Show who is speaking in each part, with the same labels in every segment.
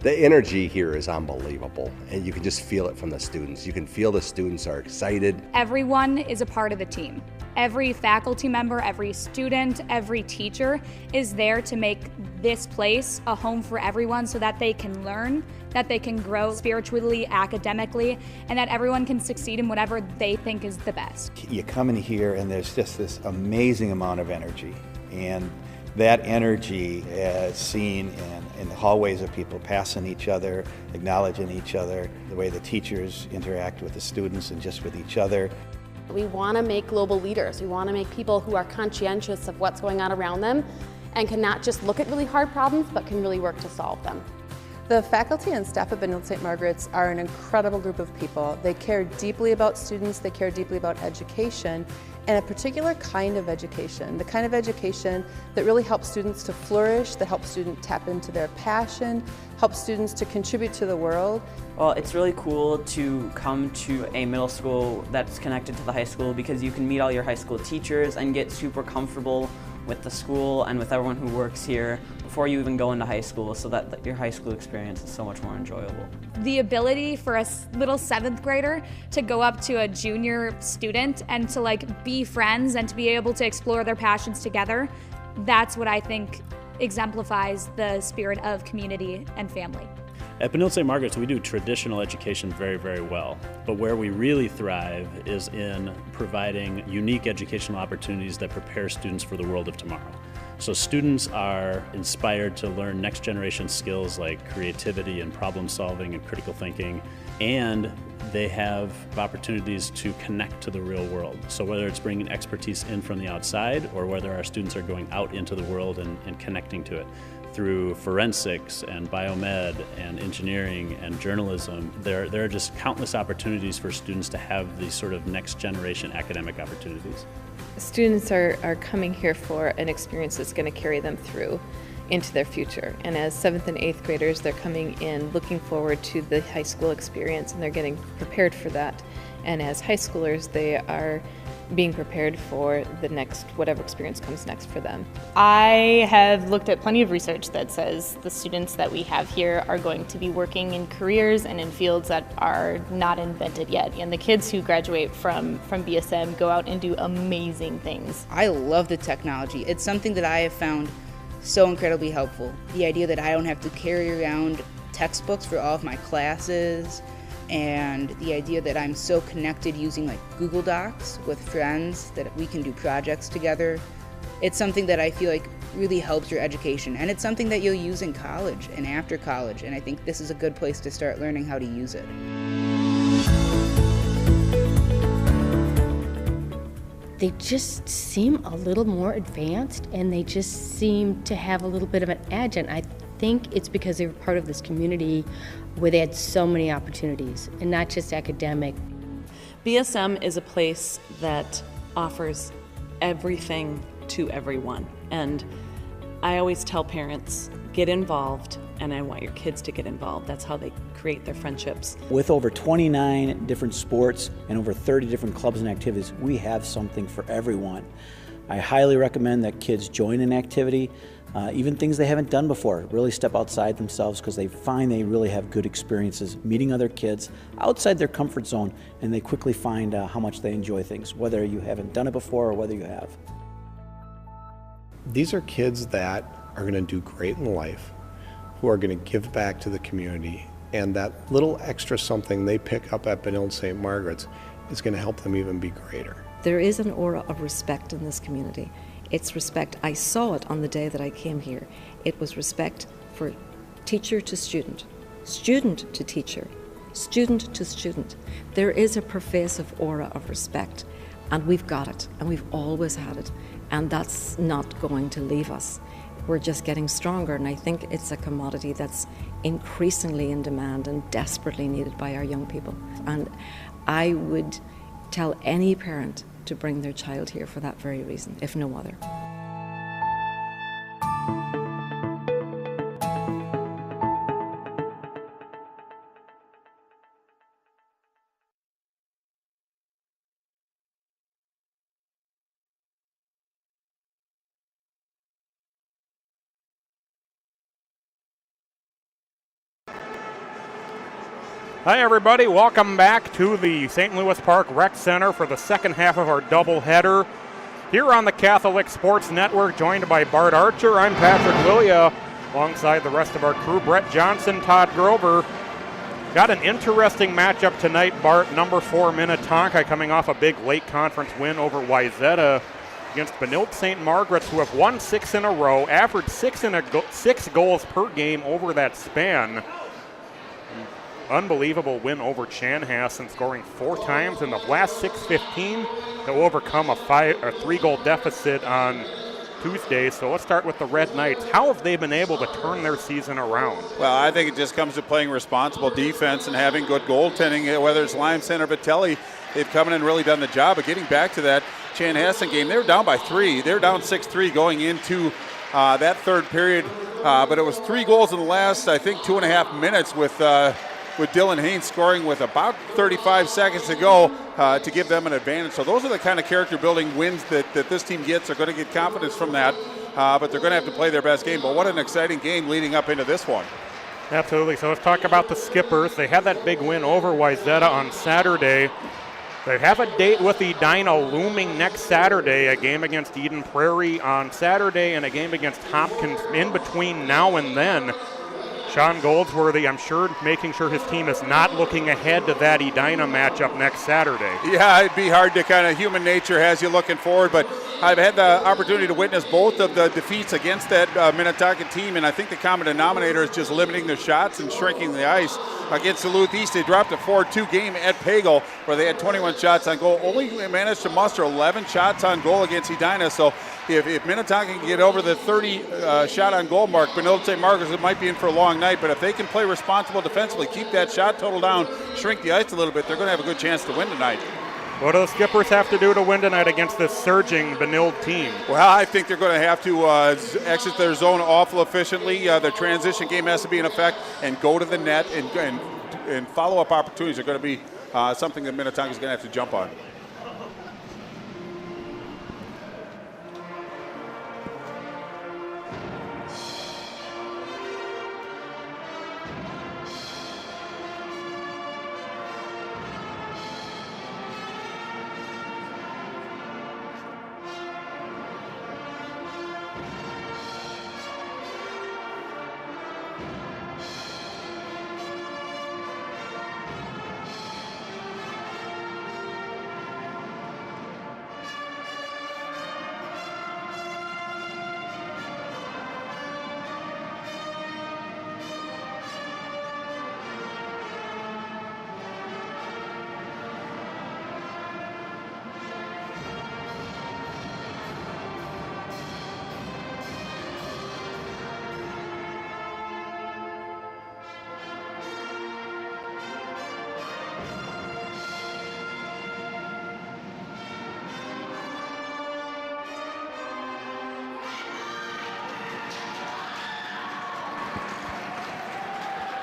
Speaker 1: The energy here is unbelievable, and you can just feel it from the students. You can feel the students are excited.
Speaker 2: Everyone is a part of the team. Every faculty member, every student, every teacher is there to make this place a home for everyone so that they can learn, that they can grow spiritually, academically, and that everyone can succeed in whatever they think is the best.
Speaker 3: You come in here and there's just this amazing amount of energy, and that energy is seen in the hallways of people passing each other, acknowledging each other, the way the teachers interact with the students and just with each other.
Speaker 4: We want to make global leaders. We want to make people who are conscientious of what's going on around them and can not just look at really hard problems, but can really work to solve them.
Speaker 5: The faculty and staff at Benilde-St. Margaret's are an incredible group of people. They care deeply about students, they care deeply about education, and a particular kind of education, the kind of education that really helps students to flourish, that helps students tap into their passion, helps students to contribute to the world.
Speaker 6: Well, it's really cool to come to a middle school that's connected to the high school because you can meet all your high school teachers and get super comfortable with the school and with everyone who works here before you even go into high school, so that your high school experience is so much more enjoyable.
Speaker 2: The ability for a little 7th grader to go up to a junior student and to be friends and to be able to explore their passions together, that's what I think exemplifies the spirit of community and family.
Speaker 7: At Benilde-St. Margaret's, we do traditional education very, very well, but where we really thrive is in providing unique educational opportunities that prepare students for the world of tomorrow. So students are inspired to learn next generation skills like creativity and problem solving and critical thinking, and they have opportunities to connect to the real world. So whether it's bringing expertise in from the outside or whether our students are going out into the world and connecting to it through forensics and biomed and engineering and journalism, there are just countless opportunities for students to have these sort of next generation academic opportunities.
Speaker 8: Students are coming here for an experience that's going to carry them through into their future. And as 7th and 8th graders, they're coming in looking forward to the high school experience, and they're getting prepared for that. And as high schoolers, they are being prepared for the next, whatever experience comes next for them.
Speaker 9: I have looked at plenty of research that says the students that we have here are going to be working in careers and in fields that are not invented yet. And the kids who graduate from BSM go out and do amazing things.
Speaker 10: I love the technology. It's something that I have found so incredibly helpful. The idea that I don't have to carry around textbooks for all of my classes, and the idea that I'm so connected using Google Docs with friends that we can do projects together. It's something that I feel like really helps your education, and it's something that you'll use in college and after college, and I think this is a good place to start learning how to use it.
Speaker 11: They just seem a little more advanced, and they just seem to have a little bit of an edge, and I think it's because they were part of this community where they had so many opportunities, and not just academic.
Speaker 12: BSM is a place that offers everything to everyone, and I always tell parents, get involved, and I want your kids to get involved. That's how they create their friendships.
Speaker 13: With over 29 different sports and over 30 different clubs and activities, we have something for everyone. I highly recommend that kids join an activity, even things they haven't done before. Really step outside themselves because they find they really have good experiences meeting other kids outside their comfort zone, and they quickly find how much they enjoy things, whether you haven't done it before or whether you have.
Speaker 14: These are kids that are going to do great in life, who are going to give back to the community, and that little extra something they pick up at Benilde-St. Margaret's is going to help them even be greater.
Speaker 15: There is an aura of respect in this community. It's respect. I saw it on the day that I came here. It was respect for teacher to student, student to teacher, student to student. There is a pervasive aura of respect, and we've got it, and we've always had it, and that's not going to leave us. We're just getting stronger, and I think it's a commodity that's increasingly in demand and desperately needed by our young people. And I would tell any parent to bring their child here for that very reason, if no other.
Speaker 16: Hi, everybody. Welcome back to the St. Louis Park Rec Center for the second half of our doubleheader here on the Catholic Sports Network, joined by Bart Archer. I'm Patrick Lilia, alongside the rest of our crew, Brett Johnson, Todd Grover. Got an interesting matchup tonight, Bart. Number 4 Minnetonka coming off a big late conference win over Wayzata against Benilde-St. Margaret, who have won 6 in a row, averaged 6 goals per game over that span. Unbelievable win over Chanhassen, scoring 4 times in the last 6:15 to overcome a 3-goal deficit on Tuesday. So let's start with the Red Knights. How have they been able to turn their season around?
Speaker 17: Well, I think it just comes to playing responsible defense and having good goaltending, whether it's Limestone or Vitelli. They've come in and really done the job of getting back to that Chanhassen game. They were down by 3. They were down 6-3 going into that third period. But it was 3 goals in the last, I think, 2.5 minutes with Dylan Haynes scoring with about 35 seconds to go to give them an advantage. So those are the kind of character-building wins that this team gets. They're going to get confidence from that, but they're going to have to play their best game. But what an exciting game leading up into this one.
Speaker 16: Absolutely. So let's talk about the Skippers. They had that big win over Wayzata on Saturday. They have a date with Edina looming next Saturday, a game against Eden Prairie on Saturday and a game against Hopkins in between now and then. Sean Goldsworthy, I'm sure, making sure his team is not looking ahead to that Edina matchup next Saturday.
Speaker 17: Yeah, it'd be hard to kind of, human nature has you looking forward, but I've had the opportunity to witness both of the defeats against that Minnetonka team, and I think the common denominator is just limiting their shots and shrinking the ice. Against Duluth East, they dropped a 4-2 game at Pagel, where they had 21 shots on goal, only managed to muster 11 shots on goal against Edina. So if Minnetonka can get over the 30 shot on goal mark, Benilde-St. Margaret might be in for a long night. But if they can play responsible defensively, keep that shot total down, shrink the ice a little bit, they're going to have a good chance to win tonight.
Speaker 16: What do the Skippers have to do to win tonight against this surging Benilde team?
Speaker 17: Well, I think they're going to have to exit their zone awful efficiently. Their transition game has to be in effect and go to the net, and follow-up opportunities are going to be something that Minnetonka is going to have to jump on.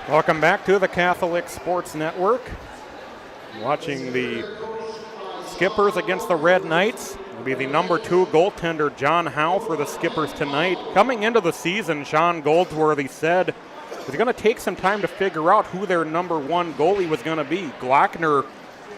Speaker 16: Welcome back to the Catholic Sports Network. Watching the Skippers against the Red Knights. Will be the number 2 goaltender, John Howe, for the Skippers tonight. Coming into the season, Sean Goldsworthy said it's going to take some time to figure out who their number 1 goalie was going to be.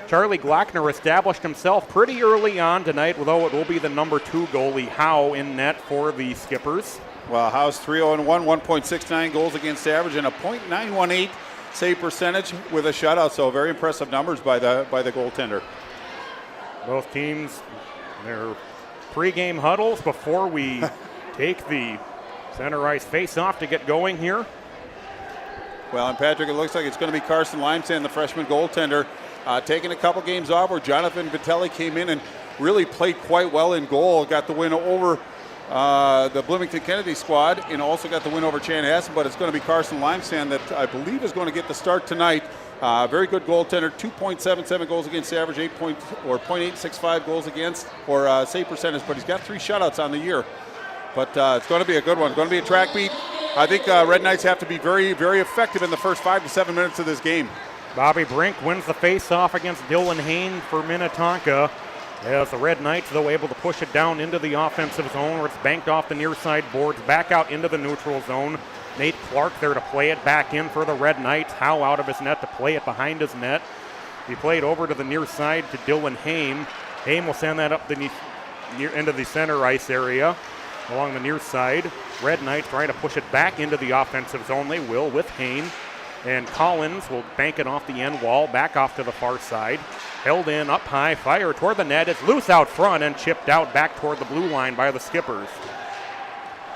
Speaker 16: Charlie Glockner established himself pretty early on tonight, although it will be the number 2 goalie, Howe, in net for the Skippers.
Speaker 17: Well, Howe's 3-0-1, 1.69 goals against average, and a .918 save percentage with a shutout. So very impressive numbers by the goaltender.
Speaker 16: Both teams, their pregame huddles before we take the center ice face-off to get going here.
Speaker 17: Well, and Patrick, it looks like it's going to be Carson Limestone, the freshman goaltender, taking a couple games off, where Jonathan Vitelli came in and really played quite well in goal. Got the win over the Bloomington Kennedy squad, and also got the win over Chanhassen, but it's going to be Carson Limestone that I believe is going to get the start tonight. Very good goaltender, 2.77 goals against average, 0.865 goals against, or save percentage, but he's got 3 shutouts on the year. But it's going to be a good one. It's going to be a track beat. I think Red Knights have to be very, very effective in the first 5 to 7 minutes of this game.
Speaker 16: Bobby Brink wins the face-off against Dylan Haynes for Minnetonka. As the Red Knights, though, able to push it down into the offensive zone, where it's banked off the near side boards, back out into the neutral zone. Nate Clark there to play it back in for the Red Knights. Howe out of his net to play it behind his net. He played over to the near side to Dylan Haim. Haim will send that up the into the center ice area along the near side. Red Knights trying to push it back into the offensive zone. They will with Haim. And Collins will bank it off the end wall, back off to the far side. Held in, up high, fire toward the net. It's loose out front and chipped out back toward the blue line by the Skippers.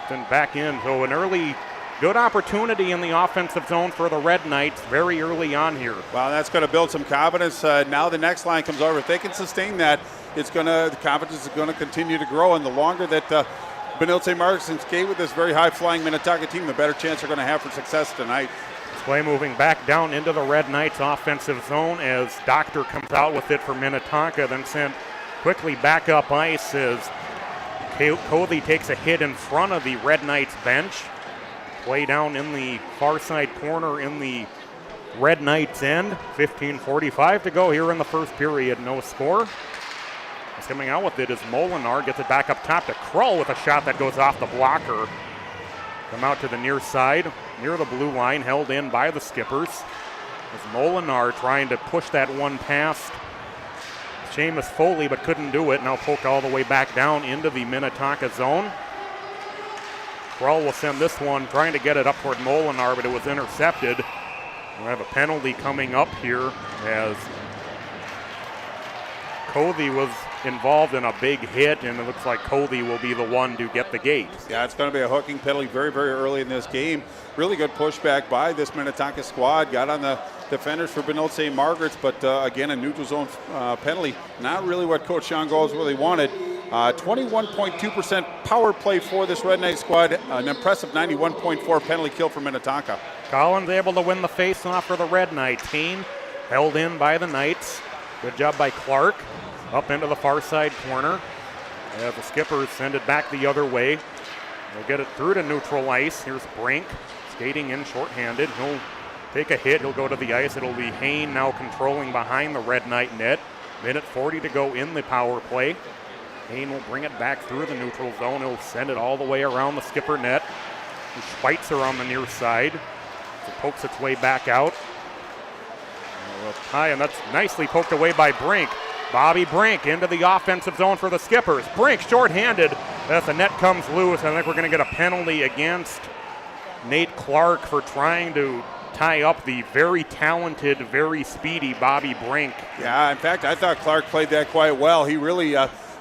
Speaker 16: Then back in, so an early good opportunity in the offensive zone for the Red Knights very early on here.
Speaker 17: Well, that's going to build some confidence. Now the next line comes over. If they can sustain that, the confidence is going to continue to grow. And the longer that Benilde-St. Margaret can skate with this very high-flying Minnetonka team, the better chance they're going to have for success tonight.
Speaker 16: Play moving back down into the Red Knights offensive zone as Doctor comes out with it for Minnetonka, then sent quickly back up ice as Covey takes a hit in front of the Red Knights bench. Play down in the far side corner in the Red Knights end. 15:45 to go here in the first period. No score. What's coming out with it is Molinar. Gets it back up top to Krull with a shot that goes off the blocker. Come out to the near side, near the blue line, held in by the Skippers. As Molinar trying to push that one past Seamus Foley, but couldn't do it. Now poked all the way back down into the Minnetonka zone. Krull will send this one, trying to get it up toward Molinar, but it was intercepted. We have a penalty coming up here as Covey was involved in a big hit, and it looks like Covey will be the one to get the gate.
Speaker 17: Yeah, it's going to be a hooking penalty very, very early in this game. Really good pushback by this Minnetonka squad. Got on the defenders for Benilde-St. Margaret's, but again, a neutral zone penalty. Not really what Coach Sean Gauls really wanted. 21.2% power play for this Red Knight squad. An impressive 91.4 penalty kill for Minnetonka.
Speaker 16: Collins able to win the face-off for the Red Knights. Hain held in by the Knights. Good job by Clark. Up into the far side corner. As the Skippers send it back the other way. They'll get it through to neutral ice. Here's Brink skating in shorthanded. He'll take a hit. He'll go to the ice. It'll be Hain now controlling behind the Red Knight net. Minute 40 to go in the power play. Hain will bring it back through the neutral zone. He'll send it all the way around the Skipper net. Schweitzer on the near side. It pokes its way back out. High, and that's nicely poked away by Brink. Bobby Brink into the offensive zone for the Skippers. Brink shorthanded as the net comes loose. I think we're going to get a penalty against Nate Clark for trying to tie up the very talented, very speedy Bobby Brink.
Speaker 17: Yeah, in fact, I thought Clark played that quite well. He really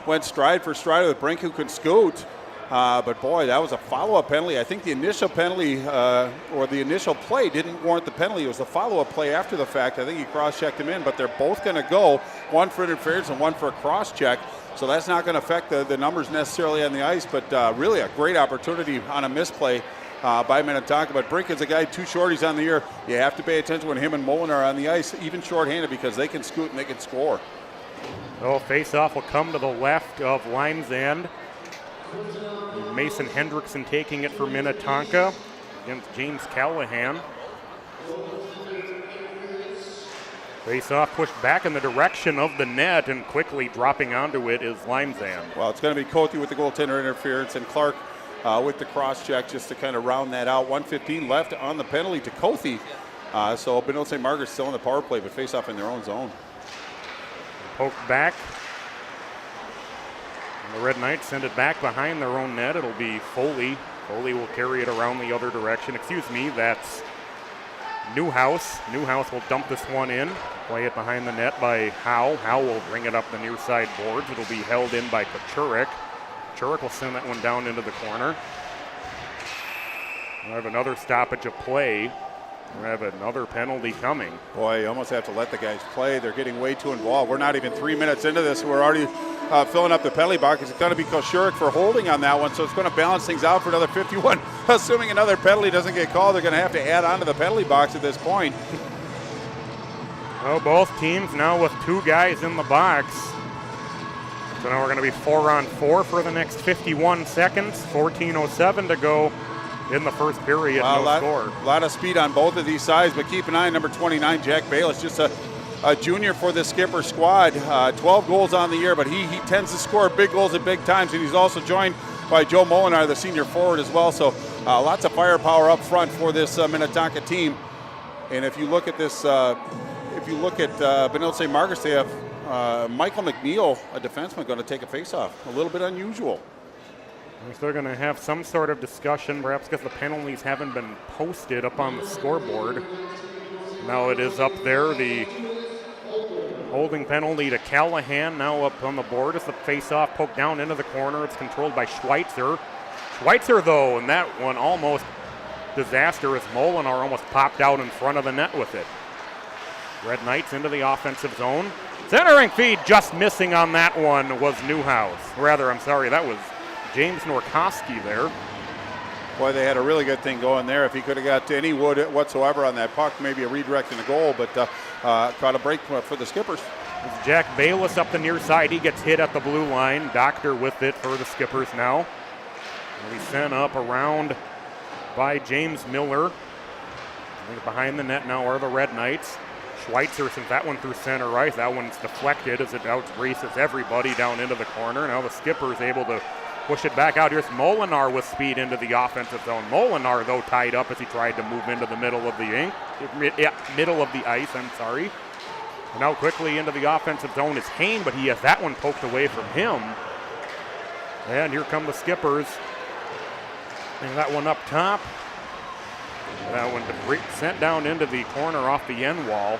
Speaker 17: went stride for stride with Brink, who could scoot. But boy, that was a follow-up penalty. I think the initial penalty or the initial play didn't warrant the penalty. It was the follow-up play after the fact. I think he cross-checked him in, but they're both going to go, one for interference and one for a cross-check. So that's not going to affect the numbers necessarily on the ice, but really a great opportunity on a misplay by Minnetonka. But Brink is a guy, 2 shorties on the year. You have to pay attention when him and Mullen are on the ice, even shorthanded, because they can scoot and they can score.
Speaker 16: So face-off will come to the left of Lime's end. Mason Hendrickson taking it for Minnetonka against James Callahan. Face-off pushed back in the direction of the net, and quickly dropping onto it is Limesand.
Speaker 17: Well, it's going to be Cote with the goaltender interference and Clark with the cross-check just to kind of round that out. 1:15 left on the penalty to Cothe. So Benilde-St. Margaret's still in the power play, but face-off in their own zone.
Speaker 16: Poked back. The Red Knights send it back behind their own net. It'll be Foley. Foley will carry it around the other direction. Excuse me, that's Newhouse. Newhouse will dump this one in. Play it behind the net by Howe. Howe will bring it up the near side boards. It'll be held in by Kachurik. Kachurik will send that one down into the corner. We'll have another stoppage of play. We'll have another penalty coming.
Speaker 17: Boy, you almost have to let the guys play. They're getting way too involved. We're not even 3 minutes into this. We're already filling up the penalty box. It's going to be Kachurik for holding on that one, so it's going to balance things out for another 51. Assuming another penalty doesn't get called, they're going to have to add on to the penalty box at this point.
Speaker 16: Well, both teams now with 2 guys in the box. So now we're going to be 4-on-4 for the next 51 seconds. 14:07 to go in the first period. No score.
Speaker 17: A lot of speed on both of these sides, but keep an eye on number 29, Jack Bayless, just a junior for the Skipper squad. 12 goals on the year, but he tends to score big goals at big times, and he's also joined by Joe Molinar, the senior forward as well. So lots of firepower up front for this Minnetonka team. And if you look at this, Benilde-St. Margaret's, they have Michael McNeil, a defenseman, going to take a faceoff. A little bit unusual.
Speaker 16: They're going to have some sort of discussion, perhaps because the penalties haven't been posted up on the scoreboard. Now it is up there. The holding penalty to Callahan now up on the board as the faceoff poked down into the corner. It's controlled by Schweitzer. Schweitzer, though, and that one almost disaster as Molinar almost popped out in front of the net with it. Red Knights into the offensive zone. Centering feed just missing on that one was Newhouse. Rather, I'm sorry, that was James Norkowski there.
Speaker 17: Boy, they had a really good thing going there. If he could have got any wood whatsoever on that puck, maybe a redirect and a goal, but caught a break for the Skippers.
Speaker 16: It's Jack Bayless up the near side. He gets hit at the blue line. Doctor with it for the Skippers now. He'll be sent up around by James Miller. Behind the net now are the Red Knights. Schweitzer sent that one through center ice. That one's deflected as it out-races everybody down into the corner. Now the Skippers able to push it back out. Here's Molinar with speed into the offensive zone. Molinar, though, tied up as he tried to move into the middle of the ice. And now quickly into the offensive zone is Hain, but he has that one poked away from him. And here come the Skippers. And that one up top. That one sent down into the corner off the end wall.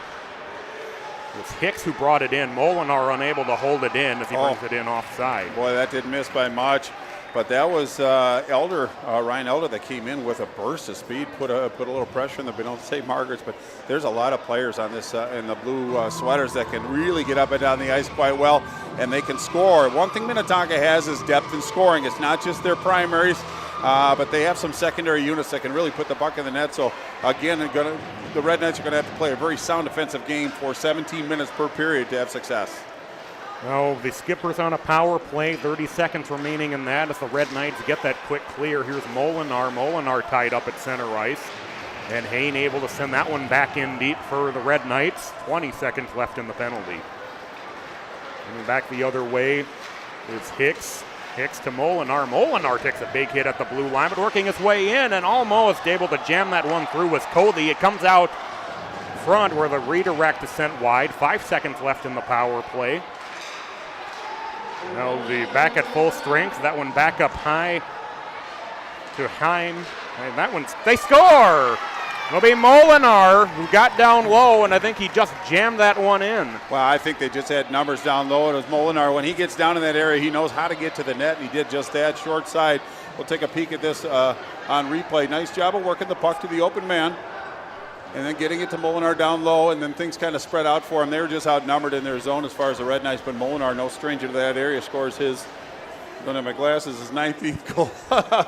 Speaker 16: It was Hicks who brought it in. Molinar unable to hold it in as he brings it in offside.
Speaker 17: Boy, that didn't miss by much. But that was Ryan Elder that came in with a burst of speed, put a little pressure in the Benilde-St. Margaret's. But there's a lot of players on this in the blue sweaters that can really get up and down the ice quite well, and they can score. One thing Minnetonka has is depth in scoring. It's not just their primaries, but they have some secondary units that can really put the puck in the net. So again, the Red Knights are going to have to play a very sound defensive game for 17 minutes per period to have success.
Speaker 16: Now the Skippers on a power play, 30 seconds remaining in that as the Red Knights get that quick clear. Here's Molinar. Molinar tied up at center ice. And Hain able to send that one back in deep for the Red Knights. 20 seconds left in the penalty. Coming back the other way is Hicks. Hicks to Molinar. Molinar takes a big hit at the blue line, but working his way in and almost able to jam that one through was Cody. It comes out front where the redirect is sent wide. 5 seconds left in the power play. Now the back at full strength. That one back up high to Heim. And that one's, they score! It'll be Molinar who got down low, and I think he just jammed that one in.
Speaker 17: Well, I think they just had numbers down low. It was Molinar. When he gets down in that area, he knows how to get to the net, and he did just that. Short side. We'll take a peek at this on replay. Nice job of working the puck to the open man, and then getting it to Molinar down low, and then things kind of spread out for him. They were just outnumbered in their zone as far as the Red Knights, but Molinar, no stranger to that area, scores his, don't have my glasses, his 19th goal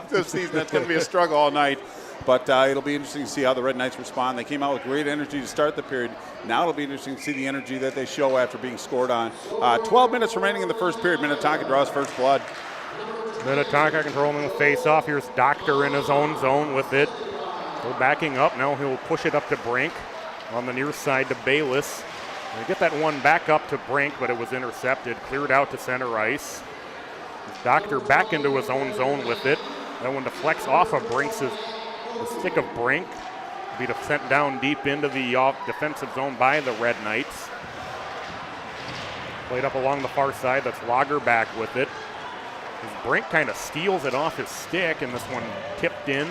Speaker 17: this season. That's going to be a struggle all night. But it'll be interesting to see how the Red Knights respond. They came out with great energy to start the period. Now it'll be interesting to see the energy that they show after being scored on. 12 minutes remaining in the first period. Minnetonka draws first blood.
Speaker 16: Minnetonka controlling the face-off. Here's Doctor in his own zone with it. They're backing up. Now he'll push it up to Brink on the near side to Bayless. They get that one back up to Brink, but it was intercepted. Cleared out to center ice. Doctor back into his own zone with it. That one deflects off of Brink's the stick of Brink. Be sent down deep into the defensive zone by the Red Knights. Played up along the far side. That's Lager back with it. Brink kind of steals it off his stick, and this one tipped in.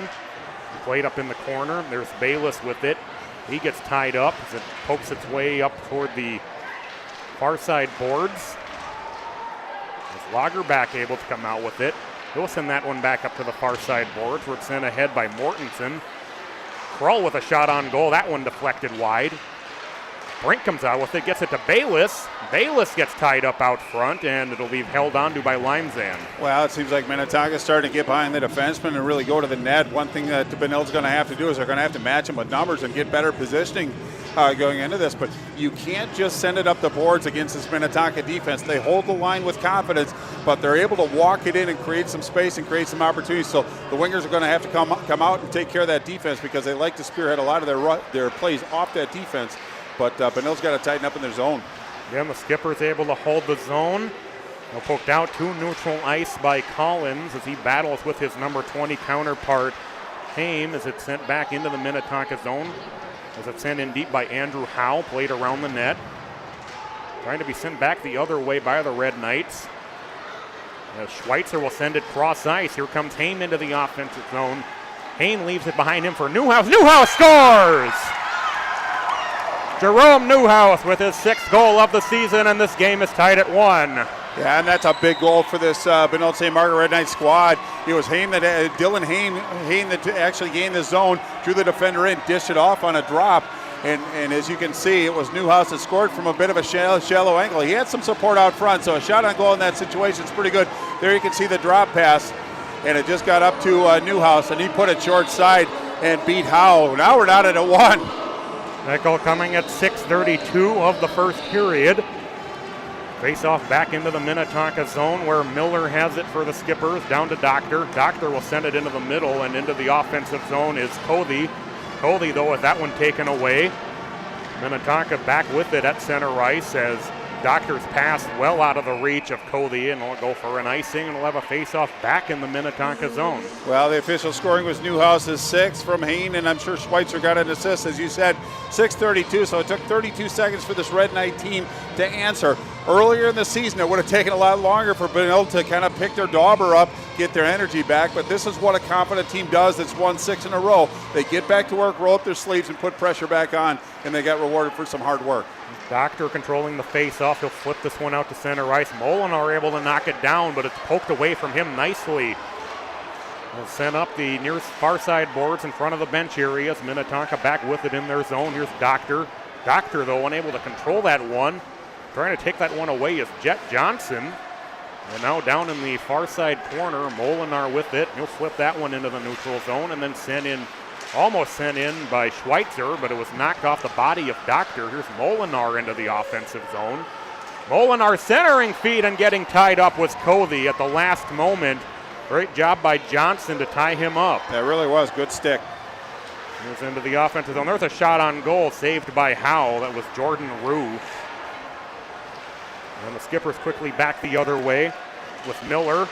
Speaker 16: Played up in the corner. There's Bayless with it. He gets tied up as it pokes its way up toward the far side boards. There's Lager back able to come out with it. He'll send that one back up to the far side boards where it's sent ahead by Mortensen. Krull with a shot on goal. That one deflected wide. Brink comes out with it, gets it to Bayless. Bayless gets tied up out front, and it'll be held onto by Limezan.
Speaker 17: Well, it seems like Minnetonka's starting to get behind the defenseman and really go to the net. One thing that Benilde's going to have to do is they're going to have to match him with numbers and get better positioning going into this. But you can't just send it up the boards against this Minnetonka defense. They hold the line with confidence, but they're able to walk it in and create some space and create some opportunities. So the wingers are going to have to come out and take care of that defense because they like to spearhead a lot of their plays off that defense. But Benilde's got to tighten up in their zone.
Speaker 16: Again, the Skipper's able to hold the zone. They'll poked out to neutral ice by Collins as he battles with his number 20 counterpart, Haim as it's sent back into the Minnetonka zone. As it's sent in deep by Andrew Howe, played around the net. Trying to be sent back the other way by the Red Knights. As Schweitzer will send it cross ice. Here comes Haim into the offensive zone. Haim leaves it behind him for Newhouse. Newhouse scores! Jerome Newhouse with his 6th goal of the season, and this game is tied at 1.
Speaker 17: Yeah, and that's a big goal for this Benilde-St. Margaret Red Knight squad. It was Dylan Haim that actually gained the zone, drew the defender in, dished it off on a drop. And as you can see, it was Newhouse that scored from a bit of a shallow angle. He had some support out front, so a shot on goal in that situation is pretty good. There you can see the drop pass, and it just got up to Newhouse, and he put it short side and beat Howe. Now we're down at a 1.
Speaker 16: That goal coming at 6:32 of the first period. Face-off back into the Minnetonka zone where Miller has it for the Skippers, down to Doctor. Doctor will send it into the middle, and into the offensive zone is Covey. Covey, though, with that one taken away. Minnetonka back with it at center ice as Doctor's pass well out of the reach of Covey, and will go for an icing, and we'll have a face-off back in the Minnetonka zone.
Speaker 17: Well, the official scoring was Newhouse's 6 from Hain, and I'm sure Schweitzer got an assist, as you said, 6:32, so it took 32 seconds for this Red Knight team to answer. Earlier in the season, it would have taken a lot longer for Benilde to kind of pick their dauber up, get their energy back, but this is what a confident team does that's won 6 in a row. They get back to work, roll up their sleeves, and put pressure back on, and they got rewarded for some hard work.
Speaker 16: Doctor controlling the face-off. He'll flip this one out to center ice. Molinar able to knock it down, but it's poked away from him nicely. Will send up the near far side boards in front of the bench areas. Minnetonka back with it in their zone. Here's Doctor. Doctor, though, unable to control that one. Trying to take that one away is Jet Johnson. And now down in the far side corner, Molinar with it. He'll flip that one into the neutral zone and then almost sent in by Schweitzer, but it was knocked off the body of Doctor. Here's Molinar into the offensive zone. Molinar centering feed and getting tied up was Covey at the last moment. Great job by Johnson to tie him up.
Speaker 17: That really was good stick.
Speaker 16: Moves into the offensive zone. There's a shot on goal saved by Howe. That was Jordan Rue. And the Skippers quickly back the other way with Miller.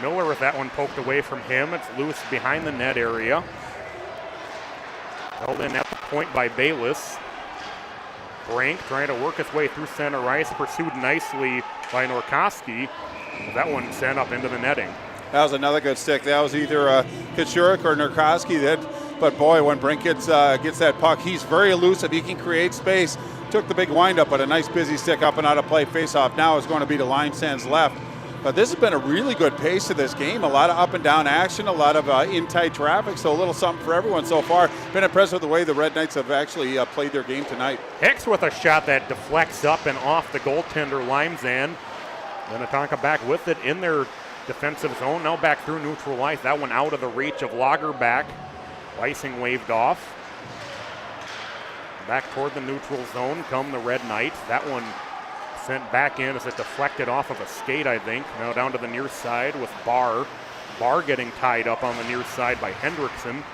Speaker 16: Miller with that one poked away from him. It's loose behind the net area. Held in at the point by Bayless. Brink trying to work his way through center ice. Pursued nicely by Norkoski. That one sent up into the netting.
Speaker 17: That was another good stick. That was either Kachurik or Norkoski. But boy, when Brink gets that puck, he's very elusive. He can create space. Took the big windup, but a nice busy stick up and out of play. Face-off now is going to be to Limestand's left. But this has been a really good pace to this game. A lot of up and down action, a lot of in-tight traffic, so a little something for everyone so far. Been impressed with the way the Red Knights have actually played their game tonight.
Speaker 16: Hicks with a shot that deflects up and off the goaltender Limesand. Minnetonka back with it in their defensive zone. Now back through neutral ice. That one out of the reach of Lagerback. Icing waved off. Back toward the neutral zone come the Red Knights. That one sent back in as it deflected off of a skate, I think. Now down to the near side with Barr. Barr getting tied up on the near side by Hendrickson.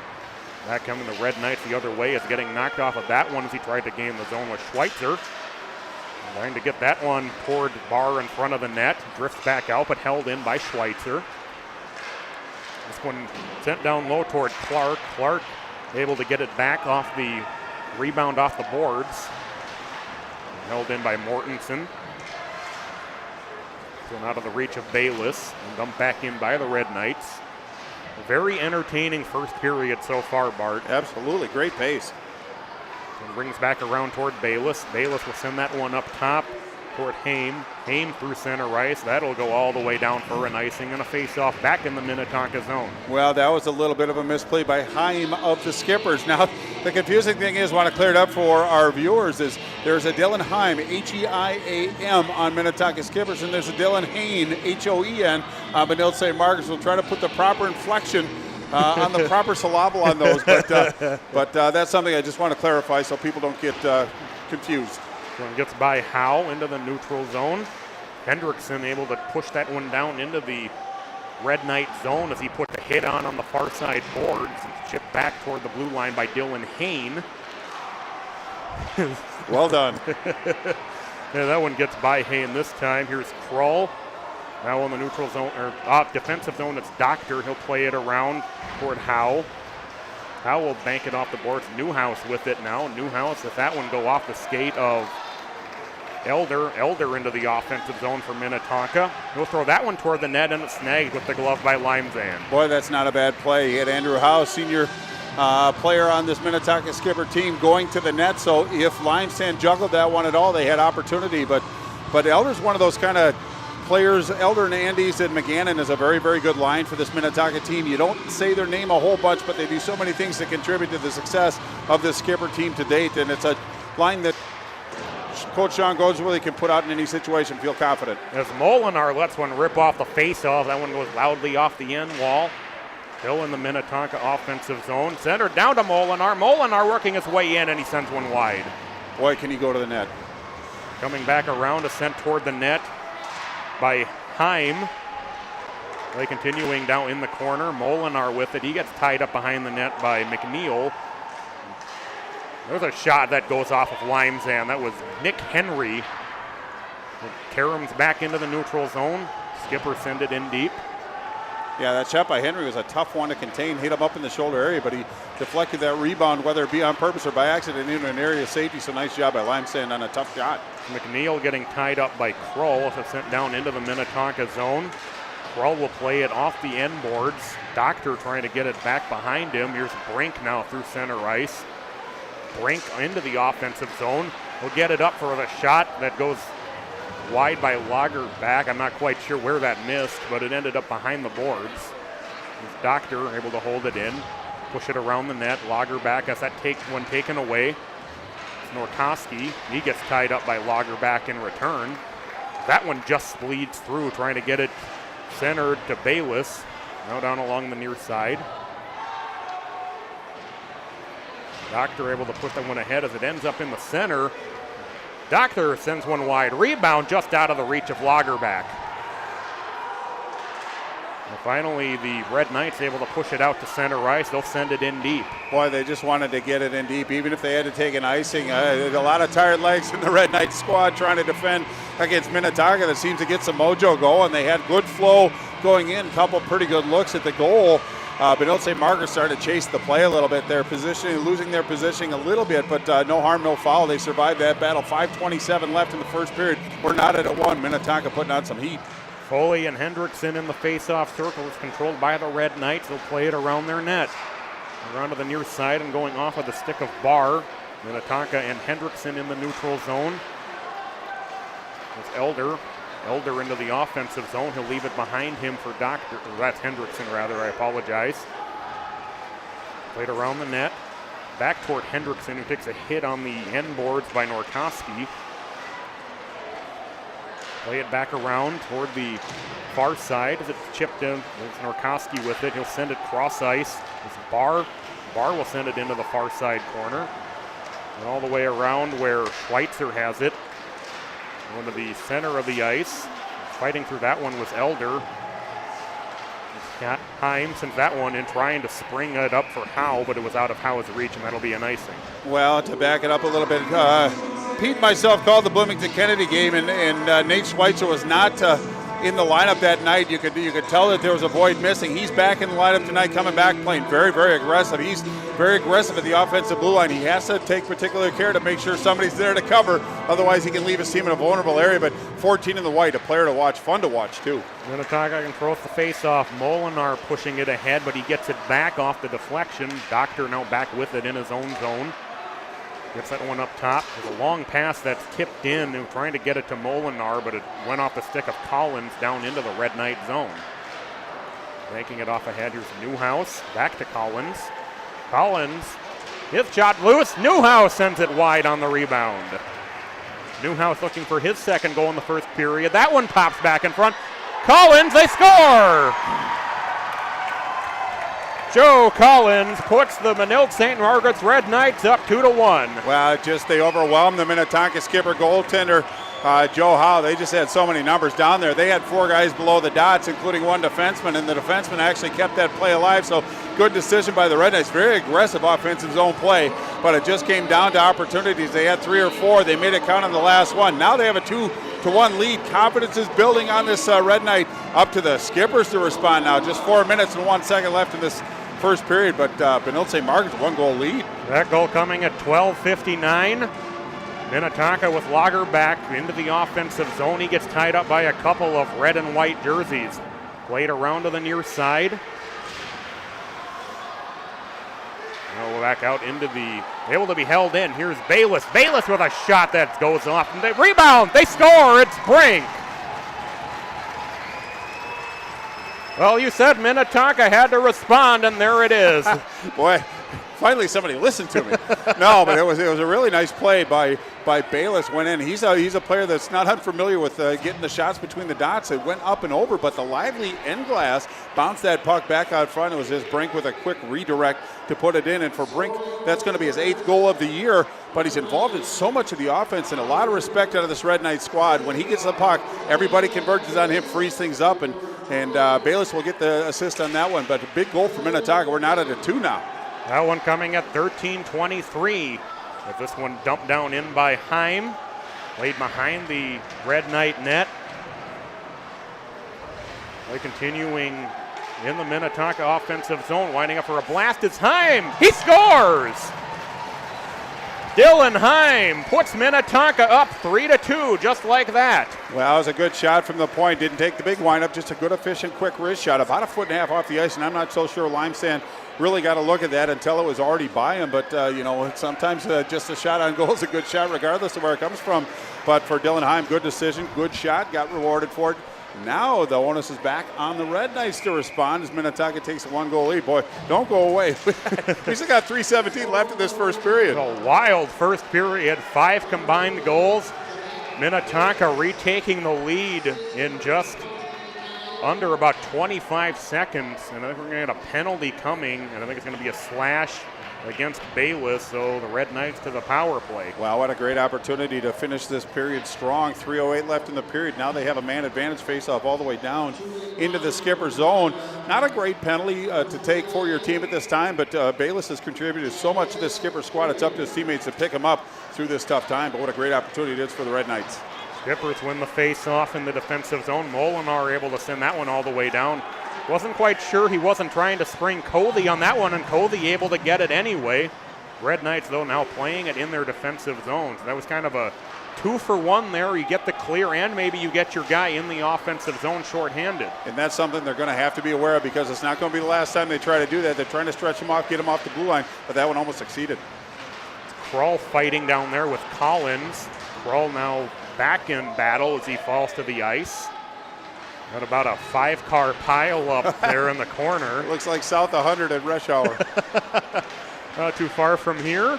Speaker 16: Back coming the Red Knights the other way is getting knocked off of that one as he tried to gain the zone with Schweitzer. Trying to get that one toward Barr in front of the net. Drifts back out but held in by Schweitzer. This one sent down low toward Clark. Clark able to get it back off the rebound off the boards. Held in by Mortensen. Thrown out of the reach of Bayless and dumped back in by the Red Knights. A very entertaining first period so far, Bart.
Speaker 17: Absolutely, great pace.
Speaker 16: And brings back around toward Bayless. Bayless will send that one up top toward Haim. Haim through center ice. That'll go all the way down for an icing and a face-off back in the Minnetonka zone.
Speaker 17: Well, that was a little bit of a misplay by Haim of the Skippers. Now, the confusing thing is, want to clear it up for our viewers, is there's a Dylan Haim, H-E-I-A-M, on Minnetonka Skippers, and there's a Dylan Hain, H-O-E-N, on Benilde-St. Margaret's. We'll try to put the proper inflection on the proper syllable on those, but that's something I just want to clarify so people don't get confused.
Speaker 16: One gets by Howe into the neutral zone. Hendrickson able to push that one down into the Red Knight zone as he put the hit on the far side boards. It's chipped back toward the blue line by Dylan Hain.
Speaker 17: Well done.
Speaker 16: Yeah, that one gets by Hain this time. Here's Krull. Now in the neutral zone, or defensive zone, it's Doctor. He'll play it around toward Howe. Howe will bank it off the boards. Newhouse with it now. Newhouse, if that one go off the skate of Elder. Elder into the offensive zone for Minnetonka. He'll throw that one toward the net, and it's snagged with the glove by Limezan.
Speaker 17: Boy, that's not a bad play. He had Andrew Howe, senior player on this Minnetonka Skipper team, going to the net. So if Limestone juggled that one at all, they had opportunity. But Elder's one of those kind of players. Elder and Andes and McGannon is a very, very good line for this Minnetonka team. You don't say their name a whole bunch, but they do so many things to contribute to the success of this Skipper team to date. And it's a line that Coach Sean Goldsworthy can put out in any situation, feel confident.
Speaker 16: As Molinar lets one rip off the face-off, that one goes loudly off the end wall. Still in the Minnetonka offensive zone. Center down to Molinar. Molinar working his way in, and he sends one wide.
Speaker 17: Boy, can he go to the net.
Speaker 16: Coming back around to send toward the net by Heim. Play continuing down in the corner. Molinar with it. He gets tied up behind the net by McNeil. There's a shot that goes off of Limezan. That was Nick Henry. Karams back into the neutral zone. Skipper send it in deep.
Speaker 17: Yeah, that shot by Henry was a tough one to contain. Hit him up in the shoulder area, but he deflected that rebound, whether it be on purpose or by accident, into an area of safety. So nice job by Limestone on a tough shot.
Speaker 16: McNeil getting tied up by Krull. It's sent down into the Minnetonka zone. Krull will play it off the end boards. Doctor trying to get it back behind him. Here's Brink now through center ice. Brink into the offensive zone. Will get it up for the shot that goes wide by Lagerback. I'm not quite sure where that missed, but it ended up behind the boards. Doctor able to hold it in, push it around the net. Lagerback has that one taken away. It's Norkoski. He gets tied up by Lagerback in return. That one just bleeds through, trying to get it centered to Bayless. Now down along the near side. Doctor able to put that one ahead as it ends up in the center. Doctor sends one wide. Rebound just out of the reach of Lagerback. And finally, the Red Knights able to push it out to center ice. They'll send it in deep.
Speaker 17: Boy, they just wanted to get it in deep, even if they had to take an icing. There's a lot of tired legs in the Red Knights squad trying to defend against Minnetonka that seems to get some mojo going. They had good flow going in, a couple pretty good looks at the goal. Benilde-St. Margaret started to chase the play a little bit. Their positioning, losing their positioning a little bit, but no harm, no foul. They survived that battle. 5:27 left in the first period. We're knotted at 1. Minnetonka putting on some heat.
Speaker 16: Foley and Hendrickson in the face-off circle is controlled by the Red Knights. They'll play it around their net. Around to the near side and going off of the stick of Barr. Minnetonka and Hendrickson in the neutral zone. It's Elder into the offensive zone. He'll leave it behind him for Doctor. That's Hendrickson, rather. I apologize. Played around the net. Back toward Hendrickson, who takes a hit on the end boards by Norkoski. Play it back around toward the far side as it's chipped in. There's Norkoski with it. He'll send it cross ice. It's Barr. Barr will send it into the far side corner. And all the way around where Schweitzer has it. Going to the center of the ice. Fighting through that one was Elder. Heim sent that one in, trying to spring it up for Howe, but it was out of Howe's reach, and that'll be an icing.
Speaker 17: Well, to back it up a little bit, Pete and myself called the Bloomington Kennedy game, and Nate Schweitzer was not in the lineup that night. You could tell that there was a void missing. He's back in the lineup tonight, coming back, playing very, very aggressive. He's very aggressive at the offensive blue line. He has to take particular care to make sure somebody's there to cover. Otherwise, he can leave his team in a vulnerable area. But 14 in the white, a player to watch, fun to watch too.
Speaker 16: Minnetonka controls the face-off. Molinar pushing it ahead, but he gets it back off the deflection. Doctor now back with it in his own zone. Gets that one up top. There's a long pass that's tipped in. They were trying to get it to Molinar, but it went off the stick of Collins down into the Red Knight zone. Making it off ahead. Here's Newhouse. Back to Collins. Collins. His shot loose. Newhouse sends it wide on the rebound. Newhouse looking for his second goal in the first period. That one pops back in front. Collins, they score! Joe Collins puts the Benilde-St. Margaret's Red Knights up 2-1.
Speaker 17: Well, they overwhelmed the Minnetonka skipper goaltender, Joe Howe. They just had so many numbers down there. They had 4 guys below the dots, including 1 defenseman, and the defenseman actually kept that play alive. So good decision by the Red Knights. Very aggressive offensive zone play, but it just came down to opportunities. They had 3 or 4. They made it count on the last one. Now they have a 2-1 lead. Confidence is building on this Red Knight. Up to the skippers to respond now. Just 4 minutes and 1 second left in this first period, but Benilde-St. Margaret's 1-goal lead.
Speaker 16: That goal coming at 12:59. Minnetonka with Lager back into the offensive zone. He gets tied up by a couple of red and white jerseys. Played around to the near side. Now back out into the, able to be held in. Here's Bayless. Bayless with a shot that goes off. And they rebound. They score. It's Brink. Well, you said Minnetonka had to respond, and there it is.
Speaker 17: Boy, finally somebody listened to me. No, but it was a really nice play by Bayless. Went in. He's a player that's not unfamiliar with getting the shots between the dots. It went up and over, but the lively end glass bounced that puck back out front. It was just Brink with a quick redirect to put it in. And for Brink, that's going to be his 8th goal of the year. But he's involved in so much of the offense, and a lot of respect out of this Red Knight squad. When he gets the puck, everybody converges on him, frees things up, and Bayless will get the assist on that one. But a big goal for Minnetonka. We're not at a 2 now.
Speaker 16: That one coming at 13:23. With this one dumped down in by Heim. Played behind the Red Knight net. Play continuing in the Minnetonka offensive zone. Winding up for a blast. It's Heim. He scores! Dylan Heim puts Minnetonka up 3-2, just like that.
Speaker 17: Well, it was a good shot from the point. Didn't take the big windup, just a good, efficient, quick wrist shot. About a 1.5 feet off the ice, and I'm not so sure Limestone really got a look at that until it was already by him. But, sometimes just a shot on goal is a good shot regardless of where it comes from. But for Dylan Heim, good decision, good shot, got rewarded for it. Now the onus is back on the Red Knights to respond as Minnetonka takes a 1-goal lead. Boy, don't go away. We still got 3:17 left in this first period.
Speaker 16: A wild first period, 5 combined goals. Minnetonka retaking the lead in just under about 25 seconds. And I think we're going to get a penalty coming, and I think it's going to be a slash against Bayless, so the Red Knights to the power play.
Speaker 17: Wow, what a great opportunity to finish this period strong. 3:08 left in the period. Now they have a man advantage faceoff all the way down into the skipper zone. Not a great penalty to take for your team at this time, but Bayless has contributed so much to this skipper squad. It's up to his teammates to pick him up through this tough time, but what a great opportunity it is for the Red Knights.
Speaker 16: Skippers win the face-off in the defensive zone. Molinar able to send that one all the way down. Wasn't quite sure he wasn't trying to spring Covey on that one, and Covey able to get it anyway. Red Knights, though, now playing it in their defensive zones. That was kind of a 2-for-1 there. You get the clear, and maybe you get your guy in the offensive zone shorthanded.
Speaker 17: And that's something they're going to have to be aware of, because it's not going to be the last time they try to do that. They're trying to stretch him off, get him off the blue line, but that one almost succeeded.
Speaker 16: Krull fighting down there with Collins. Krull now back in battle as he falls to the ice. Got about a 5-car pile up there in the corner.
Speaker 17: Looks like South 100 at rush hour.
Speaker 16: Not too far from here,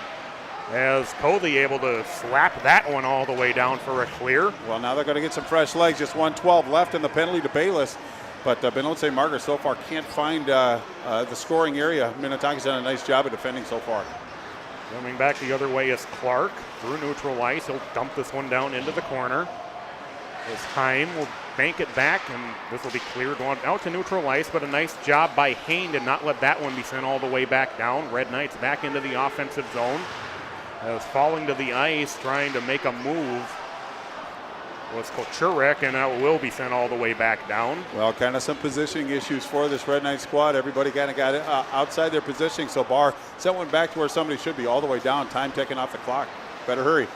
Speaker 16: as Covey able to slap that one all the way down for a clear.
Speaker 17: Well, now they're going to get some fresh legs. Just 1:12 left in the penalty to Bayless. But Benilde-St. Margaret so far can't find the scoring area. Minnetonka's done a nice job of defending so far.
Speaker 16: Coming back the other way is Clark through neutral ice. He'll dump this one down into the corner. As Heim will bank it back, and this will be cleared going out to neutral ice, but a nice job by Hain to not let that one be sent all the way back down. Red Knights back into the offensive zone. As falling to the ice, trying to make a move was Kochurek, and that will be sent all the way back down.
Speaker 17: Well, kind of some positioning issues for this Red Knight squad. Everybody kind of got it outside their positioning, so Barr sent one back to where somebody should be, all the way down. Time ticking off the clock. Better hurry.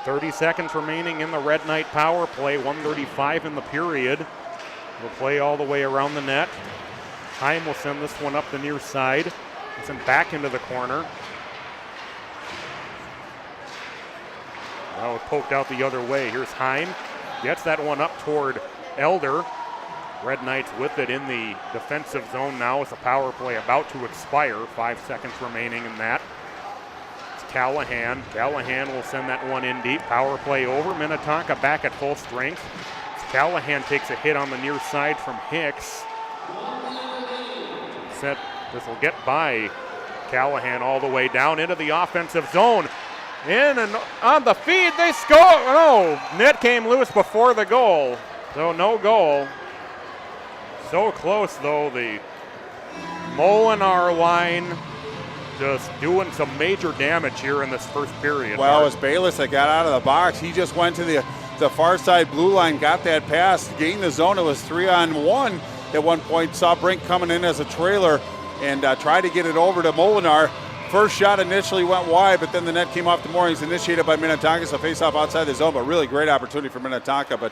Speaker 16: 30 seconds remaining in the Red Knight power play, 1:35 in the period. We'll play all the way around the net. Heim will send this one up the near side. Send back into the corner. Now poked out the other way. Here's Heim. Gets that one up toward Elder. Red Knights with it in the defensive zone now as the power play about to expire. 5 seconds remaining in that. Callahan. Callahan will send that one in deep. Power play over. Minnetonka back at full strength. Callahan takes a hit on the near side from Hicks. This will get by Callahan all the way down into the offensive zone. In and on the feed, they score. Oh, net came loose before the goal. So no goal. So close though. The Molinar line just doing some major damage here in this first period.
Speaker 17: Well, it was Bayless that got out of the box. He just went to the far side blue line, got that pass, gained the zone. It was 3-on-1 at one point. Saw Brink coming in as a trailer, and tried to get it over to Molinar. First shot initially went wide, but then the net came off the moorings, initiated by Minnetonka, so face-off outside the zone, but really great opportunity for Minnetonka. But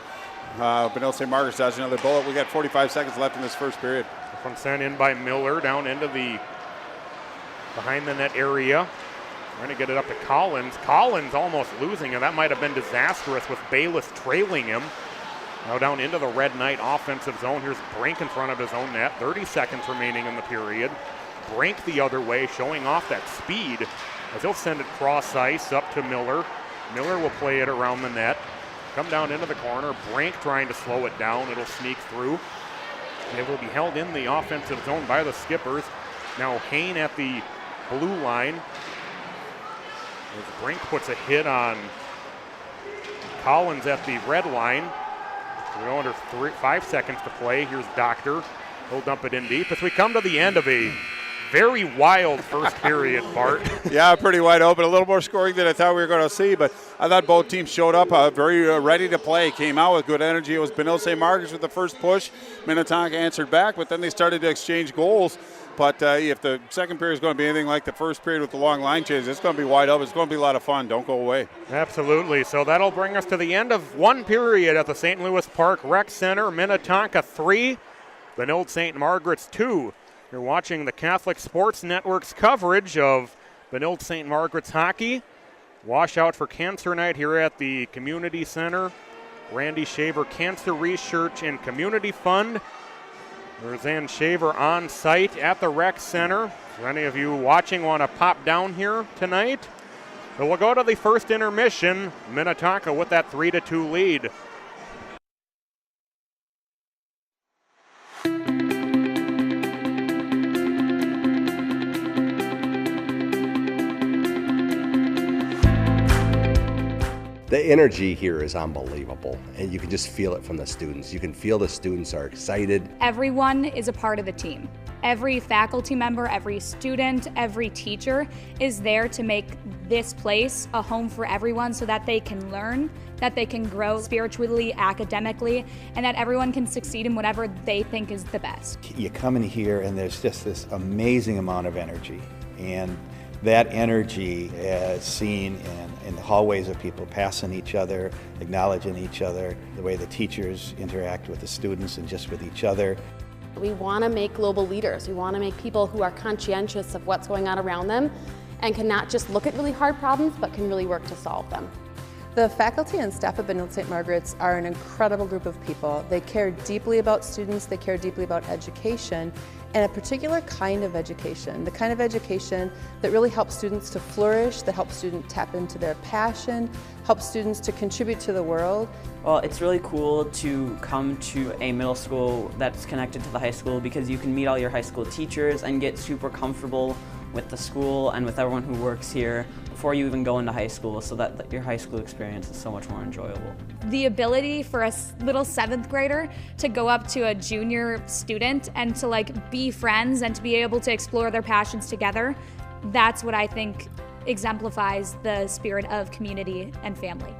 Speaker 17: Benilde-St. Margaret dodged another bullet. We got 45 seconds left in this first period.
Speaker 16: From sent in by Miller down into the behind the net area. Trying to get it up to Collins. Collins almost losing, and that might have been disastrous with Bayless trailing him. Now down into the Red Knight offensive zone. Here's Brink in front of his own net. 30 seconds remaining in the period. Brink the other way, showing off that speed as he'll send it cross ice up to Miller. Miller will play it around the net. Come down into the corner. Brink trying to slow it down. It'll sneak through. It will be held in the offensive zone by the Skippers. Now Hain at the blue line. As Brink puts a hit on Collins at the red line. We're under 5 seconds to play. Here's Doctor. He'll dump it in deep as we come to the end of a very wild first period, Bart.
Speaker 17: Yeah, pretty wide open. A little more scoring than I thought we were going to see, but I thought both teams showed up very ready to play. Came out with good energy. It was Benilde-St. Margaret with the first push. Minnetonka answered back, but then they started to exchange goals. But if the second period is going to be anything like the first period with the long line changes, it's going to be wide open. It's going to be a lot of fun. Don't go away.
Speaker 16: Absolutely. So that'll bring us to the end of one period at the St. Louis Park Rec Center. Minnetonka 3, Benilde-St. Margaret's 2. You're watching the Catholic Sports Network's coverage of Benilde-St. Margaret's hockey. Washout for Cancer Night here at the Community Center. Randy Shaver Cancer Research and Community Fund. Roseanne Shaver on site at the Rec Center. If any of you watching want to pop down here tonight. So we'll go to the first intermission. Minnetonka with that 3-2 lead.
Speaker 1: The energy here is unbelievable, and you can just feel it from the students. You can feel the students are excited.
Speaker 2: Everyone is a part of the team. Every faculty member, every student, every teacher is there to make this place a home for everyone so that they can learn, that they can grow spiritually, academically, and that everyone can succeed in whatever they think is the best.
Speaker 3: You come in here and there's just this amazing amount of energy, and that energy is seen in the hallways of people passing each other, acknowledging each other, the way the teachers interact with the students and just with each other.
Speaker 4: We want to make global leaders. We want to make people who are conscientious of what's going on around them and can not just look at really hard problems, but can really work to solve them.
Speaker 5: The faculty and staff at Benilde-St. Margaret's are an incredible group of people. They care deeply about students, they care deeply about education, and a particular kind of education, the kind of education that really helps students to flourish, that helps students tap into their passion, helps students to contribute to the world.
Speaker 6: Well, it's really cool to come to a middle school that's connected to the high school because you can meet all your high school teachers and get super comfortable with the school and with everyone who works here before you even go into high school, so that your high school experience is so much more enjoyable.
Speaker 2: The ability for a little 7th grader to go up to a junior student and to be friends and to be able to explore their passions together, that's what I think exemplifies the spirit of community and family.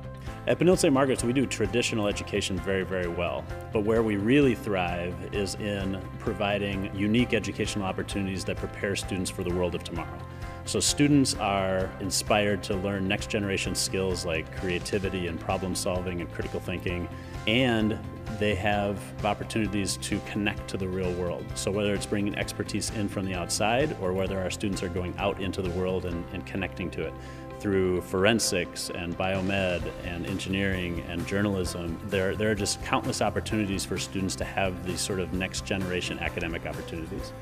Speaker 7: At Benilde-St. Margaret's, we do traditional education very, very well. But where we really thrive is in providing unique educational opportunities that prepare students for the world of tomorrow. So students are inspired to learn next generation skills like creativity and problem solving and critical thinking, and they have opportunities to connect to the real world. So whether it's bringing expertise in from the outside or whether our students are going out into the world and connecting to it through forensics and biomed and engineering and journalism, there are just countless opportunities for students to have these sort of next generation academic opportunities.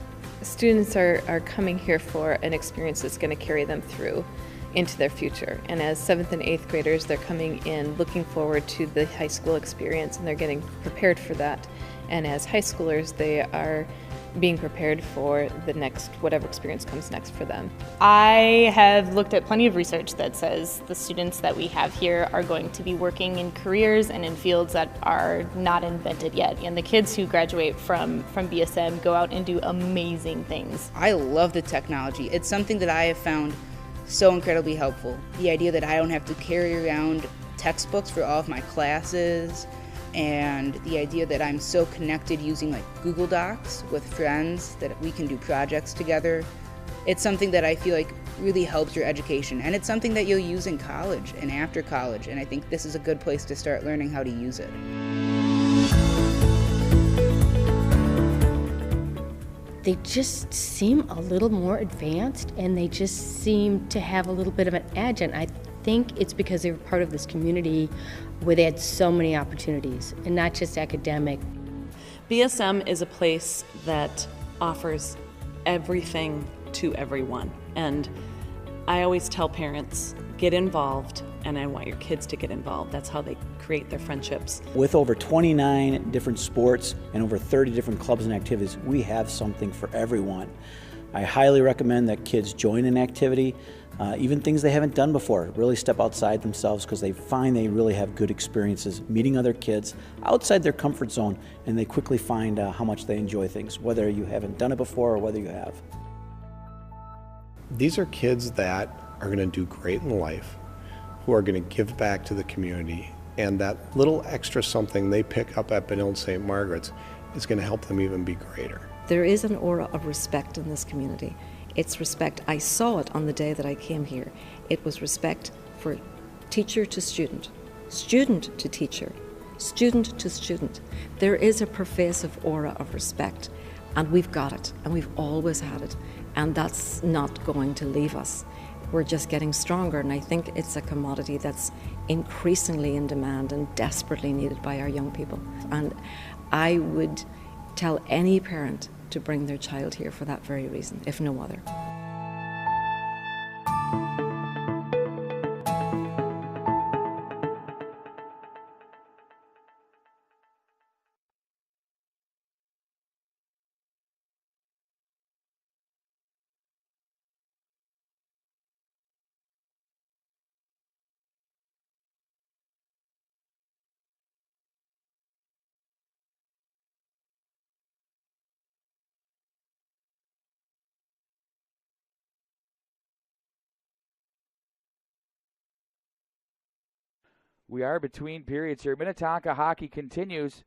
Speaker 8: Students are coming here for an experience that's going to carry them through into their future. And as 7th and 8th graders, they're coming in looking forward to the high school experience, and they're getting prepared for that. And as high schoolers, they are being prepared for the next, whatever experience comes next for them.
Speaker 9: I have looked at plenty of research that says the students that we have here are going to be working in careers and in fields that are not invented yet. And the kids who graduate from BSM go out and do amazing things.
Speaker 10: I love the technology. It's something that I have found so incredibly helpful. The idea that I don't have to carry around textbooks for all of my classes, and the idea that I'm so connected using like Google Docs with friends that we can do projects together. It's something that I feel like really helps your education, and it's something that you'll use in college and after college, and I think this is a good place to start learning how to use it.
Speaker 11: They just seem a little more advanced, and they just seem to have a little bit of an edge, and I think it's because they were part of this community where they had so many opportunities, and not just academic.
Speaker 12: BSM is a place that offers everything to everyone, and I always tell parents, get involved, and I want your kids to get involved. That's how they create their friendships.
Speaker 13: With over 29 different sports and over 30 different clubs and activities, we have something for everyone. I highly recommend that kids join an activity, even things they haven't done before. Really step outside themselves, because they find they really have good experiences meeting other kids outside their comfort zone, and they quickly find how much they enjoy things, whether you haven't done it before or whether you have.
Speaker 14: These are kids that are going to do great in life, who are going to give back to the community, and that little extra something they pick up at Benilde-St. Margaret's is going to help them even be greater.
Speaker 15: There is an aura of respect in this community. It's respect. I saw it on the day that I came here. It was respect for teacher to student, student to teacher, student to student. There is a pervasive aura of respect, and we've got it, and we've always had it, and that's not going to leave us. We're just getting stronger, and I think it's a commodity that's increasingly in demand and desperately needed by our young people. And I would tell any parent to bring their child here for that very reason, if no other.
Speaker 18: We are between periods here. Minnetonka hockey continues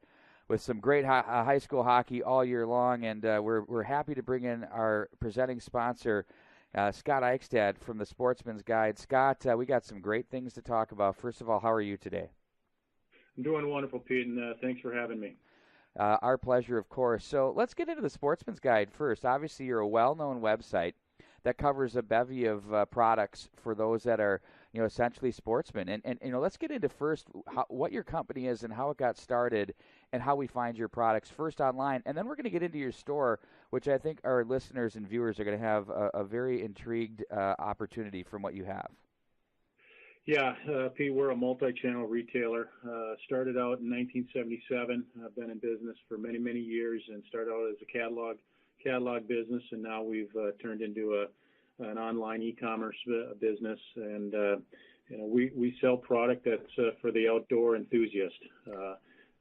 Speaker 18: with some great high school hockey all year long, and we're happy to bring in our presenting sponsor, Scott Eichstad from the Sportsman's Guide. Scott, we got some great things to talk about. First of all, how are you today?
Speaker 19: I'm doing wonderful, Pete, and thanks for having me.
Speaker 18: Our pleasure, of course. So let's get into the Sportsman's Guide first. Obviously, you're a well-known website that covers a bevy of products for those that are, essentially sportsmen. And let's get into first what your company is and how it got started and how we find your products first online. And then we're going to get into your store, which I think our listeners and viewers are going to have a very intrigued opportunity from what you have.
Speaker 19: Yeah, Pete, we're a multi-channel retailer. Started out in 1977. I've been in business for many, many years, and started out as a catalog business, and now we've turned into an online e-commerce business, and we sell product that's for the outdoor enthusiast.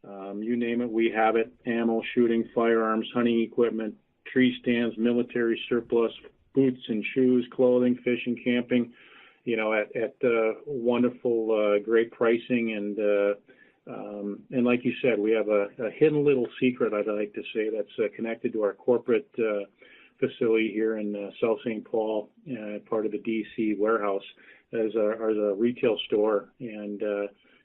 Speaker 19: You name it, we have it: ammo, shooting, firearms, hunting equipment, tree stands, military surplus, boots and shoes, clothing, fishing, camping, at wonderful, great pricing. And like you said, we have a hidden little secret, I'd like to say, that's connected to our corporate facility here in South St. Paul, part of the DC warehouse, as a retail store. And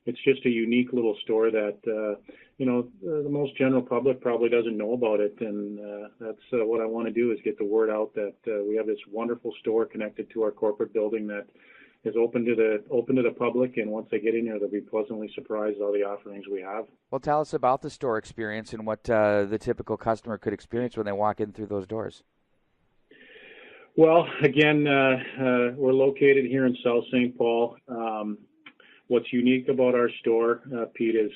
Speaker 19: it's just a unique little store that, the most general public probably doesn't know about it. And that's what I want to do, is get the word out that we have this wonderful store connected to our corporate building that is open to the public, and once they get in here, they'll be pleasantly surprised at all the offerings we have.
Speaker 18: Well, tell us about the store experience and what the typical customer could experience when they walk in through those doors.
Speaker 19: Well, again, we're located here in South St. Paul. What's unique about our store, Pete, is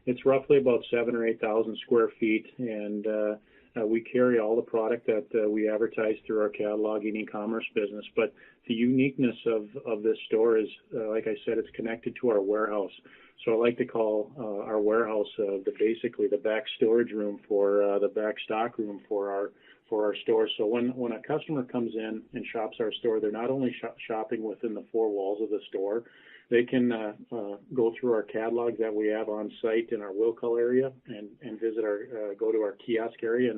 Speaker 19: it's roughly about 7,000 or 8,000 square feet, and we carry all the product that we advertise through our catalog and e-commerce business. But the uniqueness of this store is, like I said, it's connected to our warehouse. So I like to call our warehouse basically the back storage room for the back stock room for our store. So when a customer comes in and shops our store, they're not only shopping within the four walls of the store. They can go through our catalog that we have on site in our will call area and visit go to our kiosk area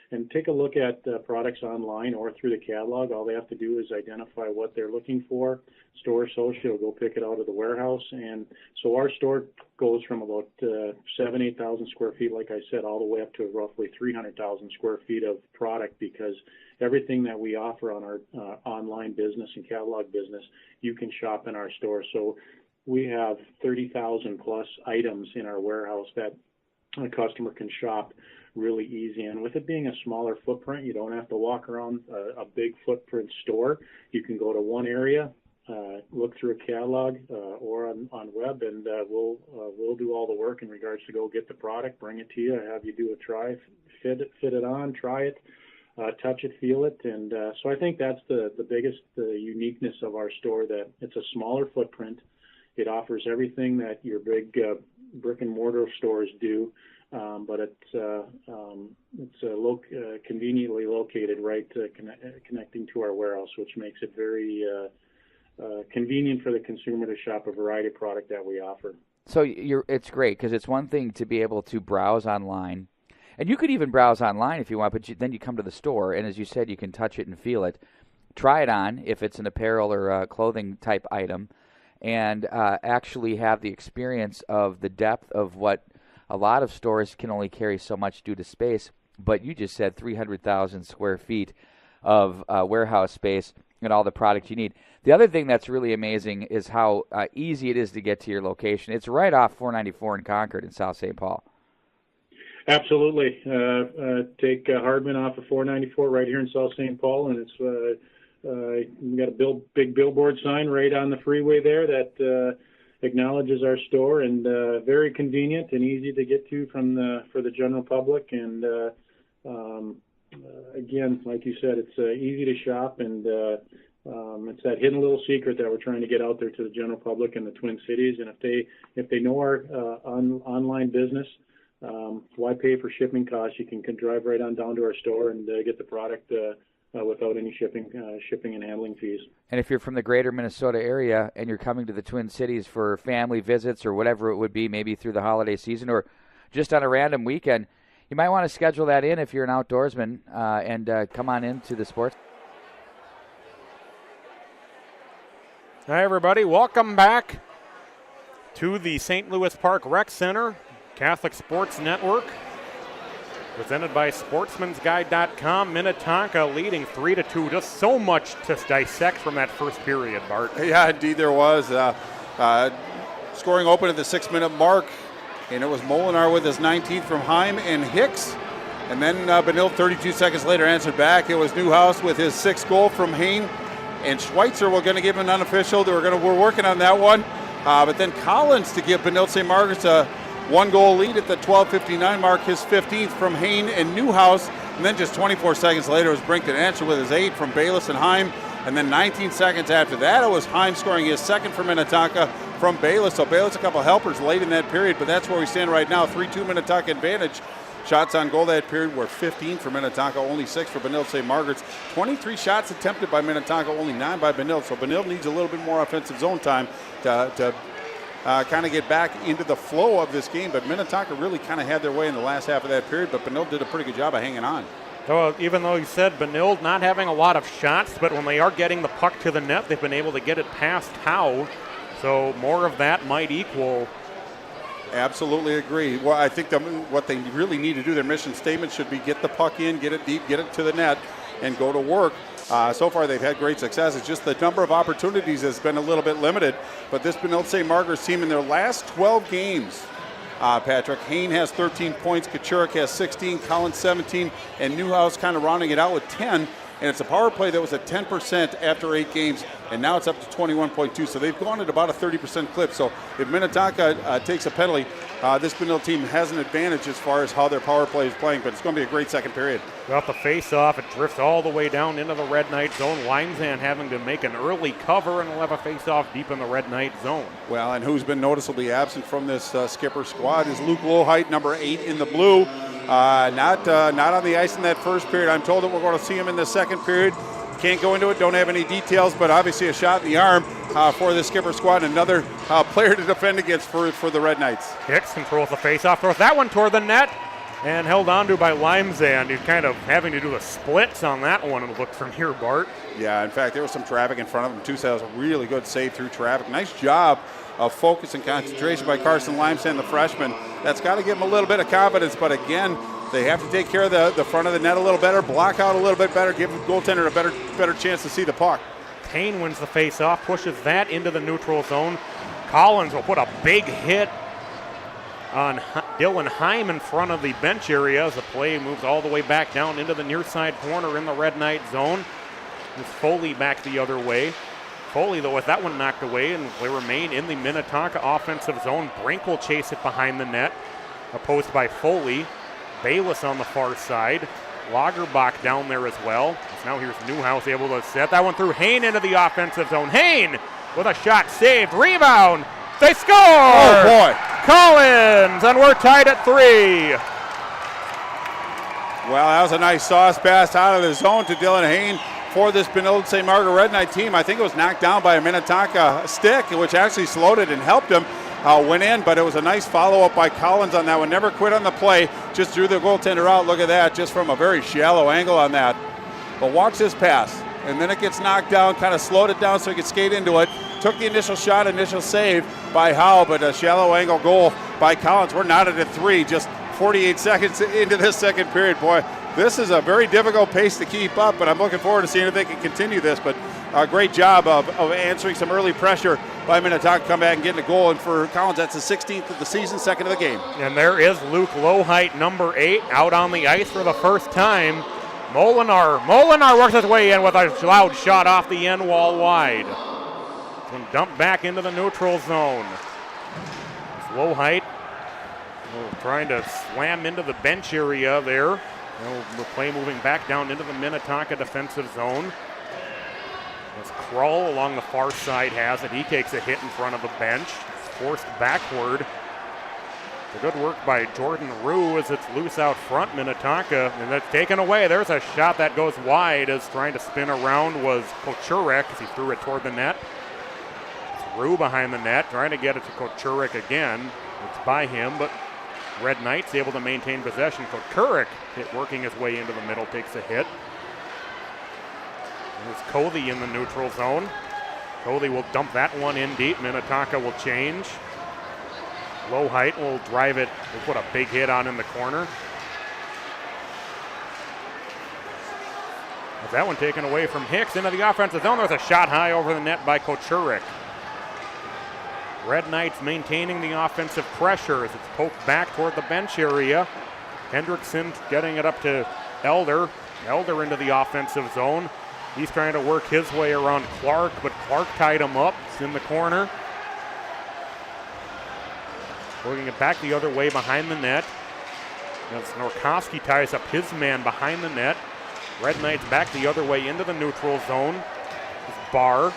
Speaker 19: and take a look at products online or through the catalog. All they have to do is identify what they're looking for. Store associate will go pick it out of the warehouse. And so our store goes from about 8,000 square feet, like I said, all the way up to roughly 300,000 square feet of product, because everything that we offer on our online business and catalog business, you can shop in our store. So we have 30,000 plus items in our warehouse that a customer can shop really easy. And with it being a smaller footprint, you don't have to walk around a big footprint store. You can go to one area, look through a catalog or on web, and we'll do all the work in regards to go get the product, bring it to you, have you do a try, fit it on, try it, touch it, feel it. And so I think that's the biggest uniqueness of our store, that it's a smaller footprint. It offers everything that your big brick and mortar stores do. But it's conveniently located right connecting to our warehouse, which makes it very convenient for the consumer to shop a variety of product that we offer.
Speaker 18: So it's great, because it's one thing to be able to browse online, and you could even browse online if you want, but then you come to the store, and as you said, you can touch it and feel it, try it on if it's an apparel or clothing type item, and actually have the experience of the depth of what a lot of stores can only carry so much due to space, but you just said 300,000 square feet of warehouse space and all the product you need. The other thing that's really amazing is how easy it is to get to your location. It's right off 494 in Concord in South St. Paul.
Speaker 19: Absolutely. Take Hardman off of 494 right here in South St. Paul, and it's we've got a big billboard sign right on the freeway there that acknowledges our store, and very convenient and easy to get to for the general public. And again, like you said, it's easy to shop, and it's that hidden little secret that we're trying to get out there to the general public in the Twin Cities. And if they know our online business, why pay for shipping costs? You can drive right on down to our store and get the product without any shipping and handling fees.
Speaker 18: And if you're from the greater Minnesota area and you're coming to the Twin Cities for family visits or whatever it would be, maybe through the holiday season or just on a random weekend, you might want to schedule that in if you're an outdoorsman and come on into the sports.
Speaker 16: Hi, everybody. Welcome back to the St. Louis Park Rec Center, Catholic Sports Network. Presented by Sportsman'sGuide.com. Minnetonka leading 3-2. Just so much to dissect from that first period, Bart.
Speaker 17: Yeah, indeed there was. Scoring open at the 6-minute mark, and it was Molinar with his 19th from Heim and Hicks. And then Benilde 32 seconds later answered back. It was Newhouse with his 6th goal from Hain. And Schweitzer, we're going to give him an unofficial. We're working on that one. But then Collins to give Benilde-St. Margaret's a 1-goal lead at the 12:59 mark, his 15th from Hain and Newhouse. And then just 24 seconds later, it was Brinkton answer with his 8 from Bayless and Heim. And then 19 seconds after that, it was Heim scoring his 2nd for Minnetonka from Bayless. So Bayless a couple helpers late in that period, but that's where we stand right now, 3-2 Minnetonka advantage. Shots on goal that period were 15 for Minnetonka, only 6 for Benilde-St. Margaret's. 23 shots attempted by Minnetonka, only 9 by Benilde. So Benilde needs a little bit more offensive zone time to kind of get back into the flow of this game. But Minnetonka really kind of had their way in the last half of that period, but Benilde did a pretty good job of hanging on.
Speaker 16: So even though you said Benilde not having a lot of shots, but when they are getting the puck to the net, they've been able to get it past Howe. So more of that might equal.
Speaker 17: Absolutely agree. Well, I think what they really need to do, their mission statement should be get the puck in, get it deep, get it to the net, and go to work. So far, they've had great success. It's just the number of opportunities has been a little bit limited. But this Benilde-St. Margaret's team in their last 12 games, Patrick, Hain has 13 points, Kachurik has 16, Collins 17, and Newhouse kind of rounding it out with 10. And it's a power play that was at 10% after 8 games, and now it's up to 21.2. So they've gone at about a 30% clip. So if Minnetonka takes a penalty, this Benilde team has an advantage as far as how their power play is playing, but it's going to be a great second period.
Speaker 16: Got the face-off. It drifts all the way down into the Red Knight zone. Limezan having to make an early cover, and will have a face-off deep in the Red Knight zone.
Speaker 17: Well, and who's been noticeably absent from this skipper squad is Luke Lowhite, number 8 in the blue. Not on the ice in that first period. I'm told that we're going to see him in the second period. Can't go into it, don't have any details, but obviously a shot in the arm for the skipper squad. Another player to defend against for the Red Knights.
Speaker 16: Hicks controls the faceoff, throws that one toward the net, and held on to by Limezan. He's kind of having to do the splits on that one, it looked from here, Bart.
Speaker 17: Yeah, in fact, there was some traffic in front of him, too, so that was a really good save through traffic. Nice job of focus and concentration by Carson Limezan, the freshman. That's got to give him a little bit of confidence, but again, they have to take care of the front of the net a little better, block out a little bit better, give the goaltender a better chance to see the puck.
Speaker 16: Payne wins the face-off, pushes that into the neutral zone. Collins will put a big hit on Dylan Heim in front of the bench area as the play moves all the way back down into the near side corner in the Red Knight zone. With Foley back the other way. Foley, though, with that one knocked away, and they remain in the Minnetonka offensive zone. Brink will chase it behind the net, opposed by Foley. Bayless on the far side. Lagerbach down there as well. So now here's Newhouse able to set that one through. Hain into the offensive zone. Hain with a shot saved. Rebound. They score!
Speaker 17: Oh, boy.
Speaker 16: Collins, and we're tied at 3.
Speaker 17: Well, that was a nice sauce pass out of the zone to Dylan Hain for this Benilde-St. Margaret Red Knight team. I think it was knocked down by a Minnetonka stick, which actually slowed it and helped him. Went in, but it was a nice follow-up by Collins on that one. Never quit on the play, just drew the goaltender out. Look at that, just from a very shallow angle on that. But watch this pass, and then it gets knocked down, kind of slowed it down so he could skate into it. Took the initial shot, initial save by Howe, but a shallow angle goal by Collins. We're knotted at 3, just 48 seconds into this second period. Boy, this is a very difficult pace to keep up, but I'm looking forward to seeing if they can continue this. But a great job of answering some early pressure by Minnetonka, come back and getting a goal. And for Collins, that's the 16th of the season, second of the game.
Speaker 16: And there is Luke Lowhite, number 8, out on the ice for the first time. Molinar works his way in with a loud shot off the end wall wide. And dumped back into the neutral zone. Lowhite trying to slam into the bench area there. The play moving back down into the Minnetonka defensive zone. As Krull along the far side has it. He takes a hit in front of the bench. It's forced backward. The good work by Jordan Rue as it's loose out front, Minnetonka, and that's taken away. There's a shot that goes wide as trying to spin around was Kochurek as he threw it toward the net. It's Rue behind the net, trying to get it to Kochurek again. It's by him, but Red Knights able to maintain possession. Kochurek working his way into the middle, takes a hit. There's Covey in the neutral zone. Covey will dump that one in deep. Minnetonka will change. Lowhite will drive it. We'll put a big hit on in the corner. With that one taken away from Hicks into the offensive zone. There's a shot high over the net by Kochurek. Red Knights maintaining the offensive pressure as it's poked back toward the bench area. Hendrickson getting it up to Elder. Elder into the offensive zone. He's trying to work his way around Clark, but Clark tied him up. It's in the corner. Working it back the other way behind the net. As Norkowski ties up his man behind the net. Red Knights back the other way into the neutral zone. It's Barr.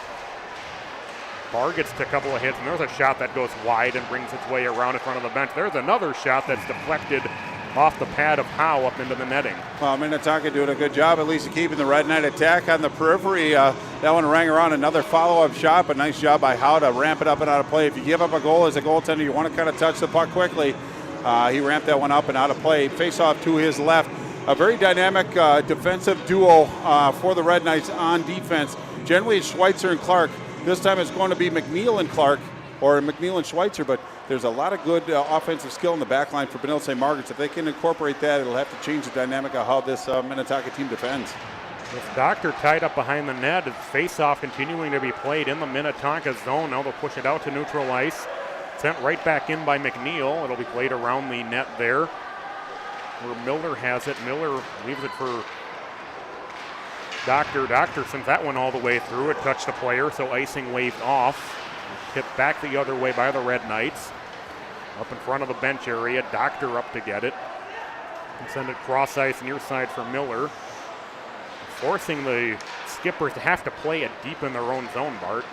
Speaker 16: Barr gets a couple of hits, and there's a shot that goes wide and brings its way around in front of the bench. There's another shot that's deflected off the pad of Howe up into the netting.
Speaker 17: Well, Minnetonka doing a good job at least of keeping the Red Knight attack on the periphery. That one rang around, another follow-up shot, but nice job by Howe to ramp it up and out of play. If you give up a goal as a goaltender, you want to kind of touch the puck quickly. He ramped that one up and out of play. Face-off to his left. A very dynamic defensive duo for the Red Knights on defense. Generally it's Schweitzer and Clark. This time it's going to be McNeil and Clark, or McNeil and Schweitzer, but there's a lot of good offensive skill in the back line for Benilde-St. Margaret. If they can incorporate that, it'll have to change the dynamic of how this Minnetonka team defends.
Speaker 16: With Doctor tied up behind the net, it's face-off continuing to be played in the Minnetonka zone. Now they'll push it out to neutral ice. Sent right back in by McNeil. It'll be played around the net there, where Miller has it. Miller leaves it for Doctor. Doctor sends that one all the way through. It touched the player, so icing waved off. Tipped back the other way by the Red Knights. Up in front of the bench area, Doctor up to get it. And send it cross ice near side for Miller. Forcing the Skippers to have to play it deep in their own zone, Bart.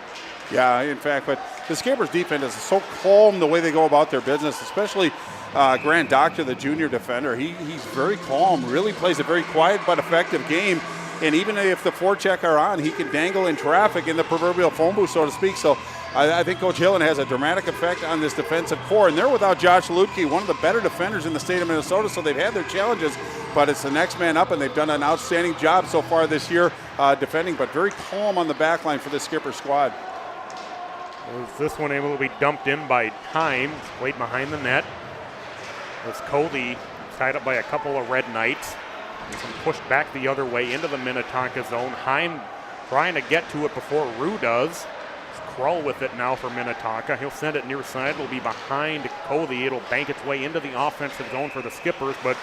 Speaker 17: Yeah, in fact, but the Skippers' defense is so calm the way they go about their business, especially Grant Doctor, the junior defender. He's very calm, really plays a very quiet but effective game. And even if the forecheck are on, he can dangle in traffic in the proverbial phone booth, so to speak. So I think Coach Hillen has a dramatic effect on this defensive core. And they're without Josh Lutke, one of the better defenders in the state of Minnesota, so they've had their challenges. But it's the next man up, and they've done an outstanding job so far this year defending, but very calm on the back line for the Skipper squad.
Speaker 16: Was this one able to be dumped in by Time? It's played behind the net. As Cody tied up by a couple of Red Knights. And pushed back the other way into the Minnetonka zone. Heim trying to get to it before Rue does. Krull with it now for Minnetonka. He'll send it near side. It'll be behind Cody. It'll bank its way into the offensive zone for the Skippers, but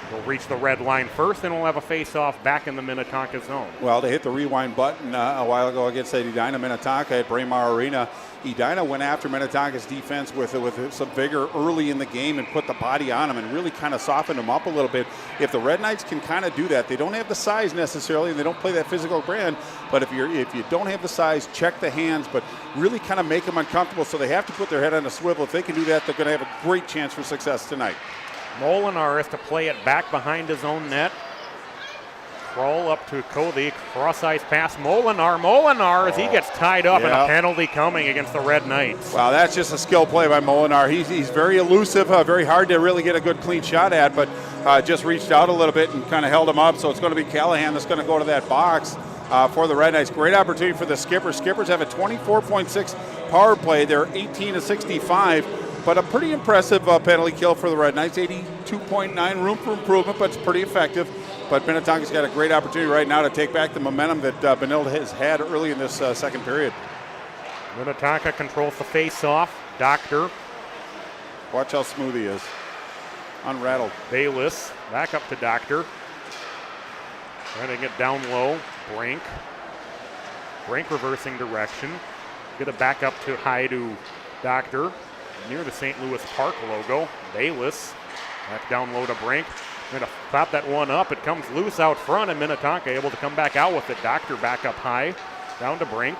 Speaker 16: it'll reach the red line first, and we'll have a face-off back in the Minnetonka zone.
Speaker 17: Well, they hit the rewind button a while ago against Edina Minnetonka at Braemar Arena. Edina went after Minnetonka's defense with some vigor early in the game and put the body on them and really kind of softened them up a little bit. If the Red Knights can kind of do that, they don't have the size necessarily, and they don't play that physical brand, but if you don't have the size, check the hands, but really kind of make them uncomfortable, so they have to put their head on a swivel. If they can do that, they're going to have a great chance for success tonight.
Speaker 16: Molinar has to play it back behind his own net. Krull up to Cody, cross-ice pass, Molinar as he gets tied up, and a penalty coming against the Red Knights.
Speaker 17: Wow, that's just a skill play by Molinar. He's very elusive, very hard to really get a good clean shot at, but just reached out a little bit and kind of held him up, so it's going to be Callahan that's going to go to that box for the Red Knights. Great opportunity for the Skippers. Skippers have a 24.6 power play. They're 18-65. But a pretty impressive penalty kill for the Red Knights. 82.9, room for improvement, but it's pretty effective. But Minnetonka's got a great opportunity right now to take back the momentum that Benilde has had early in this second period.
Speaker 16: Minnetonka controls the face-off. Doctor.
Speaker 17: Watch how smooth he is. Unrattled.
Speaker 16: Bayless back up to Doctor. Trying to get down low. Brink reversing direction. Get it back up to high to Doctor. Near the St. Louis Park logo. Bayless back down low to Brink. Going to pop that one up. It comes loose out front, and Minnetonka able to come back out with it. Doctor back up high, down to Brink.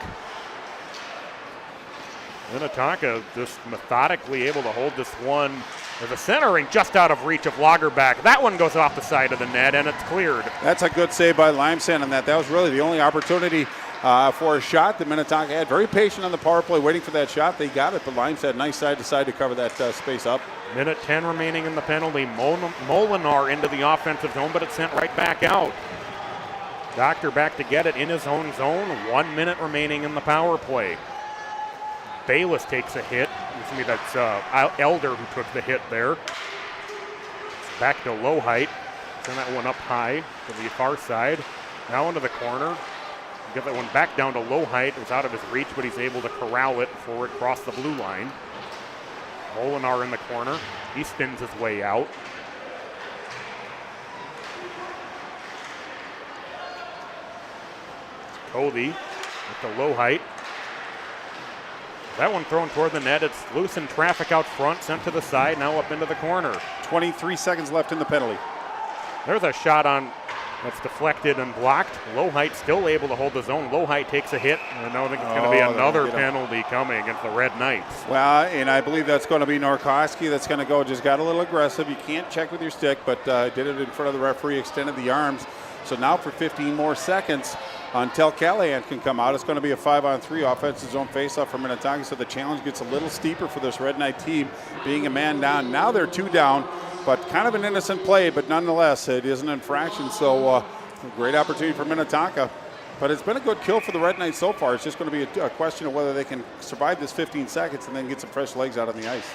Speaker 16: Minnetonka just methodically able to hold this one. There's a centering just out of reach of Lagerback. That one goes off the side of the net, and it's cleared.
Speaker 17: That's a good save by Limesand on that. That was really the only opportunity for a shot that Minnetonka had. Very patient on the power play, waiting for that shot. They got it, but Limesand nice side to side to cover that space up.
Speaker 16: Minute 10 remaining in the penalty. Molinar into the offensive zone, but it's sent right back out. Doctor back to get it in his own zone. 1 minute remaining in the power play. Bayless takes a hit. That's Elder who took the hit there. Back to low height. Send that one up high to the far side. Now into the corner. Get that one back down to low height. It was out of his reach, but he's able to corral it before it crossed the blue line. Molinar in the corner. He spins his way out. Cody with the low height. That one thrown toward the net. It's loose in traffic out front, sent to the side, now up into the corner.
Speaker 17: 23 seconds left in the penalty.
Speaker 16: There's a shot on that's deflected and blocked. Low height still able to hold the zone. Low height takes a hit, and I think it's going to be another penalty coming against the Red Knights.
Speaker 17: Well, and I believe that's going to be Norkoski that's going to go. Just got a little aggressive. You can't check with your stick, but did it in front of the referee, extended the arms. So now for 15 more seconds until Callahan can come out. It's going to be a 5-on-3 offensive zone faceoff for Minnetonka, so the challenge gets a little steeper for this Red Knight team, being a man down. Now they're 2 down, but kind of an innocent play, but nonetheless, it is an infraction, so a great opportunity for Minnetonka. But it's been a good kill for the Red Knights so far. It's just going to be a question of whether they can survive this 15 seconds and then get some fresh legs out on the ice.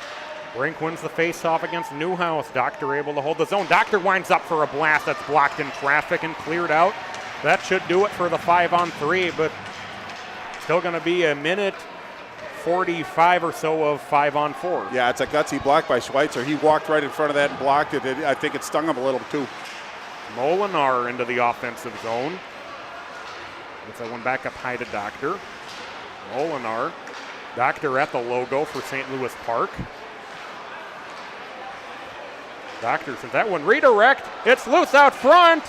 Speaker 16: Brink wins the face-off against Newhouse. Doctor able to hold the zone. Doctor winds up for a blast that's blocked in traffic and cleared out. That should do it for the 5-on-3, but still going to be a minute 45 or so of 5-on-4.
Speaker 17: Yeah, it's a gutsy block by Schweitzer. He walked right in front of that and blocked it. I think it stung him a little too.
Speaker 16: Molinar into the offensive zone. Gets that one back up high to Doctor. Molinar. Doctor at the logo for St. Louis Park. Doctor says that one redirect. It's loose out front.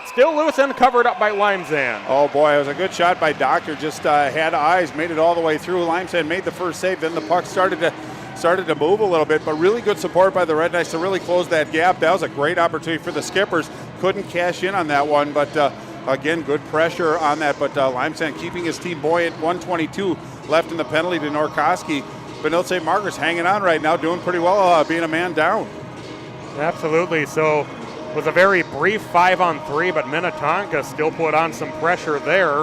Speaker 16: Still loose and covered up by Limesand.
Speaker 17: Oh boy, it was a good shot by Doctor. Just had eyes, made it all the way through. Limesand made the first save. Then the puck started to move a little bit, but really good support by the Red Knights to really close that gap. That was a great opportunity for the Skippers. Couldn't cash in on that one, but again, good pressure on that. But Limesand keeping his team buoyant. 1:22 left in the penalty to Norkoski. Benilde-St. Margaret's hanging on right now, doing pretty well, being a man down.
Speaker 16: Absolutely. So it was a very brief 5-on-3, but Minnetonka still put on some pressure there.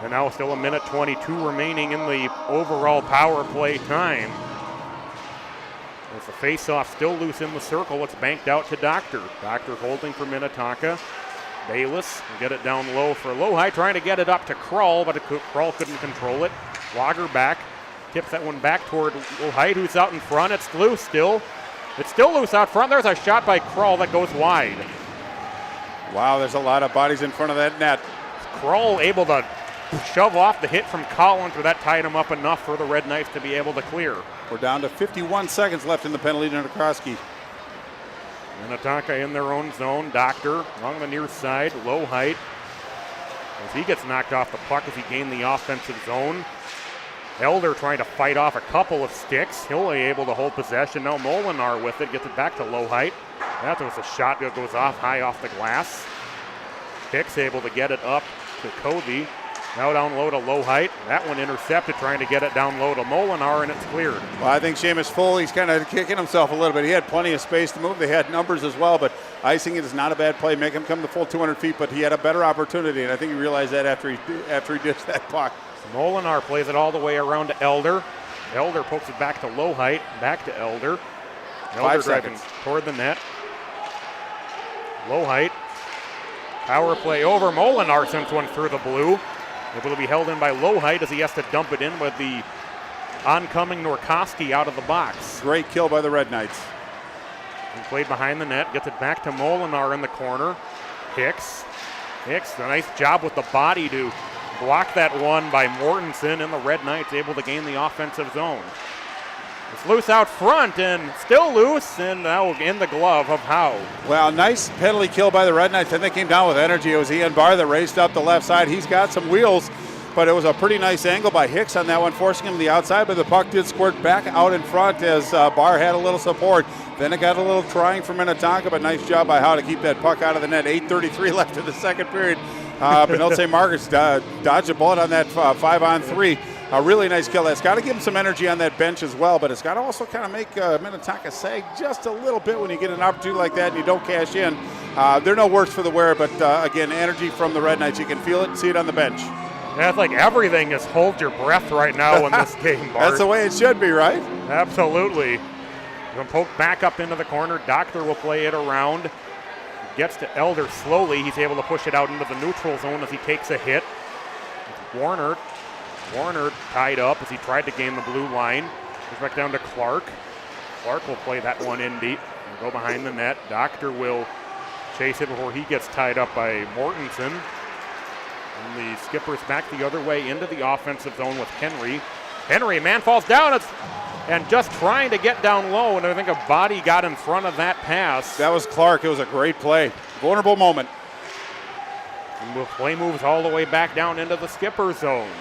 Speaker 16: And now still 1:22 remaining in the overall power play time. As the face-off still loose in the circle, it's banked out to Doctor. Doctor holding for Minnetonka. Bayless will get it down low for Lohai, trying to get it up to Krull, but Krull couldn't control it. Lager back, tips that one back toward Lohai, who's out in front. It's loose still. It's still loose out front. There's a shot by Krull that goes wide.
Speaker 17: Wow, there's a lot of bodies in front of that net.
Speaker 16: Krull able to shove off the hit from Collins, but that tied him up enough for the Red Knights to be able to clear.
Speaker 17: We're down to 51 seconds left in the penalty to Norkoski.
Speaker 16: Minnetonka in their own zone. Doctor along the near side, low height. As he gets knocked off the puck as he gained the offensive zone. Elder trying to fight off a couple of sticks. He'll be able to hold possession. Now Molinar with it, gets it back to low height. That was a shot that goes off high off the glass. Hicks able to get it up to Cody. Now down low to low height. That one intercepted, trying to get it down low to Molinar, and it's cleared.
Speaker 17: Well, I think Seamus Foley's kind of kicking himself a little bit. He had plenty of space to move. They had numbers as well, but icing it is not a bad play. Make him come the full 200 feet, but he had a better opportunity, and I think he realized that after he ditched that puck.
Speaker 16: Molinar plays it all the way around to Elder. Elder pokes it back to low height, back to Elder. Elder driving toward the net. Low height. Power play over. Molinar sends one through the blue. Able to be held in by low height as he has to dump it in with the oncoming Norkoski out of the box.
Speaker 17: Great kill by the Red Knights.
Speaker 16: He played behind the net, gets it back to Molinar in the corner. Hicks, a nice job with the body to block that one by Mortensen, and the Red Knights able to gain the offensive zone. It's loose out front and still loose, and now in the glove of Howe.
Speaker 17: Well, nice penalty kill by the Red Knights. I think came down with energy. It was Ian Barr that raced up the left side. He's got some wheels, but it was a pretty nice angle by Hicks on that one, forcing him to the outside, but the puck did squirt back out in front as Barr had a little support. Then it got a little trying for Minnetonka, but nice job by Howe to keep that puck out of the net. 8:33 left in the second period. Benilde-St. Margaret's dodged a bullet on that 5-on-3. A really nice kill. That's got to give him some energy on that bench as well, but it's got to also kind of make Minnetonka sag just a little bit when you get an opportunity like that and you don't cash in. They're no worse for the wear, but again, energy from the Red Knights. You can feel it and see it on the bench.
Speaker 16: Yeah, it's like everything is hold your breath right now in this game, Bart.
Speaker 17: That's the way it should be, right?
Speaker 16: Absolutely. Going to poke back up into the corner. Doctor will play it around. Gets to Elder slowly. He's able to push it out into the neutral zone as he takes a hit. It's Warner tied up as he tried to gain the blue line. Goes back down to Clark. Clark will play that one in deep and go behind the net. Doctor will chase it before he gets tied up by Mortensen. And the Skippers back the other way into the offensive zone with Henry. Henry, man falls down. And just trying to get down low, and I think a body got in front of that pass.
Speaker 17: That was Clark. It was a great play. Vulnerable moment.
Speaker 16: And the play moves all the way back down into the skipper zone.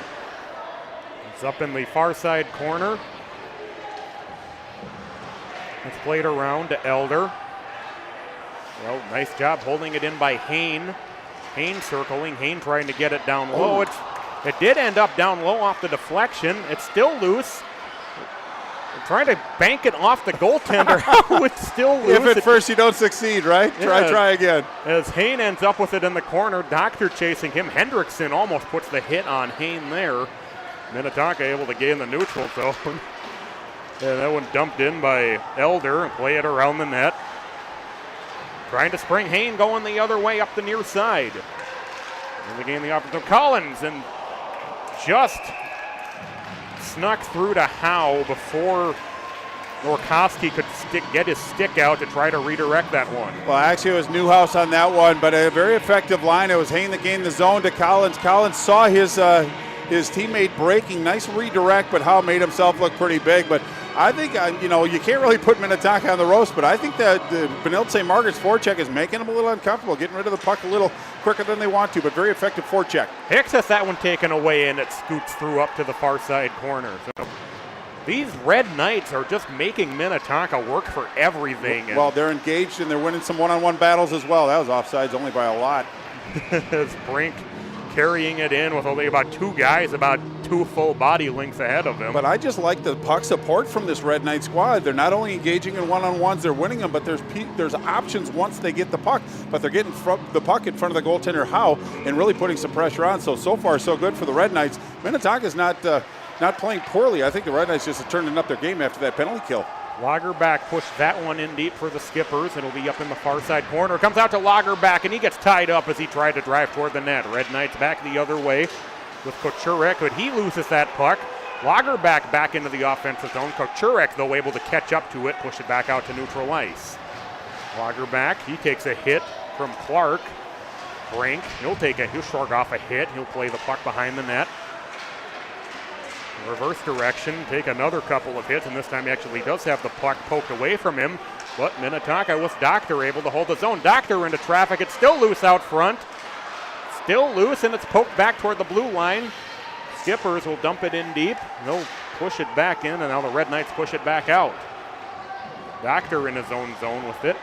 Speaker 16: It's up in the far side corner. It's played around to Elder. Well, nice job holding it in by Hain. Hain circling. Hain trying to get it down low. It did end up down low off the deflection. It's still loose. Trying to bank it off the goaltender. It's still loose.
Speaker 17: If at first you don't succeed, right?
Speaker 16: Yeah,
Speaker 17: Try again.
Speaker 16: As Hain ends up with it in the corner, Doctor chasing him. Hendrickson almost puts the hit on Hain there. Minnetonka able to gain the neutral zone. And that one dumped in by Elder and play it around the net. Trying to spring Hain going the other way up the near side. And they gain the offensive. Collins and just snuck through to Howe before Norkoski could get his stick out to try to redirect that one.
Speaker 17: Well, actually, it was Newhouse on that one, but a very effective line. It was Hain that gained the zone to Collins. Collins saw his teammate breaking. Nice redirect, but Howe made himself look pretty big. But I think, you can't really put Minnetonka on the roast, but I think that the Benilde-St. Margaret's forecheck is making them a little uncomfortable, getting rid of the puck a little quicker than they want to, but very effective forecheck.
Speaker 16: Hicks has that one taken away, and it scoots through up to the far side corner. So these Red Knights are just making Minnetonka work for everything.
Speaker 17: Well, they're engaged, and they're winning some one-on-one battles as well. That was offsides only by a lot.
Speaker 16: As Brink carrying it in with only about 2 guys, about 2 full body lengths ahead of him.
Speaker 17: But I just like the puck support from this Red Knight squad. They're not only engaging in one-on-ones, they're winning them, but there's options once they get the puck. But they're getting the puck in front of the goaltender, Howe, and really putting some pressure on. So far, so good for the Red Knights. Minnetonka's not playing poorly. I think the Red Knights just turning up their game after that penalty kill.
Speaker 16: Lagerback pushed that one in deep for the Skippers. It'll be up in the far side corner. Comes out to Lagerback, and he gets tied up as he tried to drive toward the net. Red Knights back the other way with Kochurek, but he loses that puck. Lagerback back into the offensive zone. Kochurek, though, able to catch up to it, push it back out to neutral ice. Lagerback, he takes a hit from Clark. Brink, he'll shrug off a hit. He'll play the puck behind the net. Reverse direction, take another couple of hits, and this time he actually does have the puck poked away from him. But Minnetonka with Doctor able to hold the zone. Doctor into traffic. It's still loose out front. Still loose, and it's poked back toward the blue line. Skippers will dump it in deep. They'll push it back in, and now the Red Knights push it back out. Doctor in his own zone with it.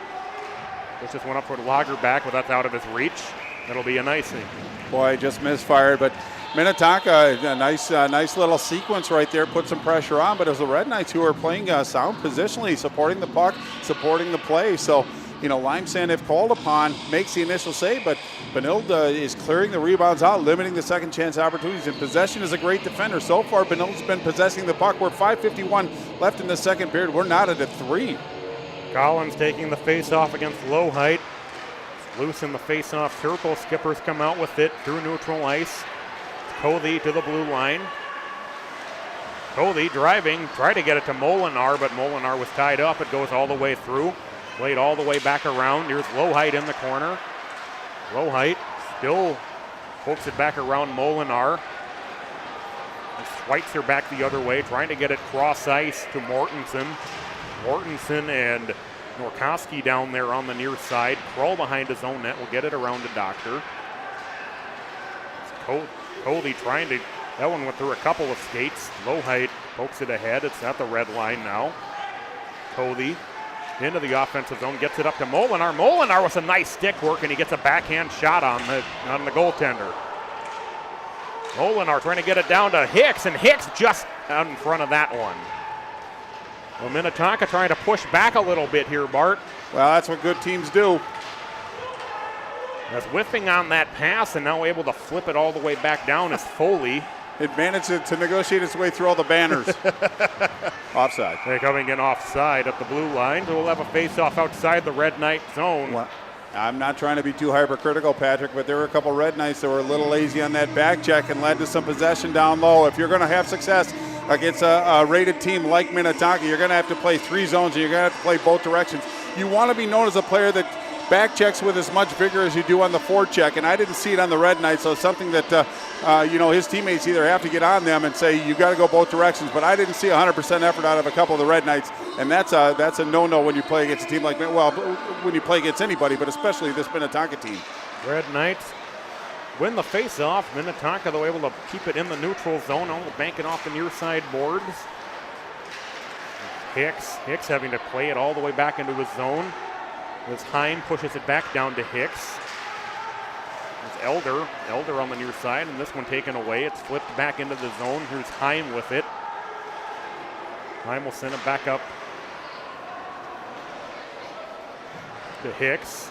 Speaker 16: Pushes one up toward Lagerback, but that's out of his reach. That'll be an icing.
Speaker 17: Boy, just misfired, but Minnetonka, a nice little sequence right there, put some pressure on, but it was the Red Knights who are playing sound positionally, supporting the puck, supporting the play. So, Limesand, if called upon, makes the initial save, but Benilde is clearing the rebounds out, limiting the second chance opportunities, and possession is a great defender. So far, Benilde's been possessing the puck. We're 5:51 left in the second period. We're not at a 3.
Speaker 16: Collins taking the face-off against Lowhite. Loose in the face-off circle. Skippers come out with it through neutral ice. Covey to the blue line. Covey driving, tried to get it to Molinar, but Molinar was tied up. It goes all the way through. Played all the way back around. Here's Lowhite in the corner. Lowhite still pokes it back around Molinar. And swipes her back the other way, trying to get it cross ice to Mortensen. Mortensen and Norkowski down there on the near side. Kroll behind his own net will get it around to Doctor. Cody trying to, that one went through a couple of skates. Lowhite pokes it ahead. It's at the red line now. Cody into the offensive zone, gets it up to Molinar. Molinar with some nice stick work, and he gets a backhand shot on the goaltender. Molinar trying to get it down to Hicks, and Hicks just out in front of that one. Well, Minnetonka trying to push back a little bit here, Bart.
Speaker 17: Well, that's what good teams do.
Speaker 16: As whiffing on that pass and now able to flip it all the way back down is Foley.
Speaker 17: It managed to negotiate its way through all the banners. Offside.
Speaker 16: They're coming in offside at the blue line. So we'll have a face-off outside the Red Knight zone.
Speaker 17: Well, I'm not trying to be too hypercritical, Patrick, but there were a couple Red Knights that were a little lazy on that back check and led to some possession down low. If you're going to have success against a rated team like Minnetonka, you're going to have to play 3 zones and you're going to have to play both directions. You want to be known as a player that back checks with as much vigor as you do on the forecheck, and I didn't see it on the Red Knights, so it's something that his teammates either have to get on them and say you got to go both directions, but I didn't see 100% effort out of a couple of the Red Knights, and that's a no-no when you play against a team like, well, when you play against anybody, but especially this Minnetonka team.
Speaker 16: Red Knights win the face-off. Minnetonka, though, able to keep it in the neutral zone, almost banking off the near side boards. Hicks having to play it all the way back into his zone. As Heim pushes it back down to Hicks. It's Elder on the near side, and this one taken away. It's flipped back into the zone. Here's Heim with it. Heim will send it back up to Hicks.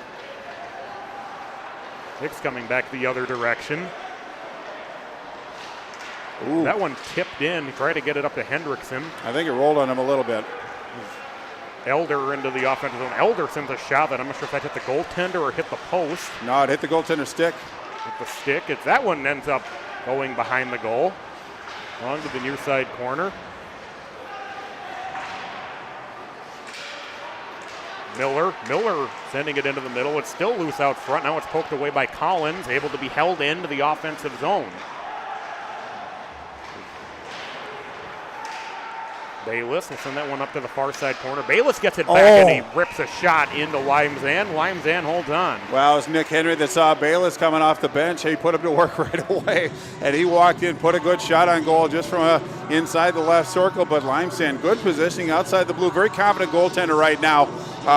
Speaker 16: Hicks coming back the other direction.
Speaker 17: Ooh.
Speaker 16: That one tipped in. He tried to get it up to Hendrickson.
Speaker 17: I think it rolled on him a little bit.
Speaker 16: Elder into the offensive zone. Elder sends a shot that I'm not sure if that hit the goaltender or hit the post.
Speaker 17: No, it hit the goaltender stick.
Speaker 16: Hit the stick. That one ends up going behind the goal. On to the near side corner. Miller sending it into the middle. It's still loose out front. Now it's poked away by Collins, able to be held into the offensive zone. Bayless will send that one up to the far side corner. Bayless gets it back, and he rips a shot into Limezan. Limezan holds on.
Speaker 17: Well, it was Nick Henry that saw Bayless coming off the bench. He put him to work right away, and he walked in, put a good shot on goal just from inside the left circle. But Limezan, good positioning outside the blue. Very confident goaltender right now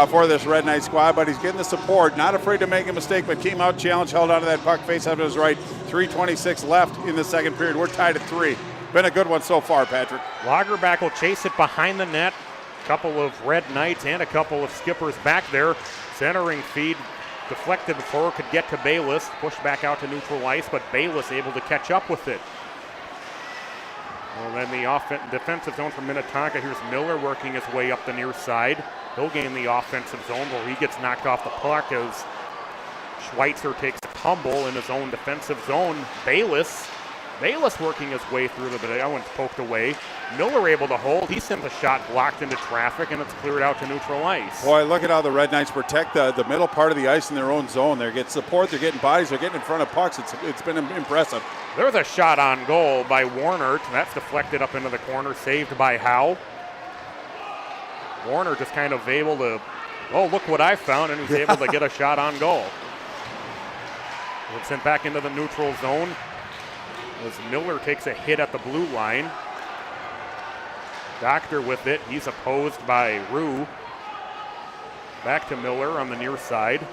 Speaker 17: for this Red Knight squad, but he's getting the support. Not afraid to make a mistake, but came out challenged, held onto that puck, face up to his right. 3:26 left in the second period. We're tied at 3. Been a good one so far, Patrick.
Speaker 16: Lagerback will chase it behind the net. A couple of Red Knights and a couple of Skippers back there. Centering feed deflected before it could get to Bayless. Pushed back out to neutral ice, but Bayless able to catch up with it. Well, then the defensive zone for Minnetonka. Here's Miller working his way up the near side. He'll gain the offensive zone where he gets knocked off the puck as Schweitzer takes a tumble in his own defensive zone. Bayless working his way through the, but that one's poked away. Miller able to hold. He sends a shot blocked into traffic, and it's cleared out to neutral ice.
Speaker 17: Boy, look at how the Red Knights protect the middle part of the ice in their own zone. They're getting support, they're getting bodies, they're getting in front of pucks. It's been impressive.
Speaker 16: There's a shot on goal by Warner. That's deflected up into the corner, saved by Howe. Warner just kind of able to, oh, look what I found, and he's able to get a shot on goal. It's sent back into the neutral zone as Miller takes a hit at the blue line. Doctor with it. He's opposed by Rue. Back to Miller on the near side.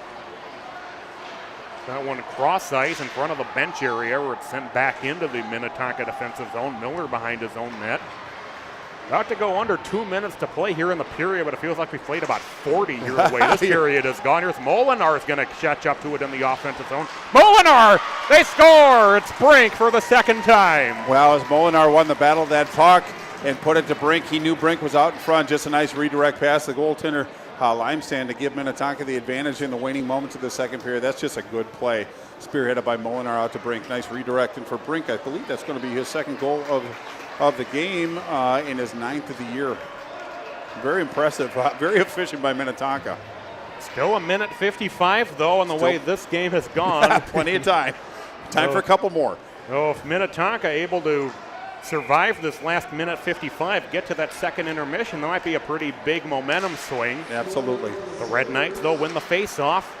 Speaker 16: That one cross ice in front of the bench area where it's sent back into the Minnetonka defensive zone. Miller behind his own net. About to go under 2 minutes to play here in the period, but it feels like we played about 40 here away. This period is gone. Here's Molinar is going to catch up to it in the offensive zone. Molinar, they score! It's Brink for the second time.
Speaker 17: Well, as Molinar won the battle of that puck and put it to Brink, he knew Brink was out in front. Just a nice redirect pass. The goaltender, Limestone, to give Minnetonka the advantage in the waning moments of the second period. That's just a good play. Spearheaded by Molinar out to Brink. Nice redirect. And for Brink, I believe that's going to be his second goal of the game in his 9th of the year. Very impressive, very efficient by Minnetonka.
Speaker 16: Still a minute 55 though, on the way this game has gone.
Speaker 17: Plenty of time. Time for a couple more.
Speaker 16: Oh, if Minnetonka able to survive this last minute 55, get to that second intermission, that might be a pretty big momentum swing.
Speaker 17: Absolutely.
Speaker 16: The Red Knights though win the face-off.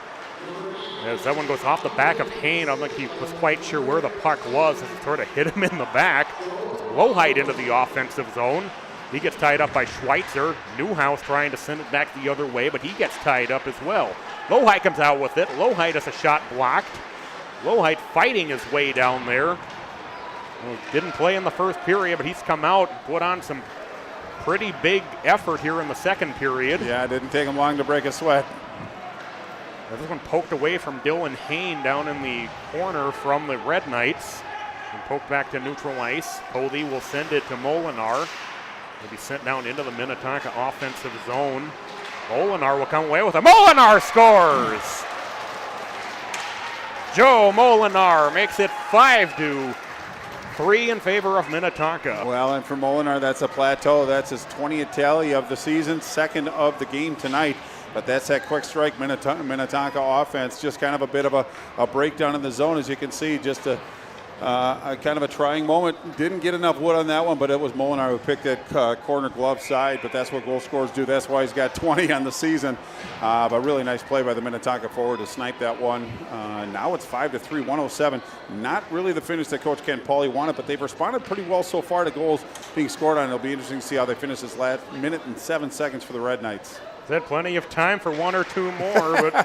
Speaker 16: As that one goes off the back of Hain, I don't think he was quite sure where the puck was as it sort of hit him in the back. It's low height into the offensive zone. He gets tied up by Schweitzer. Newhouse trying to send it back the other way, but he gets tied up as well. Lowhite comes out with it. Lowhite has a shot blocked. Lowhite fighting his way down there. Well, didn't play in the first period, but he's come out and put on some pretty big effort here in the second period.
Speaker 17: Yeah, it didn't take him long to break a sweat.
Speaker 16: This one poked away from Dylan Hain down in the corner from the Red Knights. And poked back to neutral ice. Cody will send it to Molinar. He'll be sent down into the Minnetonka offensive zone. Molinar will come away with it. Molinar scores! Joe Molinar makes it 5-3 in favor of Minnetonka.
Speaker 17: Well, and for Molinar, that's a plateau. That's his 20th tally of the season, second of the game tonight. But that's that quick strike Minnetonka offense. Just kind of a bit of a breakdown in the zone, as you can see. Just a kind of a trying moment. Didn't get enough wood on that one, but it was Molinar who picked that corner glove side. But that's what goal scorers do. That's why he's got 20 on the season. But really nice play by the Minnetonka forward to snipe that one. Now it's 5-3, 107. Not really the finish that Coach Ken Pauley wanted, but they've responded pretty well so far to goals being scored on. It'll be interesting to see how they finish this last minute and 7 seconds for the Red Knights.
Speaker 16: Had plenty of time for one or two more, but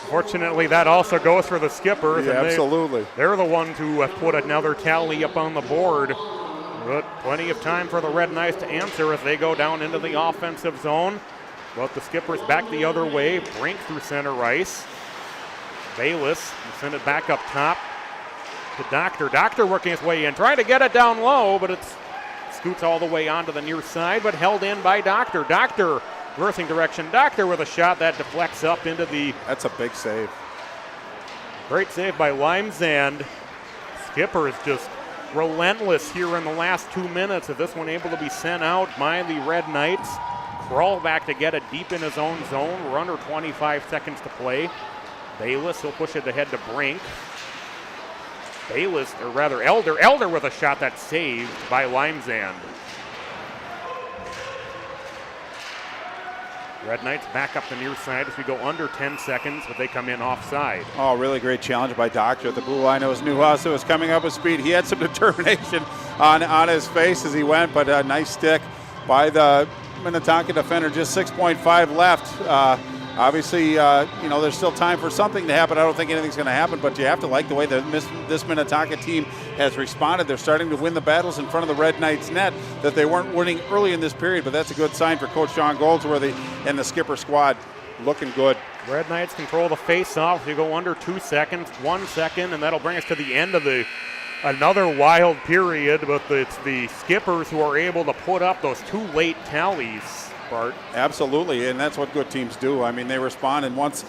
Speaker 16: fortunately that also goes for the Skippers.
Speaker 17: Yeah,
Speaker 16: and
Speaker 17: absolutely.
Speaker 16: They're the ones who have put another tally up on the board. But plenty of time for the Red Knights to answer as they go down into the offensive zone. But the Skippers back the other way. Brink through center ice. Bayless will send it back up top to Doctor. Doctor working his way in, trying to get it down low, but it scoots all the way onto the near side, but held in by Doctor. Doctor reversing direction. Doctor with a shot that deflects up into the...
Speaker 17: That's a big save.
Speaker 16: Great save by Limesand. Skipper is just relentless here in the last 2 minutes. Of this one able to be sent out by the Red Knights. Crawl back to get it deep in his own zone. We're under 25 seconds to play. Bayless, he'll push it ahead to Brink. Bayless, or rather Elder with a shot that's saved by Limesand. Red Knights back up the near side as we go under 10 seconds, but they come in offside.
Speaker 17: Oh, really great challenge by Doctor at the blue line. It was Newhouse that was coming up with speed. He had some determination on his face as he went, but a nice stick by the Minnetonka defender. Just 6.5 left. Obviously, there's still time for something to happen. I don't think anything's going to happen, but you have to like the way that this Minnetonka team has responded. They're starting to win the battles in front of the Red Knights net that they weren't winning early in this period, but that's a good sign for Coach John Goldsworthy and the skipper squad. Looking good.
Speaker 16: Red Knights control the face-off. We go under 2 seconds, 1 second, and that'll bring us to the end of another wild period, but it's the skippers who are able to put up those 2 late tallies. Bart.
Speaker 17: Absolutely, and that's what good teams do. I mean, they respond, and once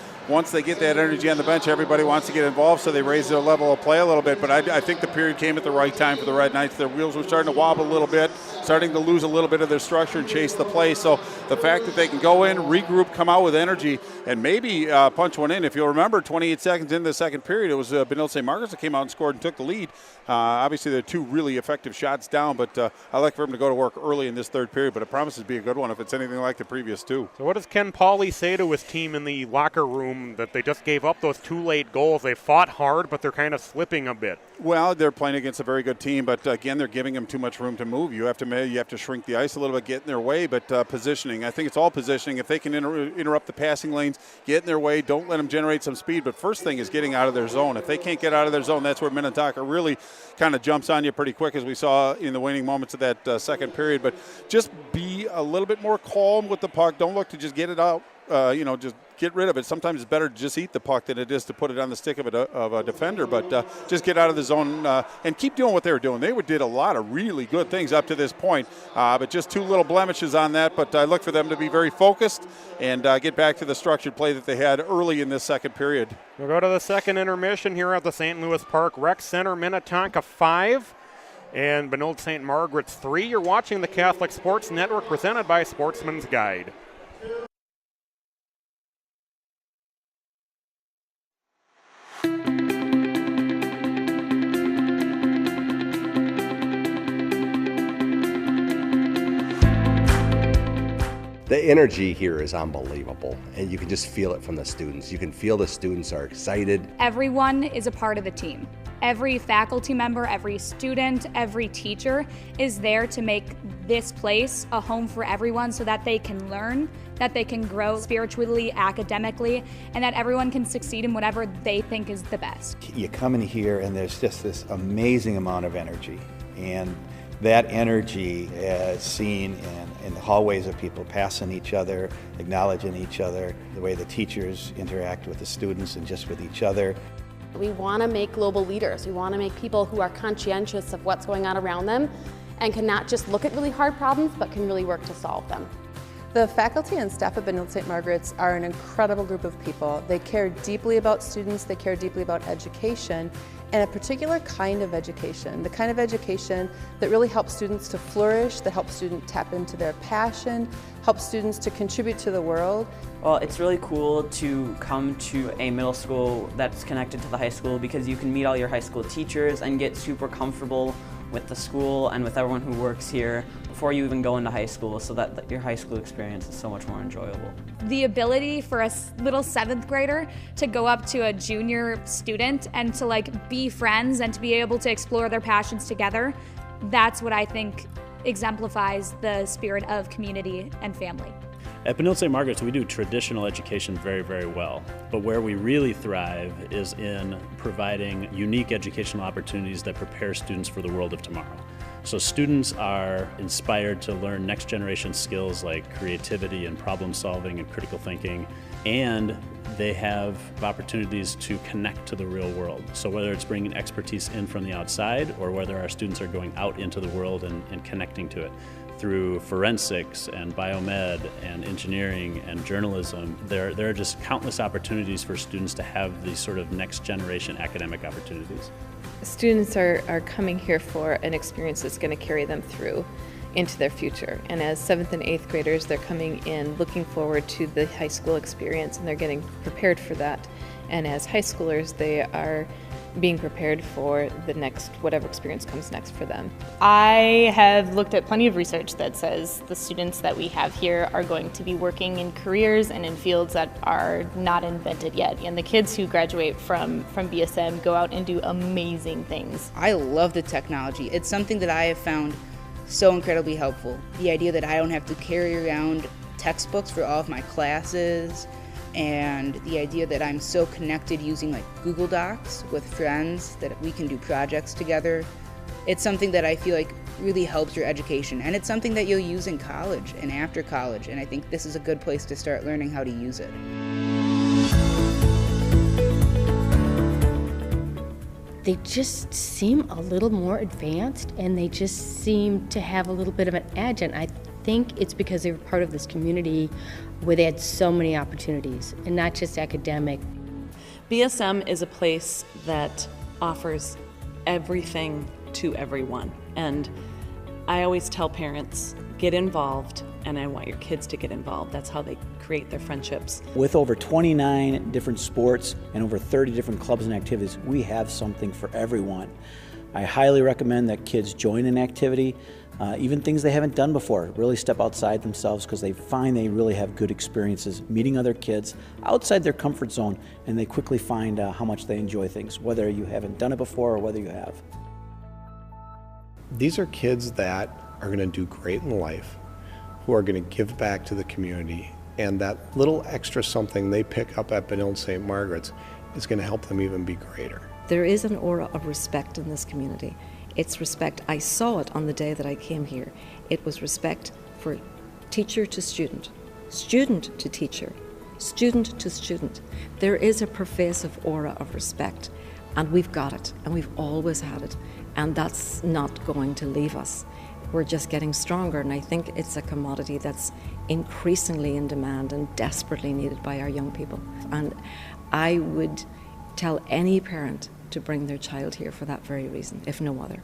Speaker 17: they get that energy on the bench, everybody wants to get involved, so they raise their level of play a little bit. But I think the period came at the right time for the Red Knights. Their wheels were starting to wobble a little bit, starting to lose a little bit of their structure and chase the play. So the fact that they can go in, regroup, come out with energy, and maybe punch one in. If you'll remember, 28 seconds into the second period, it was Benilde-St. Margaret that came out and scored and took the lead. Obviously, they're 2 really effective shots down, but I like for him to go to work early in this third period, but it promises to be a good one if it's anything like the previous 2.
Speaker 16: So what does Ken Pauley say to his team in the locker room that they just gave up those 2 late goals? They fought hard, but they're kind of slipping a bit.
Speaker 17: Well, they're playing against a very good team, but again, they're giving them too much room to move. You have to shrink the ice a little bit, get in their way, but positioning. I think it's all positioning. If they can interrupt the passing lanes, get in their way, don't let them generate some speed. But first thing is getting out of their zone. If they can't get out of their zone, that's where Minnetonka really kind of jumps on you pretty quick, as we saw in the waning moments of that second period. But just be a little bit more calm with the puck. Don't look to just get it out. Just get rid of it. Sometimes it's better to just eat the puck than it is to put it on the stick of a defender. But just get out of the zone and keep doing what they were doing. They did a lot of really good things up to this point, but just 2 little blemishes on that. But I look for them to be very focused and get back to the structured play that they had early in this second period.
Speaker 16: We'll go to the second intermission here at the St. Louis Park Rec Center. Minnetonka 5 and Benilde-St. Margaret's 3. You're watching the Catholic Sports Network presented by Sportsman's Guide.
Speaker 1: The energy here is unbelievable, and you can just feel it from the students. You can feel the students are excited.
Speaker 2: Everyone is a part of the team. Every faculty member, every student, every teacher is there to make this place a home for everyone so that they can learn, that they can grow spiritually, academically, and that everyone can succeed in whatever they think is the best.
Speaker 3: You come in here and there's just this amazing amount of energy, and that energy is seen in the hallways of people passing each other, acknowledging each other, the way the teachers interact with the students and just with each other.
Speaker 4: We want to make global leaders. We want to make people who are conscientious of what's going on around them and can not just look at really hard problems, but can really work to solve them.
Speaker 5: The faculty and staff at Benilde-St. Margaret's are an incredible group of people. They care deeply about students, they care deeply about education, and a particular kind of education, the kind of education that really helps students to flourish, that helps students tap into their passion, helps students to contribute to the world.
Speaker 6: Well, it's really cool to come to a middle school that's connected to the high school because you can meet all your high school teachers and get super comfortable with the school and with everyone who works here before you even go into high school, so that your high school experience is so much more enjoyable.
Speaker 2: The ability for a little 7th grader to go up to a junior student and to be friends and to be able to explore their passions together, that's what I think exemplifies the spirit of community and family.
Speaker 7: At Benilde-St. Margaret's, we do traditional education very, very well. But where we really thrive is in providing unique educational opportunities that prepare students for the world of tomorrow. So students are inspired to learn next generation skills like creativity and problem solving and critical thinking, and they have opportunities to connect to the real world. So whether it's bringing expertise in from the outside or whether our students are going out into the world and connecting to it through forensics and biomed and engineering and journalism, there are just countless opportunities for students to have these sort of next generation academic opportunities.
Speaker 8: Students are coming here for an experience that's going to carry them through into their future. And as 7th and 8th graders, they're coming in looking forward to the high school experience, and they're getting prepared for that. And as high schoolers, they are being prepared for the next, whatever experience comes next for them.
Speaker 9: I have looked at plenty of research that says the students that we have here are going to be working in careers and in fields that are not invented yet. And the kids who graduate from BSM go out and do amazing things.
Speaker 10: I love the technology. It's something that I have found so incredibly helpful. The idea that I don't have to carry around textbooks for all of my classes, and the idea that I'm so connected using like Google Docs with friends that we can do projects together. It's something that I feel like really helps your education, and it's something that you'll use in college and after college, and I think this is a good place to start learning how to use it.
Speaker 11: They just seem a little more advanced, and they just seem to have a little bit of an edge, and I think it's because they were part of this community where they had so many opportunities, and not just academic.
Speaker 12: BSM is a place that offers everything to everyone. And I always tell parents, get involved, and I want your kids to get involved. That's how they create their friendships.
Speaker 13: With over 29 different sports and over 30 different clubs and activities, we have something for everyone. I highly recommend that kids join an activity, even things they haven't done before. Really step outside themselves, because they find they really have good experiences meeting other kids outside their comfort zone, and they quickly find how much they enjoy things, whether you haven't done it before or whether you have.
Speaker 14: These are kids that are going to do great in life, who are going to give back to the community, and that little extra something they pick up at Benilde-St. Margaret's is going to help them even be greater.
Speaker 15: There is an aura of respect in this community. It's respect. I saw it on the day that I came here. It was respect for teacher to student, student to teacher, student to student. There is a pervasive aura of respect, and we've got it, and we've always had it, and that's not going to leave us. We're just getting stronger, and I think it's a commodity that's increasingly in demand and desperately needed by our young people. And I would tell any parent to bring their child here for that very reason, if no other.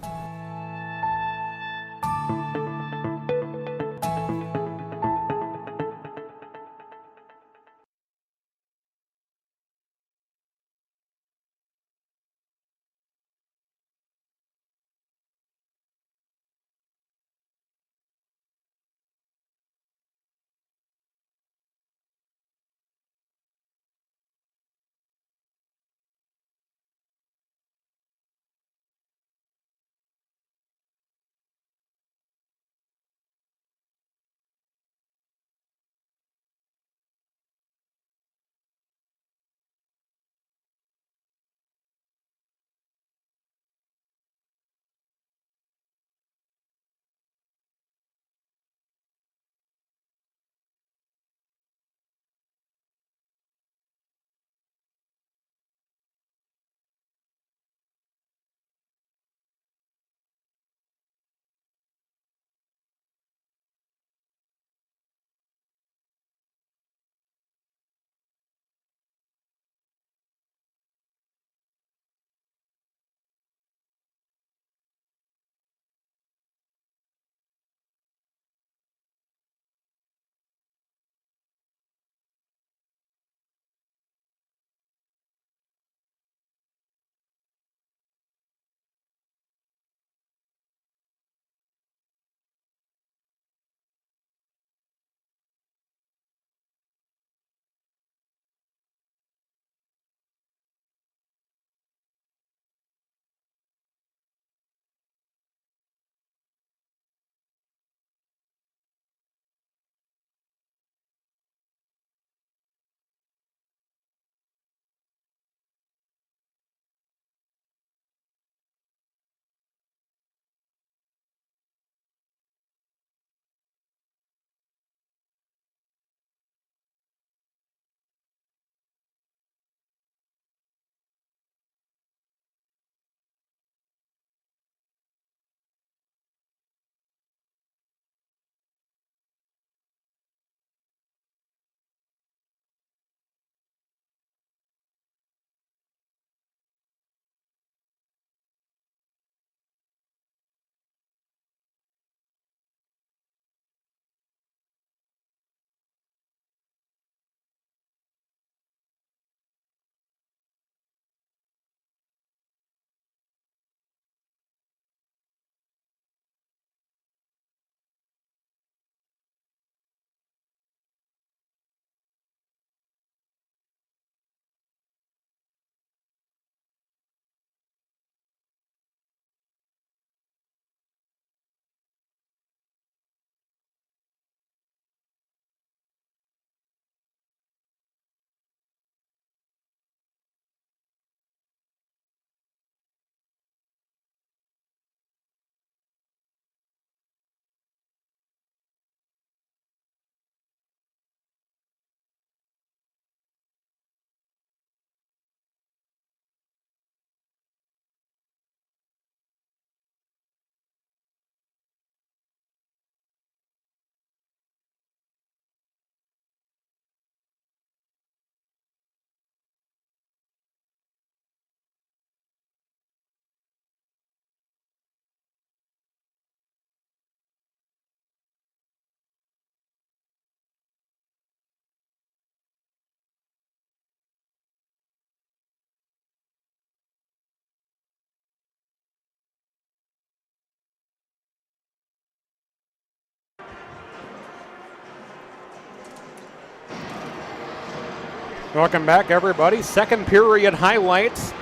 Speaker 16: Welcome back, everybody. Second period highlights.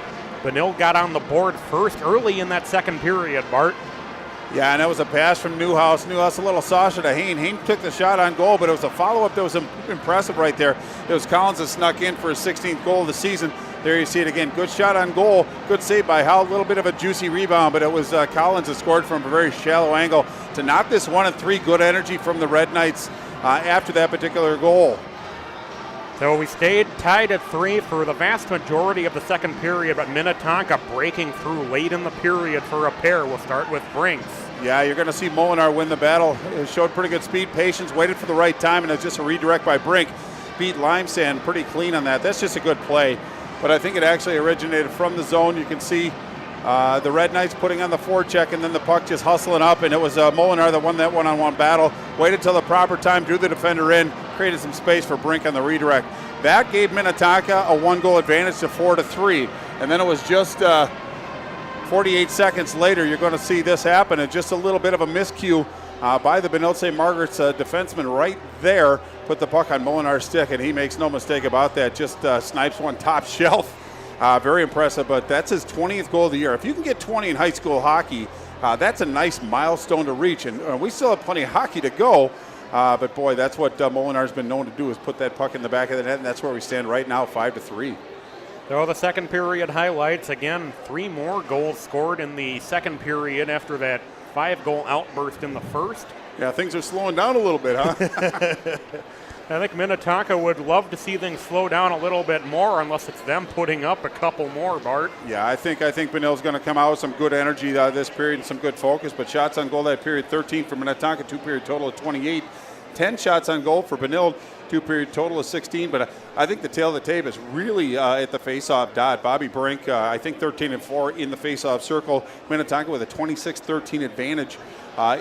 Speaker 16: Benilde got on the board first early in that second period, Bart.
Speaker 17: Yeah, and that was a pass from Newhouse. Newhouse a little Sasha to Hain. Hain took the shot on goal, but it was a follow-up that was impressive right there. It was Collins that snuck in for his 16th goal of the season. There you see it again. Good shot on goal. Good save by Howe. A little bit of a juicy rebound, but it was Collins that scored from a very shallow angle to knock this 1-3. Good energy from the Red Knights after that particular goal.
Speaker 16: So we stayed tied at 3 for the vast majority of the second period, but Minnetonka breaking through late in the period for a pair. We'll start with Brinks.
Speaker 17: Yeah, you're going to see Molinar win the battle. It showed pretty good speed, patience, waited for the right time, and it's just a redirect by Brink. Beat Limesand pretty clean on that. That's just a good play. But I think it actually originated from the zone. You can see the Red Knights putting on the forecheck, and then the puck just hustling up, and it was Molinar that won that one-on-one battle. Waited till the proper time, drew the defender in, created some space for Brink on the redirect. That gave Minnetonka a 1-goal advantage to 4-3. And then it was just 48 seconds later, you're going to see this happen. And just a little bit of a miscue by the Benilde-St. Margaret's defenseman right there. Put the puck on Molinar's stick, and he makes no mistake about that. Just snipes one top shelf. Very impressive, but that's his 20th goal of the year. If you can get 20 in high school hockey, that's a nice milestone to reach. And we still have plenty of hockey to go. But boy, that's what Molinar's been known to do, is put that puck in the back of the net, and that's where we stand right now, 5-3.
Speaker 16: So the second period highlights, again, 3 more goals scored in the second period after that 5-goal outburst in the first.
Speaker 17: Yeah, things are slowing down a little bit, huh?
Speaker 16: I think Minnetonka would love to see things slow down a little bit more, unless it's them putting up a couple more, Bart.
Speaker 17: Yeah, I think Benilde's going to come out with some good energy this period and some good focus. But shots on goal that period, 13 for Minnetonka, 2-period total of 28. 10 shots on goal for Benilde, 2-period total of 16. But I think the tail of the tape is really at the face-off dot. Bobby Brink, I think 13-4 in the face-off circle. Minnetonka with a 26-13 advantage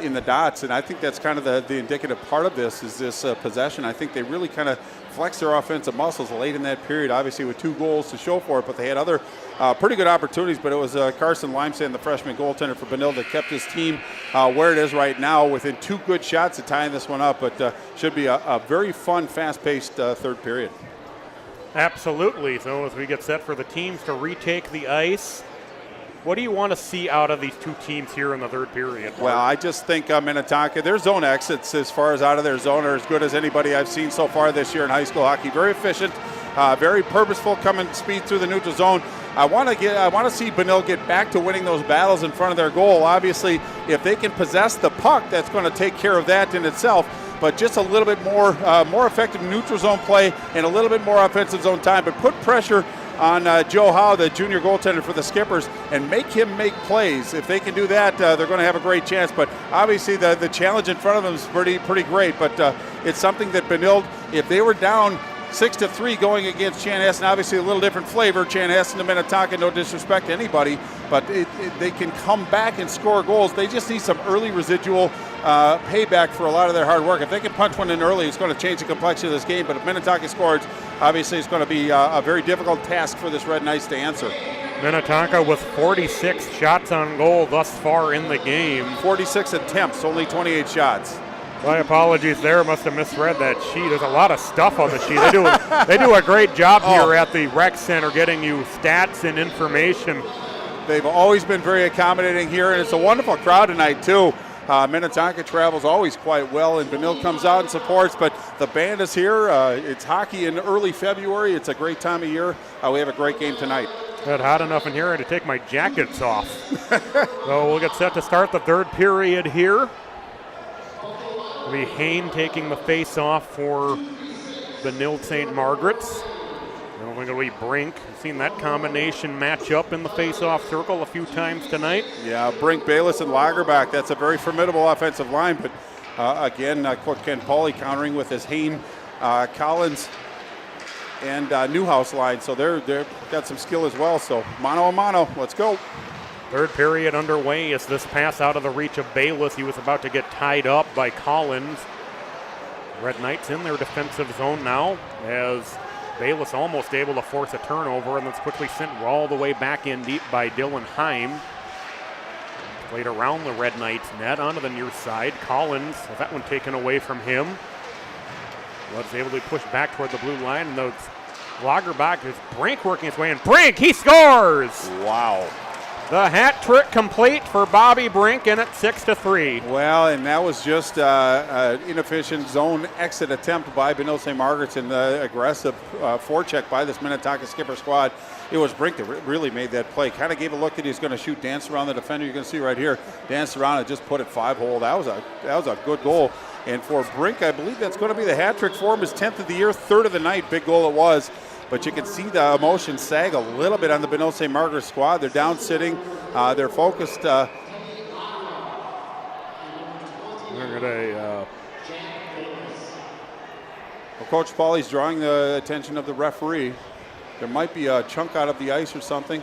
Speaker 17: in the dots, and I think that's kind of the indicative part of this is this possession. I think they really kind of flexed their offensive muscles late in that period, obviously with 2 goals to show for it, but they had other pretty good opportunities. But it was Carson Limesand, the freshman goaltender for Benilde, that kept his team where it is right now, within 2 good shots of tying this one up. But should be a very fun, fast-paced third period.
Speaker 16: Absolutely. So as we get set for the teams to retake the ice, what do you want to see out of these 2 teams here in the third period, Mark?
Speaker 17: Well, I just think Minnetonka, their zone exits as far as out of their zone are as good as anybody I've seen so far this year in high school hockey. Very efficient, very purposeful, coming speed through the neutral zone. I want to see Benilde get back to winning those battles in front of their goal. Obviously, if they can possess the puck, that's going to take care of that in itself. But just a little bit more effective neutral zone play and a little bit more offensive zone time. But put pressure on Joe Howe, the junior goaltender for the Skippers, and make him make plays. If they can do that, they're going to have a great chance. But obviously the challenge in front of them is pretty great. But it's something that Benilde, if they were down 6-3 going against Chanhassen, obviously a little different flavor. Chanhassen to Minnetonka, no disrespect to anybody, but they can come back and score goals. They just need some early residual payback for a lot of their hard work. If they can punch one in early, it's going to change the complexion of this game. But if Minnetonka scores, obviously it's going to be a very difficult task for this Red Knights to answer.
Speaker 16: Minnetonka with 46 shots on goal thus far in the game.
Speaker 17: 46 attempts, only 28 shots.
Speaker 16: My apologies there. Must have misread that sheet. There's a lot of stuff on the sheet. They do a great job here at the rec center getting you stats and information.
Speaker 17: They've always been very accommodating here, and it's a wonderful crowd tonight, too. Minnetonka travels always quite well, and Benilde comes out and supports, but the band is here. It's hockey in early February. It's a great time of year. We have a great game tonight.
Speaker 16: It's hot enough in here I had to take my jackets off. So we'll get set to start the third period here. It'll be Hain taking the face-off for Benilde-St. Margaret's. I don't think it'll be Brink. I've seen that combination match up in the face-off circle a few times tonight.
Speaker 17: Yeah, Brink, Bayless, and Lagerbach. That's a very formidable offensive line. But again, Ken Pauly countering with his Hain, Collins, and Newhouse line. So they've got some skill as well. So mano a mano. Let's go.
Speaker 16: Third period underway as this pass out of the reach of Bayless. He was about to get tied up by Collins. Red Knights in their defensive zone now as Bayless almost able to force a turnover, and that's quickly sent all the way back in deep by Dylan Heim. Played around the Red Knights net onto the near side. Collins, with that one taken away from him, was able to push back toward the blue line, and those Lagerbach is Brink working his way in. Brink, he scores!
Speaker 17: Wow.
Speaker 16: The hat trick complete for Bobby Brink, and it's 6-3.
Speaker 17: Well, and that was just an inefficient zone exit attempt by Benilde-St. Margaret's and the aggressive forecheck by this Minnetonka skipper squad. It was Brink that really made that play. Kind of gave a look that he's going to shoot, danced around the defender. You can see right here, danced around and just put it 5-hole. That was a good goal. And for Brink, I believe that's going to be the hat trick for him. His 10th of the year, 3rd of the night. Big goal it was. But you can see the emotion sag a little bit on the Benilde-St. Margaret squad. They're down sitting. They're focused.
Speaker 16: They're going to...
Speaker 17: Coach Pauly's drawing the attention of the referee. There might be a chunk out of the ice or something,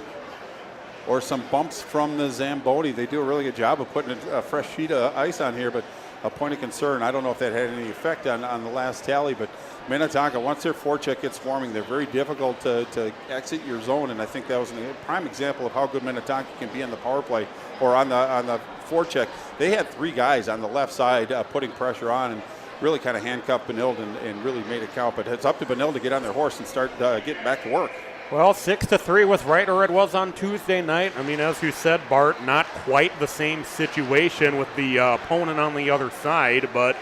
Speaker 17: or some bumps from the Zamboni. They do a really good job of putting a fresh sheet of ice on here, but a point of concern. I don't know if that had any effect on the last tally, but Minnetonka, once their forecheck gets forming, they're very difficult to exit your zone, and I think that was a prime example of how good Minnetonka can be on the power play or on the forecheck. They had 3 guys on the left side putting pressure on and really kind of handcuffed Benilde and really made it count. But it's up to Benilde to get on their horse and start getting back to work.
Speaker 16: Well, 6-3 was right where it was on Tuesday night. I mean, as you said, Bart, not quite the same situation with the opponent on the other side, but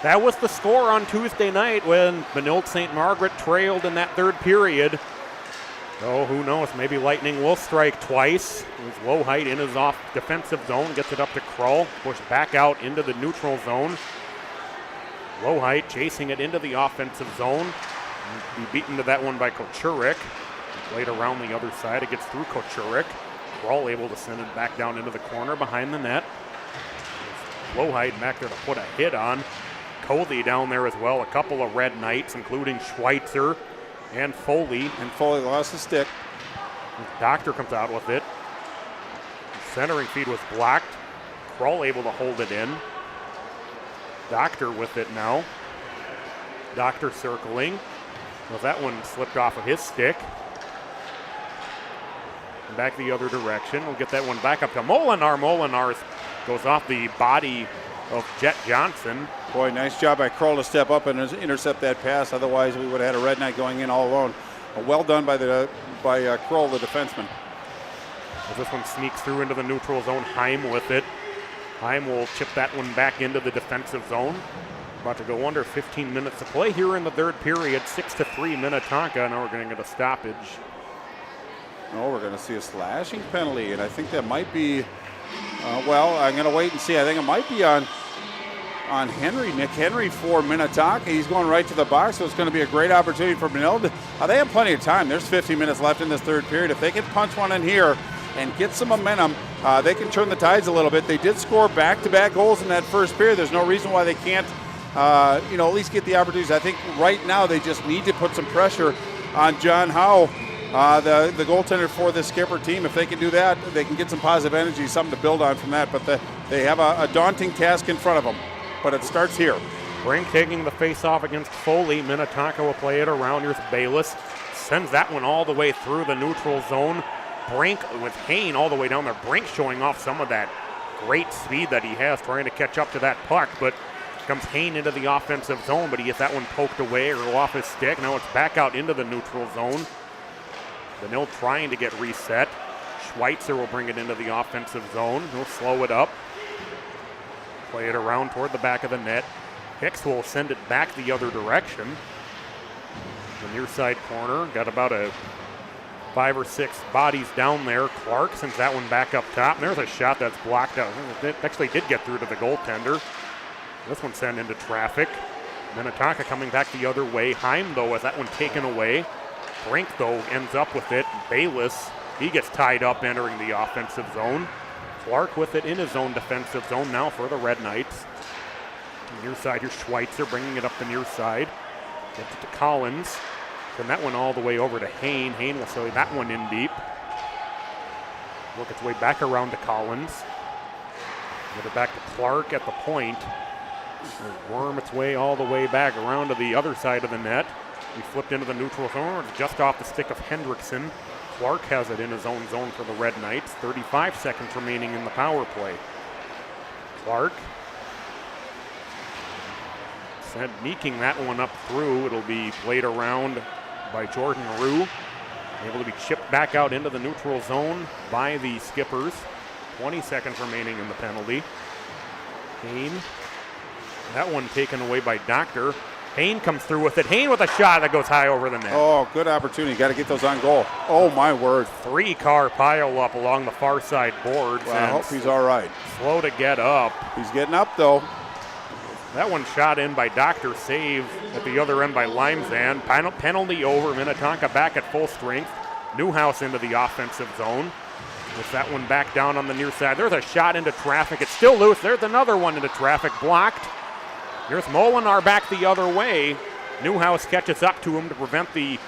Speaker 16: that was the score on Tuesday night when Benilde-St. Margaret trailed in that 3rd period. Oh, who knows? Maybe Lightning will strike twice. It was Lowhite in his off defensive zone, gets it up to Krull, pushed back out into the neutral zone. Lowhite chasing it into the offensive zone. Be beaten to that one by Kochurik. Played around the other side. It gets through Kochurik. Krull able to send it back down into the corner behind the net. Lowhite back there to put a hit on. Coley down there as well. A couple of Red Knights, including Schweitzer and Foley.
Speaker 17: And Foley lost the stick.
Speaker 16: Doctor comes out with it. The centering feed was blocked. Krull able to hold it in. Doctor with it now. Doctor circling. Well, that one slipped off of his stick. Back the other direction. We'll get that one back up to Molinar. Molinar goes off the body of Jet Johnson.
Speaker 17: Boy, nice job by Krull to step up and intercept that pass. Otherwise, we would have had a Red Knight going in all alone. Well done by Krull, the defenseman.
Speaker 16: As this one sneaks through into the neutral zone, Heim with it. Heim will chip that one back into the defensive zone. About to go under 15 minutes to play here in the 3rd period. 6-3 Minnetonka. Now we're going to get a stoppage.
Speaker 17: No, we're going to see a slashing penalty, and I think that might be, well, I'm going to wait and see. I think it might be on Henry, Nick Henry for Minnetonka. He's going right to the box, so it's going to be a great opportunity for Benilde. They have plenty of time. There's 15 minutes left in this 3rd period. If they can punch one in here and get some momentum, they can turn the tides a little bit. They did score back-to-back goals in that 1st period. There's no reason why they can't, at least get the opportunities. I think right now they just need to put some pressure on John Howe, the goaltender for this skipper team. If they can do that, they can get some positive energy, something to build on from that. But they have a daunting task in front of them. But it starts here.
Speaker 16: Brink taking the face-off against Foley. Minnetonka will play it around. Here's Bayless. Sends that one all the way through the neutral zone. Brink with Hain all the way down there. Brink showing off some of that great speed that he has, trying to catch up to that puck. But comes Hain into the offensive zone, but he gets that one poked away or off his stick. Now it's back out into the neutral zone. Benilde trying to get reset. Schweitzer will bring it into the offensive zone. He'll slow it up. Play it around toward the back of the net. Hicks will send it back the other direction. The near side corner. Got about a 5 or 6 bodies down there. Clark sends that one back up top. And there's a shot that's blocked out. It actually did get through to the goaltender. This one sent into traffic. Minnetonka coming back the other way. Heim, though, has that one taken away. Brink, though, ends up with it. Bayless, he gets tied up entering the offensive zone. Clark with it in his own defensive zone now for the Red Knights. Near side, here's Schweitzer bringing it up the near side. Gets it to Collins. Send that one all the way over to Hain. Hain will throw that one in deep. Work its way back around to Collins. Get it back to Clark at the point. It'll worm its way all the way back around to the other side of the net. He flipped into the neutral zone. It's just off the stick of Hendrickson. Clark has it in his own zone for the Red Knights. 35 seconds remaining in the power play. Clark sneaking that one up through. It'll be played around by Jordan Rue. Able to be chipped back out into the neutral zone by the Skippers. 20 seconds remaining in the penalty. Hain. That one taken away by Doctor. Hain comes through with it. Hain with a shot that goes high over the net.
Speaker 17: Oh, good opportunity. Got to get those on goal. Oh, my word.
Speaker 16: 3-car pile up along the far side boards.
Speaker 17: Well, I hope he's all right.
Speaker 16: Slow to get up.
Speaker 17: He's getting up, though.
Speaker 16: That one shot in by Doctor, save at the other end by Limesand. Penalty over. Minnetonka back at full strength. Newhouse into the offensive zone. With that one back down on the near side. There's a shot into traffic. It's still loose. There's another one into traffic. Blocked. Here's Molinar back the other way. Newhouse catches up to him to prevent the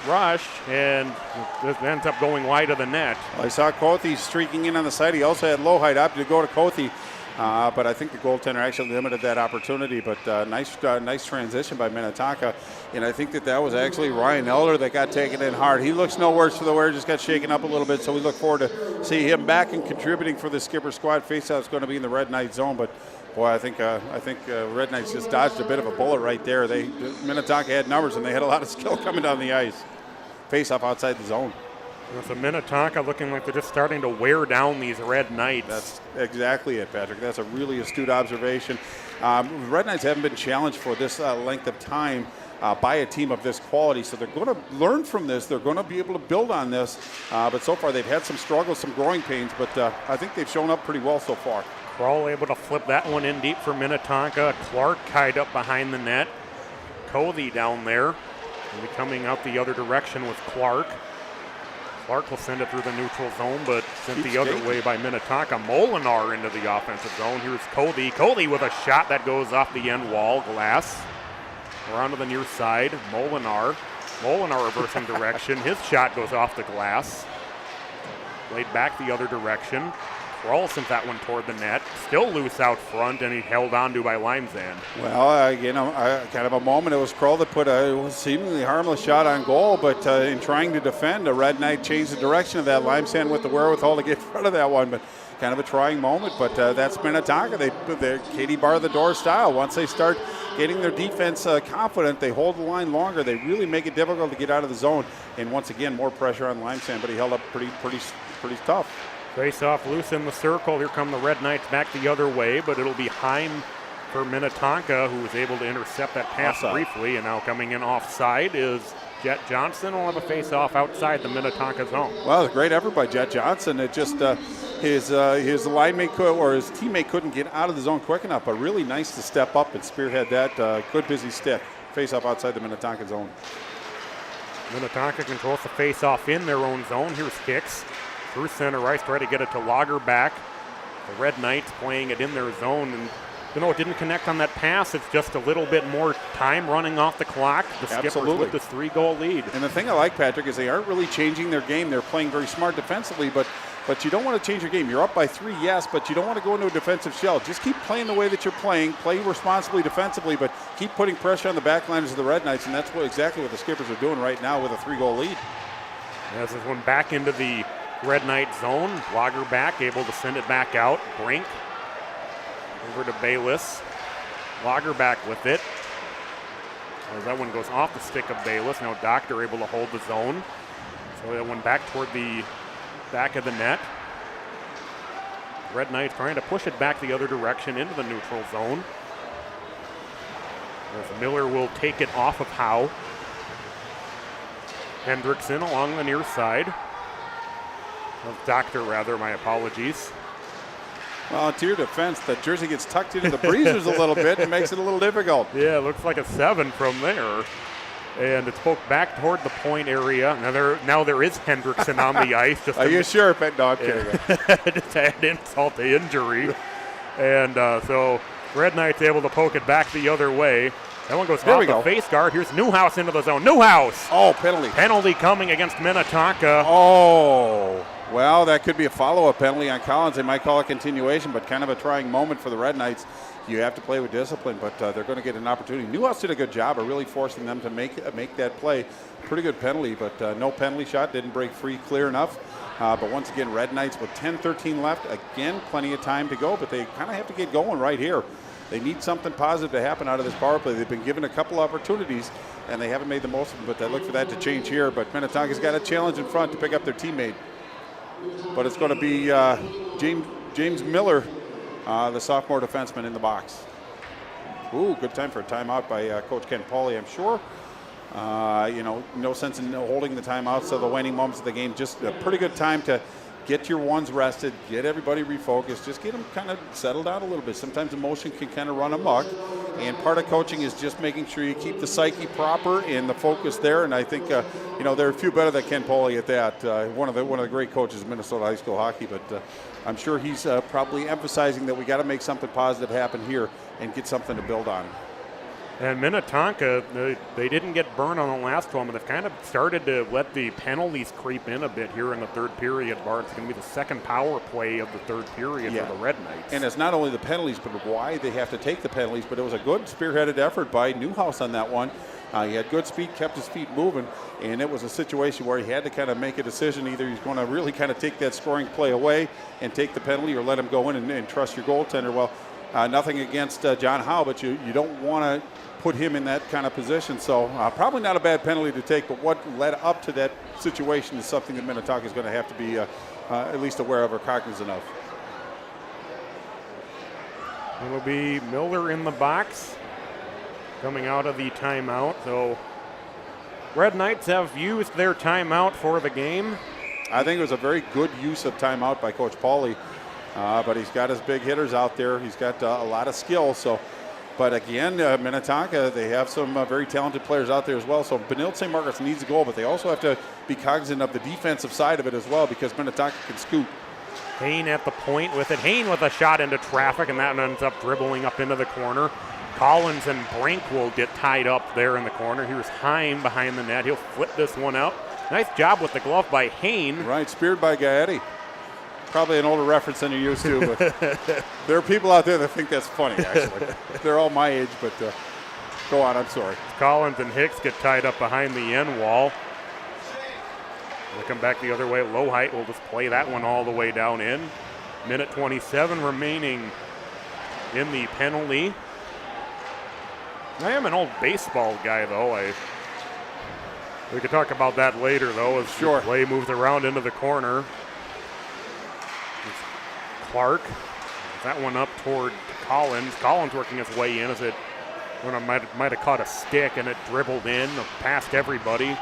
Speaker 16: rush, and this ends up going wide of the net.
Speaker 17: Well, I saw Cothey streaking in on the side. He also had Lohide up to go to Cothey, but I think the goaltender actually limited that opportunity. But nice transition by Minnetonka, and I think that was actually Ryan Elder that got taken in hard. He looks no worse for the wear, just got shaken up a little bit, so we look forward to see him back and contributing for the Skipper squad. Faceoff is going to be in the Red Knight zone, but boy, I think Red Knights just dodged a bit of a bullet right there. Minnetonka had numbers, and they had a lot of skill coming down the ice. Face-off outside the zone.
Speaker 16: So Minnetonka looking like they're just starting to wear down these Red Knights.
Speaker 17: That's exactly it, Patrick. That's a really astute observation. Red Knights haven't been challenged for this length of time by a team of this quality, so they're going to learn from this. They're going to be able to build on this, but so far they've had some struggles, some growing pains, but I think they've shown up pretty well so far.
Speaker 16: Kroll able to flip that one in deep for Minnetonka. Clark tied up behind the net. Covey down there. He'll be coming out the other direction with Clark. Clark will send it through the neutral zone, but sent the other way by Minnetonka. Molinar into the offensive zone. Here's Covey. Covey with a shot that goes off the end wall. Glass. Around to the near side. Molinar. Molinar reversing direction. His shot goes off the glass. Laid back the other direction. Kroll sent that one toward the net. Still loose out front, and he held on to by Limesand.
Speaker 17: Well, kind of a moment. It was Kroll that put a seemingly harmless shot on goal, but in trying to defend, a Red Knight changed the direction of that. Limesand with the wherewithal to get in front of that one, but kind of a trying moment. But that's Minnetonka. They're Katie bar the door style. Once they start getting their defense confident, they hold the line longer. They really make it difficult to get out of the zone. And once again, more pressure on Limesand, but he held up pretty tough.
Speaker 16: Face off loose in the circle. Here come the Red Knights back the other way, but it'll be Heim for Minnetonka, who was able to intercept that pass
Speaker 17: offside
Speaker 16: briefly. And now coming in offside is Jet Johnson. Will have a face off outside the Minnetonka zone.
Speaker 17: Well, a great effort by Jet Johnson. It just his line mate or his teammate couldn't get out of the zone quick enough, but really nice to step up and spearhead that. Good busy stick. Face off outside the Minnetonka zone.
Speaker 16: Minnetonka controls the face off in their own zone. Here's Hicks. Through center ice, try to get it to Lagerback. The Red Knights playing it in their zone, and it didn't connect on that pass. It's just a little bit more time running off the clock. The Skippers with this 3-goal lead.
Speaker 17: And the thing I like, Patrick, is they aren't really changing their game. They're playing very smart defensively, but you don't want to change your game. You're up by 3, yes, but you don't want to go into a defensive shell. Just keep playing the way that you're playing. Play responsibly defensively, but keep putting pressure on the backliners of the Red Knights, and that's exactly what the Skippers are doing right now with a 3-goal lead.
Speaker 16: As this one back into the Red Knight zone. Lagerback able to send it back out. Brink over to Bayless. Lagerback with it. As that one goes off the stick of Bayless. Now Doctor able to hold the zone. So that one back toward the back of the net. Red Knights trying to push it back the other direction into the neutral zone. As Miller will take it off of Howe. Hendrickson along the near side. Doctor, my apologies.
Speaker 17: Well, to your defense, the jersey gets tucked into the breezers a little bit and makes it a little difficult.
Speaker 16: Yeah, it looks like a 7 from there. And it's poked back toward the point area. Now there is Hendrickson on the ice.
Speaker 17: Are you sure? No, I'm kidding.
Speaker 16: Just add insult to injury. And so Red Knight's able to poke it back the other way. That one goes off the face guard. Here's Newhouse into the zone. Newhouse!
Speaker 17: Oh, penalty.
Speaker 16: Penalty coming against Minnetonka.
Speaker 17: Oh, well, that could be a follow-up penalty on Collins. They might call it continuation, but kind of a trying moment for the Red Knights. You have to play with discipline, but they're going to get an opportunity. Newhouse did a good job of really forcing them to make that play. Pretty good penalty, but no penalty shot. Didn't break free clear enough. But once again, Red Knights with 10-13 left. Again, plenty of time to go, but they kind of have to get going right here. they need something positive to happen out of this power play. They've been given a couple opportunities, and they haven't made the most of them, but they look for that to change here. But Minnetonka's got a challenge in front to pick up their teammate. But it's going to be James Miller, the sophomore defenseman, in the box. Ooh, good time for a timeout by Coach Ken Pauly, I'm sure. No sense in holding the timeouts to the waning moments of the game. Just a pretty good time to get your ones rested, get everybody refocused, just get them kind of settled down a little bit. Sometimes emotion can kind of run amok, and part of coaching is just making sure you keep the psyche proper and the focus there. And I think there are a few better than Ken Pauly at that. One of the great coaches in Minnesota high school hockey, but I'm sure he's probably emphasizing that we got to make something positive happen here and get something to build on.
Speaker 16: And Minnetonka, they didn't get burned on the last one, but they've kind of started to let the penalties creep in a bit here in the third period, Bart. It's going to be the second power play of the third period for the Red Knights.
Speaker 17: And it's not only the penalties, but why they have to take the penalties, but it was a good spearheaded effort by Newhouse on that one. He had good speed, kept his feet moving, and it was a situation where he had to kind of make a decision. Either he's going to really kind of take that scoring play away and take the penalty, or let him go in and trust your goaltender. Well, nothing against John Howe, but you don't want to put him in that kind of position. So probably not a bad penalty to take, but what led up to that situation is something that Minnetonka is going to have to be at least aware of or cognizant of.
Speaker 16: It'll be Miller in the box coming out of the timeout. So Red Knights have used their timeout for the game.
Speaker 17: I think it was a very good use of timeout by Coach Pauly, but he's got his big hitters out there. He's got a lot of skill. But again, Minnetonka, they have some very talented players out there as well. So Benilde-St. Margaret's needs a goal, but they also have to be cognizant of the defensive side of it as well, because Minnetonka can scoot.
Speaker 16: Hayne at the point with it. Hayne with a shot into traffic, and that ends up dribbling up into the corner. Collins and Brink will get tied up there in the corner. Here's Heim behind the net. He'll flip this one out. Nice job with the glove by Hayne.
Speaker 17: Right, speared by Gaetti. Probably an older reference than you're used to, but there are people out there that think that's funny, actually. They're all my age, but go on, I'm sorry.
Speaker 16: Collins and Hicks get tied up behind the end wall. They come back the other way. Lowhite will just play that one all the way down in. Minute 27 remaining in the penalty. I am an old baseball guy, though. We could talk about that later, though, as the play moves around into the corner. Clark, that one up toward Collins. Collins working his way in as it might have caught a stick, and it dribbled in past everybody.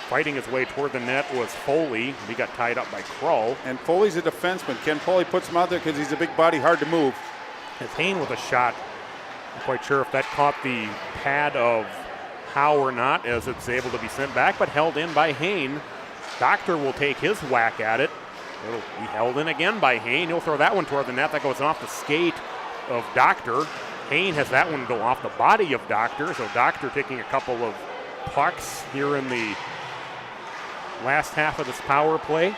Speaker 16: Fighting his way toward the net was Foley. He got tied up by Krull.
Speaker 17: And Foley's a defenseman. Ken Foley puts him out there because he's a big body, hard to move.
Speaker 16: It's Hayne with a shot. Not quite sure if that caught the pad of Howe or not, as it's able to be sent back, but held in by Hayne. Doctor will take his whack at it. It'll be held in again by Hayne. He'll throw that one toward the net. That goes off the skate of Doctor. Hayne has that one go off the body of Doctor. So Doctor taking a couple of pucks here in the last half of this power play.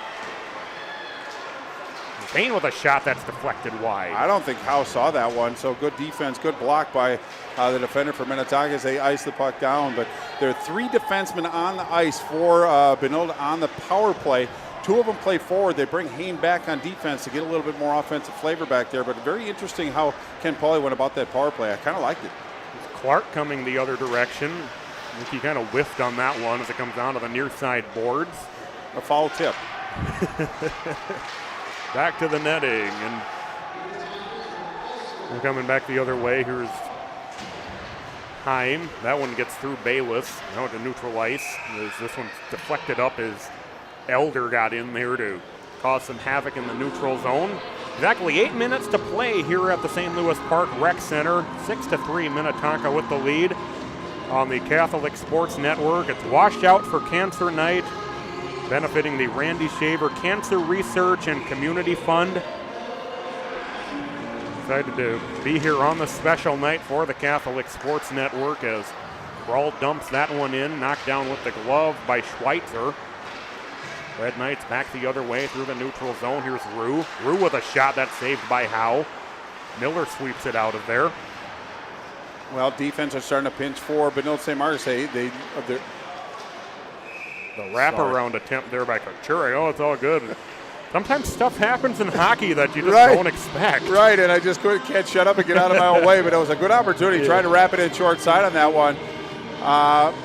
Speaker 16: Hayne with a shot that's deflected wide.
Speaker 17: I don't think Howe saw that one. So good defense, good block by the defender for Minnetonka as they ice the puck down. But there are three defensemen on the ice for Benilde on the power play. Two of them play forward. They bring Hayne back on defense to get a little bit more offensive flavor back there. But very interesting how Ken Pauly went about that power play. I kind of liked it.
Speaker 16: Clark coming the other direction. I think he kind of whiffed on that one as it comes down to the near side boards.
Speaker 17: A foul tip.
Speaker 16: Back to the netting. And we're coming back the other way. Here's Heim. That one gets through Bayless. Now to neutral ice. This one's deflected up as Elder got in there to cause some havoc in the neutral zone. Exactly 8 minutes to play here at the St. Louis Park Rec Center. 6-3 Minnetonka with the lead on the Catholic Sports Network. It's Wash Out for Cancer Night, benefiting the Randy Shaver Cancer Research and Community Fund. Excited to be here on the special night for the Catholic Sports Network as Brawl dumps that one in, knocked down with the glove by Schweitzer. Red Knights back the other way through the neutral zone. Here's Rue. Rue with a shot that's saved by Howe. Miller sweeps it out of there.
Speaker 17: Well, defense are starting to pinch for Benilde-St. Margaret. The
Speaker 16: wraparound attempt there by Couture. Oh, it's all good. Sometimes stuff happens in hockey that you just don't expect.
Speaker 17: Right, and I just can't shut up and get out of my own way, but it was a good opportunity. Trying to wrap it in short side on that one.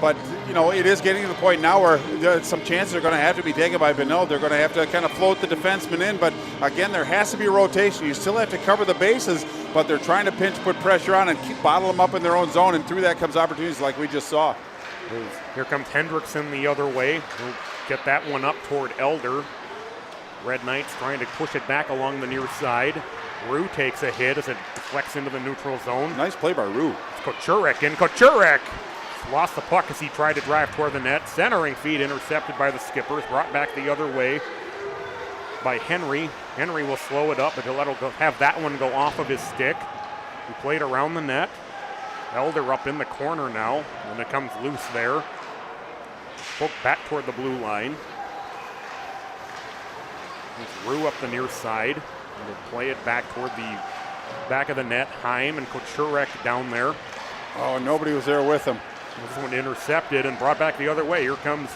Speaker 17: But, you know, it is getting to the point now where some chances are going to have to be taken by Benilde. They're going to have to kind of float the defenseman in, but again, there has to be a rotation. You still have to cover the bases, but they're trying to pinch, put pressure on, and bottle them up in their own zone, and through that comes opportunities like we just saw.
Speaker 16: Here comes Hendrickson the other way. He'll get that one up toward Elder. Red Knights trying to push it back along the near side. Rue takes a hit as it deflects into the neutral zone.
Speaker 17: Nice play by Rue.
Speaker 16: It's Kochurek in. Kochurek lost the puck as he tried to drive toward the net. Centering feed intercepted by the Skippers. Brought back the other way by Henry. Henry will slow it up, but he'll have that one go off of his stick. He played around the net. Elder up in the corner now, and it comes loose there. Poke back toward the blue line. It's Rue up the near side. And they'll play it back toward the back of the net. Heim and Kochurek down there.
Speaker 17: Oh, and nobody was there with him.
Speaker 16: This one intercepted and brought back the other way. Here comes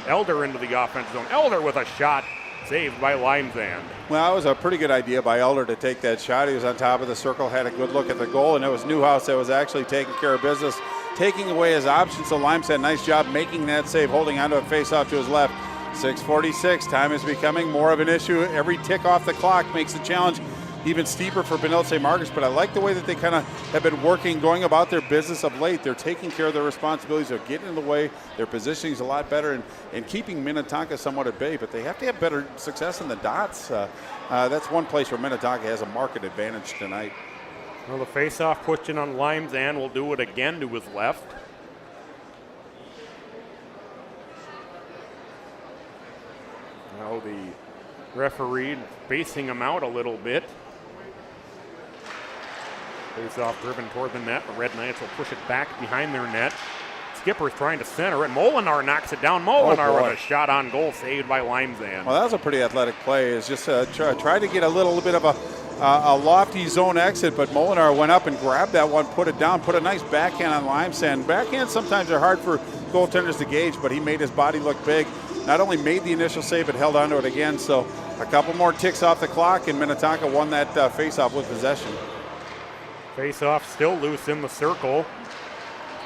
Speaker 16: Elder into the offensive zone. Elder with a shot saved by Limesand.
Speaker 17: Well, it was a pretty good idea by Elder to take that shot. He was on top of the circle, had a good look at the goal, and it was Newhouse that was actually taking care of business, taking away his options. So Limesand, nice job making that save, holding onto a face-off to his left. 6:46, time is becoming more of an issue. Every tick off the clock makes the challenge even steeper for Benilde-St. Margaret, but I like the way that they kind of have been working, going about their business of late. They're taking care of their responsibilities. They're getting in the way. Their positioning is a lot better and keeping Minnetonka somewhat at bay, but they have to have better success in the dots. That's one place where Minnetonka has a market advantage tonight.
Speaker 16: Well, the face-off pushed in on Limesand. Will do it again to his left. Now the referee spacing him out a little bit. Face-off driven toward the net. The Red Knights will push it back behind their net. Skipper's trying to center it. Molinar knocks it down. Molinar with a shot on goal saved by Limesand.
Speaker 17: Well, that was a pretty athletic play. It's just try to get a little bit of a lofty zone exit, but Molinar went up and grabbed that one, put it down, put a nice backhand on Limesand. Backhands sometimes are hard for goaltenders to gauge, but he made his body look big. Not only made the initial save, but held onto it again. So a couple more ticks off the clock, and Minnetonka won that face-off with possession.
Speaker 16: Face-off still loose in the circle.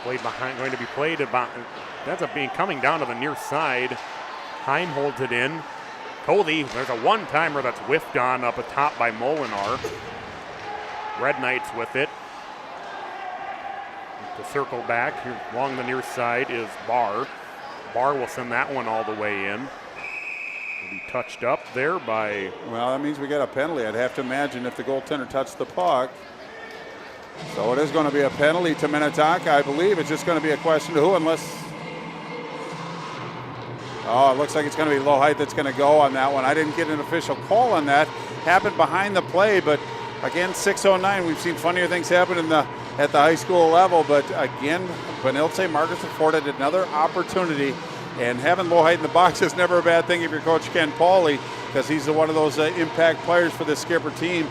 Speaker 16: Played behind, going to be played about. That's coming down to the near side. Heim holds it in. Cody, there's a one-timer that's whiffed on up atop by Molinar. Red Knights with it. To circle back here along the near side is Barr. Barr will send that one all the way in. Will be touched up there by.
Speaker 17: Well, that means we got a penalty. I'd have to imagine if the goaltender touched the puck. So it is going to be a penalty to Minnetonka, I believe. It's just going to be a question of who, unless. Oh, it looks like it's going to be low height that's going to go on that one. I didn't get an official call on that. Happened behind the play, but again, 6:09. We've seen funnier things happen at the high school level, but again, Benilde-St. Margaret afforded another opportunity, and having low height in the box is never a bad thing if you're Coach Ken Pauley, because he's one of those impact players for the Skipper team.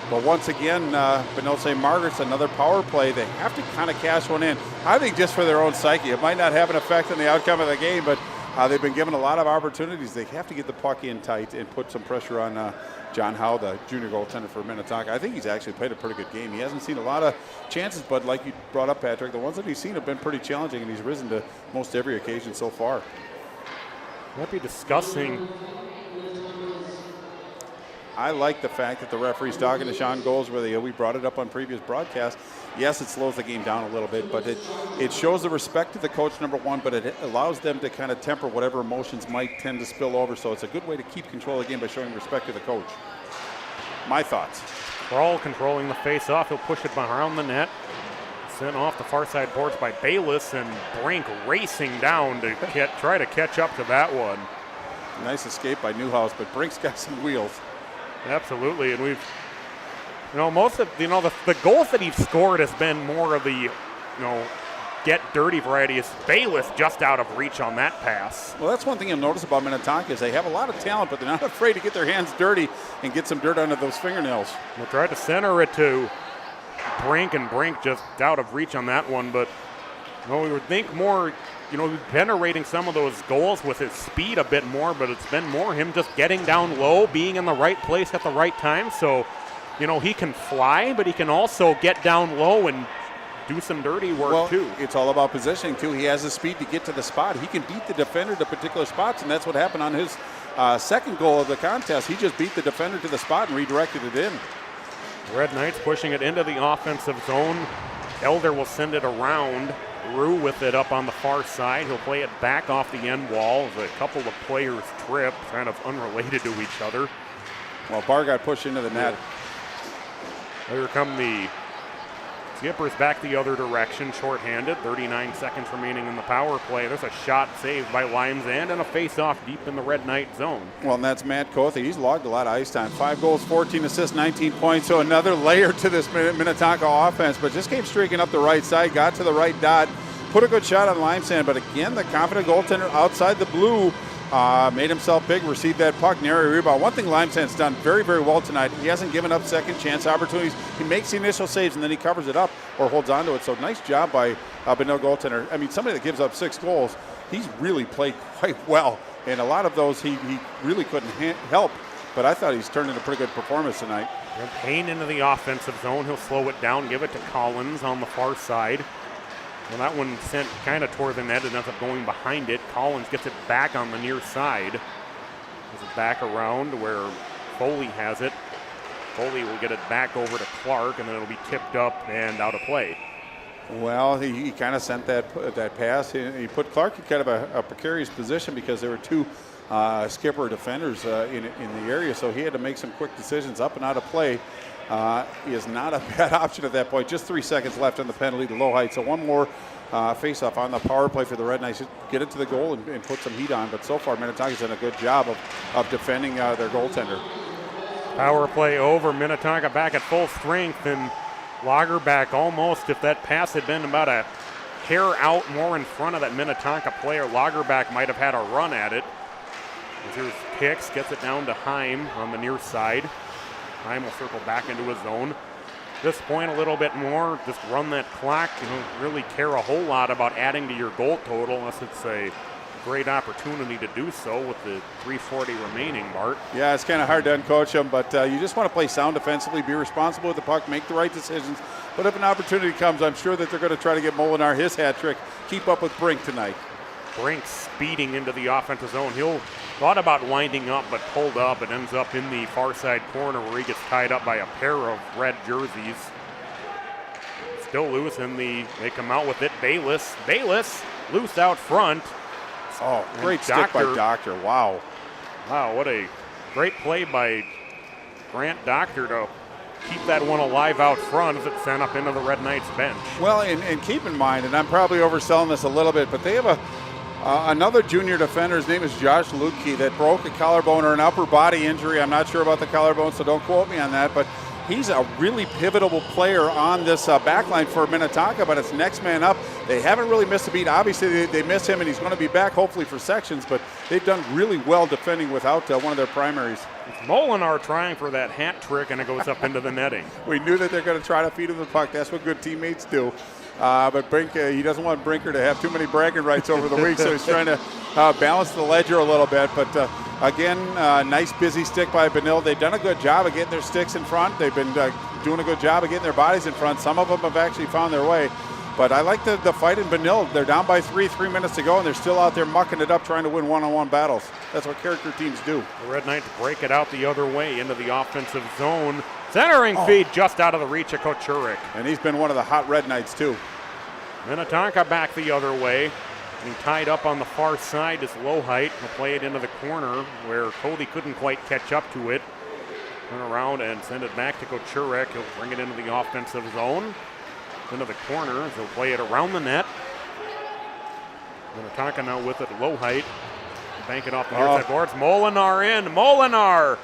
Speaker 17: But once again, Benilde-St. Margaret's another power play. They have to kind of cash one in. I think just for their own psyche. It might not have an effect on the outcome of the game, but they've been given a lot of opportunities. They have to get the puck in tight and put some pressure on John Howe, the junior goaltender for Minnetonka. I think he's actually played a pretty good game. He hasn't seen a lot of chances, but like you brought up, Patrick, the ones that he's seen have been pretty challenging, and he's risen to most every occasion so far.
Speaker 16: Might be discussing.
Speaker 17: I like the fact that the referee's talking to Sean Goldsworthy. We brought it up on previous broadcasts. Yes, it slows the game down a little bit, but it shows the respect to the coach, number one, but it allows them to kind of temper whatever emotions might tend to spill over. So it's a good way to keep control of the game by showing respect to the coach. My thoughts.
Speaker 16: Kroll controlling the face-off. He'll push it behind the net. Sent off the far side boards by Bayless, and Brink racing down to try to catch up to that one.
Speaker 17: Nice escape by Newhouse, but Brink's got some wheels.
Speaker 16: Absolutely, and we've, most of, the goals that he's scored has been more of the, get dirty variety. Is Bayless just out of reach on that pass?
Speaker 17: Well, that's one thing you'll notice about Minnetonka is they have a lot of talent, but they're not afraid to get their hands dirty and get some dirt under those fingernails.
Speaker 16: We'll try to center it to Brink, and Brink just out of reach on that one, but we would think more generating some of those goals with his speed a bit more, but it's been more him just getting down low, being in the right place at the right time. So, he can fly, but he can also get down low and do some dirty work too.
Speaker 17: It's all about positioning too. He has the speed to get to the spot. He can beat the defender to particular spots, and that's what happened on his second goal of the contest. He just beat the defender to the spot and redirected it in.
Speaker 16: Red Knights pushing it into the offensive zone. Elder will send it around. Rue with it up on the far side. He'll play it back off the end wall as a couple of players trip, kind of unrelated to each other.
Speaker 17: Well, Barr got pushed into the net.
Speaker 16: Here come the Skippers back the other direction, shorthanded. 39 seconds remaining in the power play. There's a shot saved by Limesand and a face-off deep in the Red Knight zone.
Speaker 17: Well, and that's Matt Cothe. He's logged a lot of ice time. 5 goals, 14 assists, 19 points. So another layer to this Minnetonka offense, but just came streaking up the right side, got to the right dot, put a good shot on Limesand. But again, the confident goaltender outside the blue made himself big, received that puck, narrow rebound. One thing Limesand's done very, very well tonight, he hasn't given up second chance opportunities. He makes the initial saves and then he covers it up or holds on to it. So nice job by Benilde goaltender. I mean, somebody that gives up 6 goals, he's really played quite well. And a lot of those he really couldn't help. But I thought he's turned in a pretty good performance tonight.
Speaker 16: And Payne into the offensive zone. He'll slow it down, give it to Collins on the far side. Well, that one sent kind of toward the net and ends up going behind it. Collins gets it back on the near side. Gives it back around where Foley has it. Foley will get it back over to Clark, and then it'll be tipped up and out of play.
Speaker 17: Well, he kind of sent that pass. He put Clark in kind of a precarious position because there were 2 skipper defenders in the area, so he had to make some quick decisions up and out of play. He is not a bad option at that point. Just 3 seconds left on the penalty to Low Height. So one more face-off on the power play for the Red Knights. Get it to the goal and put some heat on. But so far, Minnetonka's done a good job of defending their goaltender.
Speaker 16: Power play over. Minnetonka back at full strength. And Lagerback almost, if that pass had been about a hair out more in front of that Minnetonka player, Lagerback might have had a run at it. Here's Hicks, gets it down to Heim on the near side. Heim will circle back into his zone. At this point, a little bit more, just run that clock. You don't really care a whole lot about adding to your goal total unless it's a great opportunity to do so with the 3:40 remaining, Bart.
Speaker 17: Yeah, it's kind of hard to uncoach them, but you just want to play sound defensively, be responsible with the puck, make the right decisions. But if an opportunity comes, I'm sure that they're going to try to get Molinar his hat trick, keep up with Brink tonight.
Speaker 16: Brink speeding into the offensive zone. He'll thought about winding up, but pulled up and ends up in the far side corner where he gets tied up by a pair of red jerseys. Still loose in they come out with it. Bayless loose out front.
Speaker 17: Oh, great stick by Doctor. Wow.
Speaker 16: Wow, what a great play by Grant Doctor to keep that one alive out front as it's sent up into the Red Knights bench.
Speaker 17: Well, and keep in mind, and I'm probably overselling this a little bit, but they have another junior defender. His name is Josh Lutke that broke a collarbone or an upper body injury. I'm not sure about the collarbone, so don't quote me on that, but he's a really pivotal player on this back line for Minnetonka, but it's next man up. They haven't really missed a beat. Obviously, they miss him, and he's going to be back hopefully for sections, but they've done really well defending without one of their primaries.
Speaker 16: It's Molinar trying for that hat trick, and it goes up into the netting.
Speaker 17: We knew that they're going to try to feed him the puck. That's what good teammates do. But Brink, he doesn't want Brinker to have too many bragging rights over the week, so he's trying to balance the ledger a little bit. But again, nice busy stick by Benilde. They've done a good job of getting their sticks in front. They've been doing a good job of getting their bodies in front. Some of them have actually found their way. But I like the fight in Benilde. They're down by 3 minutes to go, and they're still out there mucking it up, trying to win one-on-one battles. That's what character teams do.
Speaker 16: The Red Knights break it out the other way into the offensive zone. Centering feed just out of the reach of Kochurik.
Speaker 17: And he's been one of the hot Red Knights, too.
Speaker 16: Minnetonka back the other way. And tied up on the far side is Low Height. He'll play it into the corner where Cody couldn't quite catch up to it. Turn around and send it back to Kochurik. He'll bring it into the offensive zone. Into the corner. He'll play it around the net. Minnetonka now with it, Low Height. Bank it off the near side boards. Molinar in. Molinar.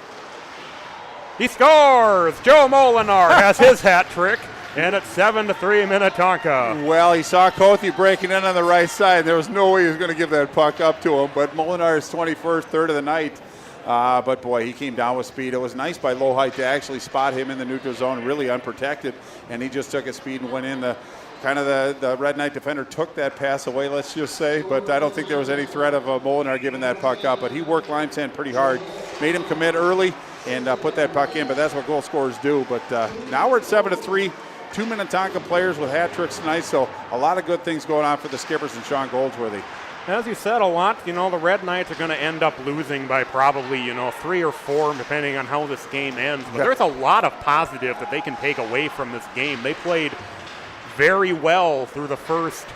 Speaker 16: He scores. Joe Molinar has his hat trick. And it's 7-3 Minnetonka.
Speaker 17: Well, he saw Cothe breaking in on the right side. There was no way he was going to give that puck up to him. But Molinar's 21st, third of the night. But, boy, he came down with speed. It was nice by Low Height to actually spot him in the neutral zone, really unprotected. And he just took his speed and went in. kind of the Red Knight defender took that pass away, let's just say, but I don't think there was any threat of Molinar giving that puck up. But he worked Limesand pretty hard, made him commit early, and put that puck in. But that's what goal scorers do. But now we're at 7-3. 2 Minnetonka players with hat tricks tonight, so a lot of good things going on for the Skippers and Sean Goldsworthy.
Speaker 16: As you said a lot, the Red Knights are going to end up losing by probably, 3 or 4, depending on how this game ends. But there's a lot of positive that they can take away from this game. They played very well through the first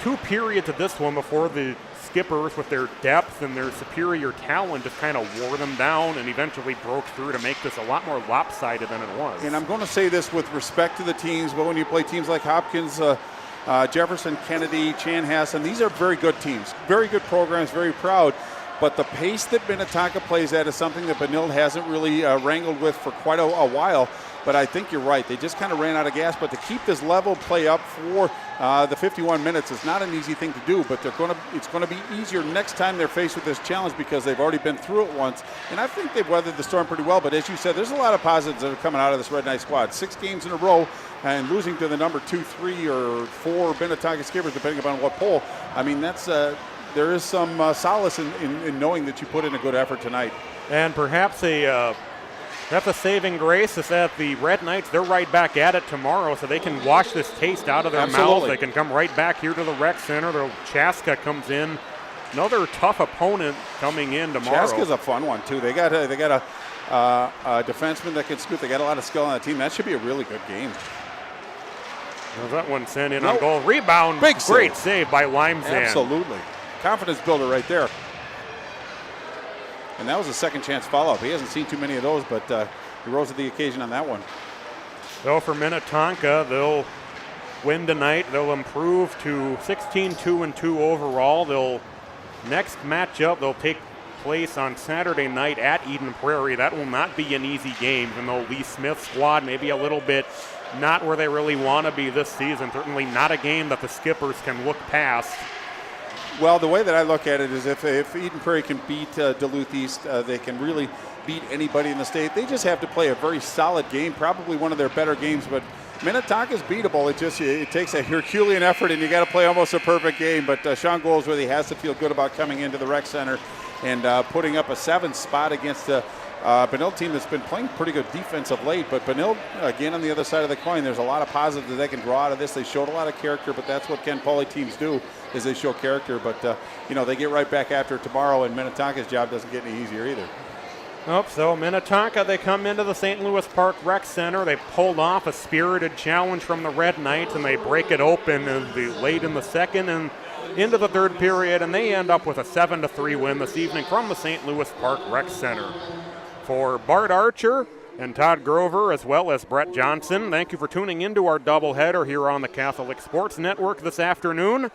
Speaker 16: 2 periods of this one before the Skippers, with their depth and their superior talent, just kind of wore them down and eventually broke through to make this a lot more lopsided than it was.
Speaker 17: And I'm going to say this with respect to the teams, but when you play teams like Hopkins, Jefferson, Kennedy, Chanhassen, these are very good teams, very good programs, very proud. But the pace that Minnetonka plays at is something that Benilde hasn't really wrangled with for quite a while. But I think you're right. They just kind of ran out of gas. But to keep this level play up for the 51 minutes is not an easy thing to do. But it's going to be easier next time they're faced with this challenge because they've already been through it once. And I think they've weathered the storm pretty well. But as you said, there's a lot of positives that are coming out of this Red Knight squad. 6 games in a row and losing to the number 2, 3, or 4 Minnetonka Skippers, depending upon what poll. I mean, that's there is some solace in knowing that you put in a good effort tonight.
Speaker 16: And perhaps that's a saving grace is that the Red Knights, they're right back at it tomorrow, so they can wash this taste out of their mouths. They can come right back here to the rec center. The Chaska comes in. Another tough opponent coming in tomorrow.
Speaker 17: Chaska's a fun one, too. They got a defenseman that can scoot. They got a lot of skill on the team. That should be a really good game.
Speaker 16: Well, that one sent in on goal. Rebound.
Speaker 17: Big
Speaker 16: Great save by Limesand.
Speaker 17: Absolutely. Confidence builder right there. And that was a second chance follow-up. He hasn't seen too many of those, but he rose to the occasion on that one.
Speaker 16: So for Minnetonka, they'll win tonight. They'll improve to 16-2-2 overall. Next matchup, they'll take place on Saturday night at Eden Prairie. That will not be an easy game, even though Lee Smith's squad may be a little bit not where they really want to be this season. Certainly not a game that the Skippers can look past.
Speaker 17: Well, the way that I look at it is if Eden Prairie can beat Duluth East, they can really beat anybody in the state. They just have to play a very solid game, probably one of their better games. But Minnetonka's beatable. It takes a Herculean effort, and you got to play almost a perfect game. But Sean Goldsworthy has to feel good about coming into the rec center and putting up a 7th spot against a Benilde team that's been playing pretty good defense of late. But Benilde, again, on the other side of the coin, there's a lot of positives that they can draw out of this. They showed a lot of character, but that's what Ken Pauley teams do, is they show character. But, they get right back after it tomorrow, and Minnetonka's job doesn't get any easier either.
Speaker 16: So Minnetonka, they come into the St. Louis Park Rec Center. They pulled off a spirited challenge from the Red Knights, and they break it open late in the second and into the third period, and they end up with a 7-3 win this evening from the St. Louis Park Rec Center. For Bart Archer and Todd Grover, as well as Brett Johnson, thank you for tuning into our doubleheader here on the Catholic Sports Network this afternoon.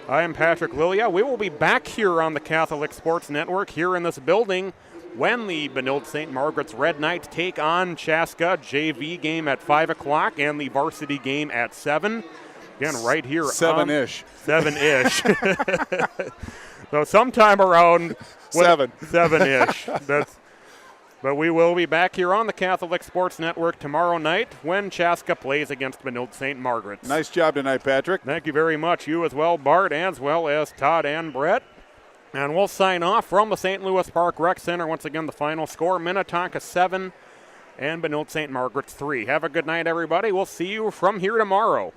Speaker 16: I am Patrick Lilia. We will be back here on the Catholic Sports Network here in this building when the Benilde-St. Margaret's Red Knights take on Chaska. JV game at 5 o'clock and the varsity game at 7. Again, right here.
Speaker 17: 7-ish.
Speaker 16: 7-ish. So sometime around 7-ish. But we will be back here on the Catholic Sports Network tomorrow night when Chaska plays against Benilde-St. Margaret's.
Speaker 17: Nice job tonight, Patrick.
Speaker 16: Thank you very much. You as well, Bart, as well as Todd and Brett. And we'll sign off from the St. Louis Park Rec Center. Once again, the final score, Minnetonka 7 and Benilde-St. Margaret's 3. Have a good night, everybody. We'll see you from here tomorrow.